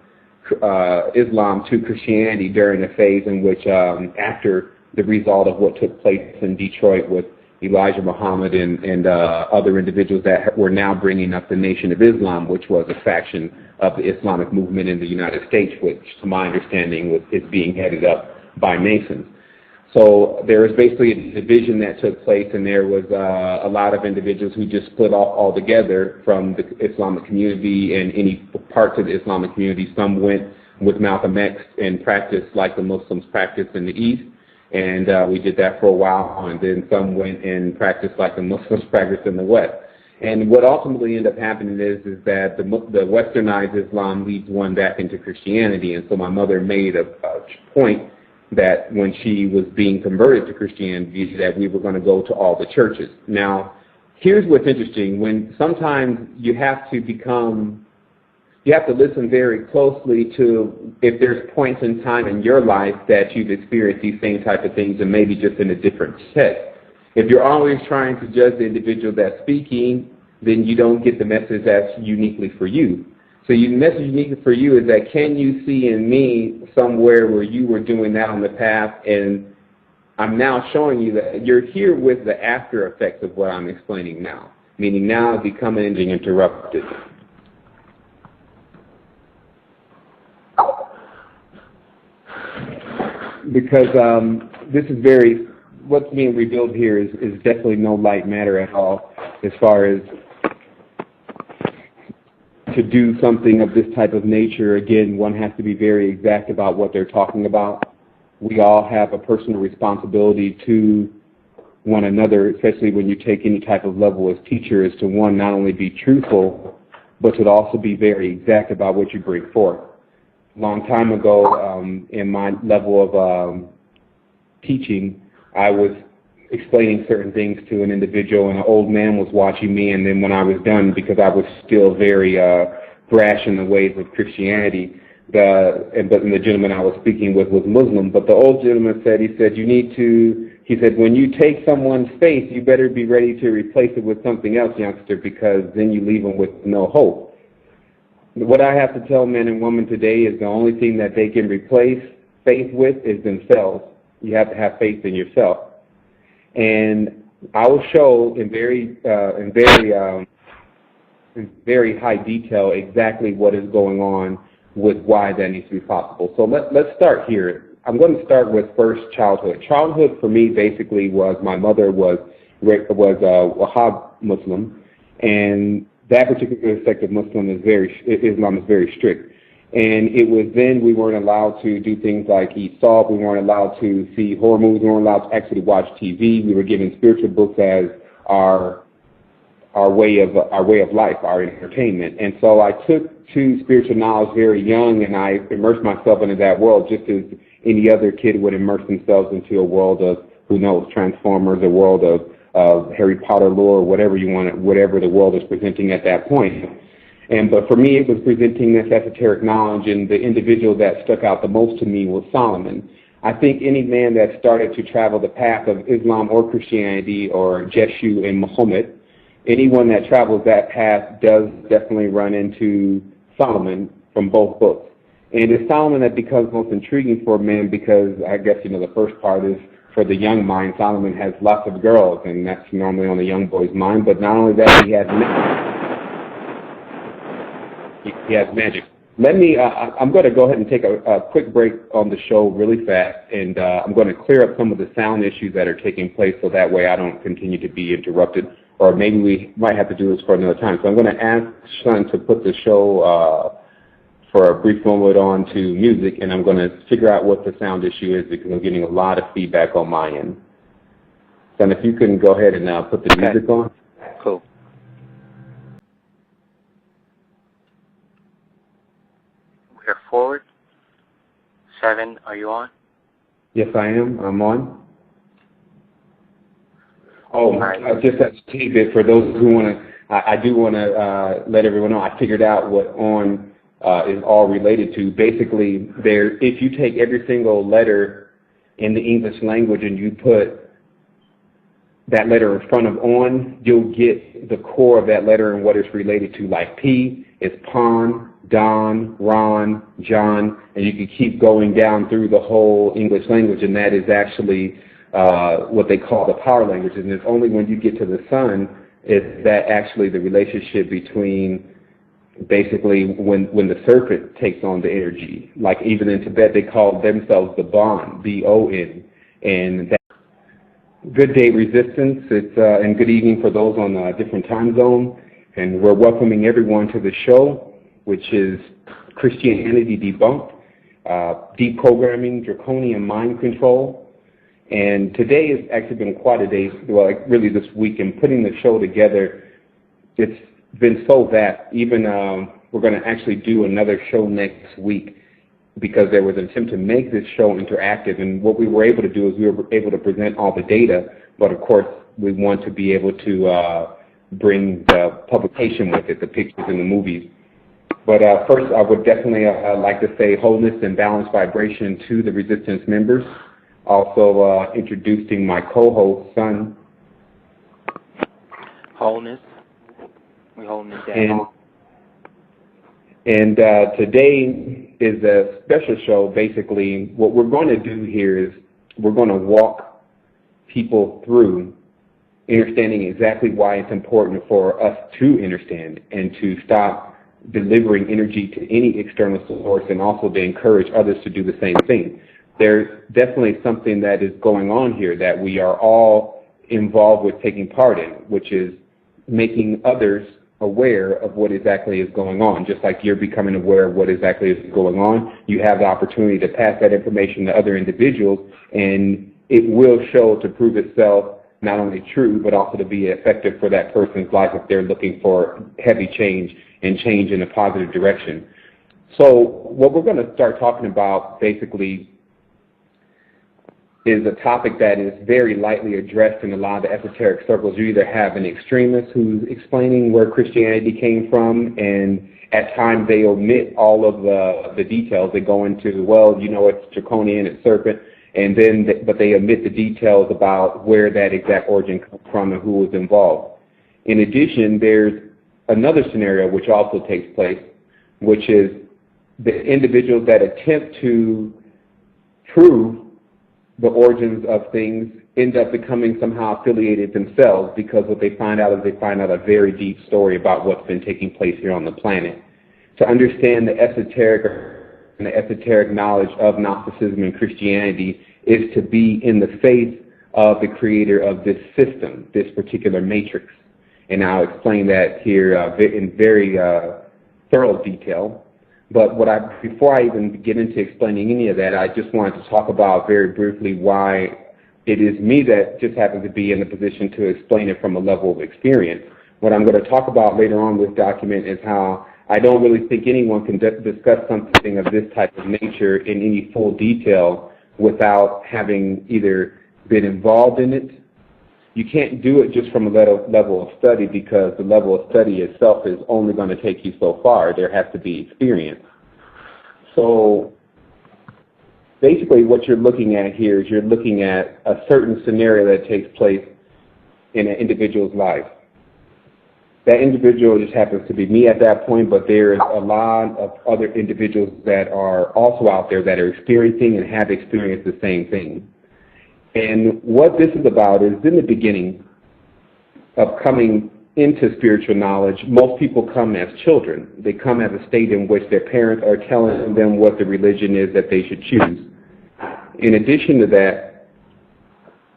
Islam to Christianity during a phase in which, after the result of what took place in Detroit with Elijah Muhammad and other individuals that were now bringing up the Nation of Islam, which was a faction of the Islamic movement in the United States, which, to my understanding, is being headed up by Masons. So there was basically a division that took place, and there was a lot of individuals who just split off altogether from the Islamic community and any parts of the Islamic community. Some went with Malcolm X and practiced like the Muslims practice in the East, and we did that for a while, and then some went and practiced like the Muslims practice in the West. And what ultimately ended up happening is that the westernized Islam leads one back into Christianity, and so my mother made a point that when she was being converted to Christianity, that we were going to go to all the churches. Now, here's what's interesting. When sometimes you have to listen very closely to if there's points in time in your life that you've experienced these same type of things, and maybe just in a different text. If you're always trying to judge the individual that's speaking, then you don't get the message that's uniquely for you. So the message uniquely for you is that, can you see in me somewhere where you were doing that on the path, and I'm now showing you that you're here with the after effects of what I'm explaining now, meaning now becoming interrupted. Because this is what's being revealed here is definitely no light matter at all, as far as to do something of this type of nature. Again, one has to be very exact about what they're talking about. We all have a personal responsibility to one another, especially when you take any type of level as teacher, is to, one, not only be truthful, but to also be very exact about what you bring forth. A long time ago, in my level of teaching, I was explaining certain things to an individual, and an old man was watching me, and then when I was done, because I was still very brash in the ways of Christianity, the gentleman I was speaking with was Muslim, but the old gentleman said, he said, when you take someone's faith, you better be ready to replace it with something else, youngster, because then you leave them with no hope. What I have to tell men and women today is the only thing that they can replace faith with is themselves. You have to have faith in yourself. And I will show in very high detail exactly what is going on with why that needs to be possible. So let's start here. I'm going to start with first childhood. Childhood for me basically was, my mother was a Wahhab Muslim, and that particular sect of Islam is very strict. And it was then we weren't allowed to do things like eat salt. We weren't allowed to see horror movies. We weren't allowed to actually watch TV. We were given spiritual books as our way of life, our entertainment. And so I took to spiritual knowledge very young, and I immersed myself into that world just as any other kid would immerse themselves into a world of, who knows, Transformers, a world of Harry Potter lore, whatever the world is presenting at that point. But for me, it was presenting this esoteric knowledge, and the individual that stuck out the most to me was Solomon. I think any man that started to travel the path of Islam or Christianity or Jeshu and Muhammad, anyone that travels that path does definitely run into Solomon from both books. And it's Solomon that becomes most intriguing for men, because I guess, the first part is for the young mind, Solomon has lots of girls, and that's normally on the young boy's mind. But not only that, he has magic. Let me. I'm going to go ahead and take a quick break on the show really fast, and I'm going to clear up some of the sound issues that are taking place, so that way I don't continue to be interrupted. Or maybe we might have to do this for another time. So I'm going to ask Sean to put the show for a brief moment on to music, and I'm going to figure out what the sound issue is because I'm getting a lot of feedback on my end. Son, if you can go ahead and put the music on. Cool. We're forward. Seven, are you on? Yes, I am. I'm on. Oh, just as a tidbit for those who want to, I do want to let everyone know I figured out what on is all related to. Basically, if you take every single letter in the English language and you put that letter in front of on, you'll get the core of that letter and what it's related to. Like P is Pon, Don, Ron, John, and you can keep going down through the whole English language, and that is actually what they call the power language. And it's only when you get to the sun is that actually the relationship between basically when the serpent takes on the energy. Like even in Tibet, they call themselves the Bon, B-O-N. And that good day, Resistance. It's and good evening for those on a different time zone. And we're welcoming everyone to the show, which is Christianity Debunked, Deprogramming Draconian Mind Control. And today has actually been quite a day, well, like really this week, in putting the show together. It's been so vast. Even we're going to actually do another show next week because there was an attempt to make this show interactive. And what we were able to do is we were able to present all the data, but of course we want to be able to bring the publication with it, the pictures and the movies. But first, I would definitely like to say wholeness and balanced vibration to the Resistance members. Also introducing my co-host, Son. Wholeness. We holding it down. And today is a special show. Basically, what we're going to do here is we're going to walk people through understanding exactly why it's important for us to understand and to stop delivering energy to any external source, and also to encourage others to do the same thing. There's definitely something that is going on here that we are all involved with taking part in, which is making others aware of what exactly is going on. Just like you're becoming aware of what exactly is going on, you have the opportunity to pass that information to other individuals, and it will show to prove itself not only true, but also to be effective for that person's life if they're looking for heavy change and change in a positive direction. So what we're going to start talking about basically is a topic that is very lightly addressed in a lot of the esoteric circles. You either have an extremist who's explaining where Christianity came from, and at times they omit all of the details. They go into, well, you know, it's draconian, it's serpent, and then but they omit the details about where that exact origin comes from and who was involved. In addition, there's another scenario which also takes place, which is the individuals that attempt to prove the origins of things end up becoming somehow affiliated themselves, because what they find out is they find out a very deep story about what's been taking place here on the planet. To understand the esoteric knowledge of Gnosticism and Christianity is to be in the face of the creator of this system, this particular matrix. And I'll explain that here in very thorough detail. But before I even get into explaining any of that, I just wanted to talk about very briefly why it is me that just happens to be in a position to explain it from a level of experience. What I'm going to talk about later on in this document is how I don't really think anyone can discuss something of this type of nature in any full detail without having either been involved in it. You can't do it just from a level of study, because the level of study itself is only going to take you so far. There has to be experience. So basically what you're looking at here is you're looking at a certain scenario that takes place in an individual's life. That individual just happens to be me at that point, but there's a lot of other individuals that are also out there that are experiencing and have experienced the same thing. And what this is about is in the beginning of coming into spiritual knowledge, most people come as children. They come as a state in which their parents are telling them what the religion is that they should choose. In addition to that,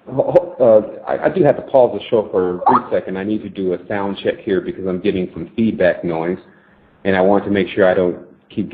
I do have to pause the show for a brief second. I need to do a sound check here because I'm getting some feedback noise, and I want to make sure I don't keep getting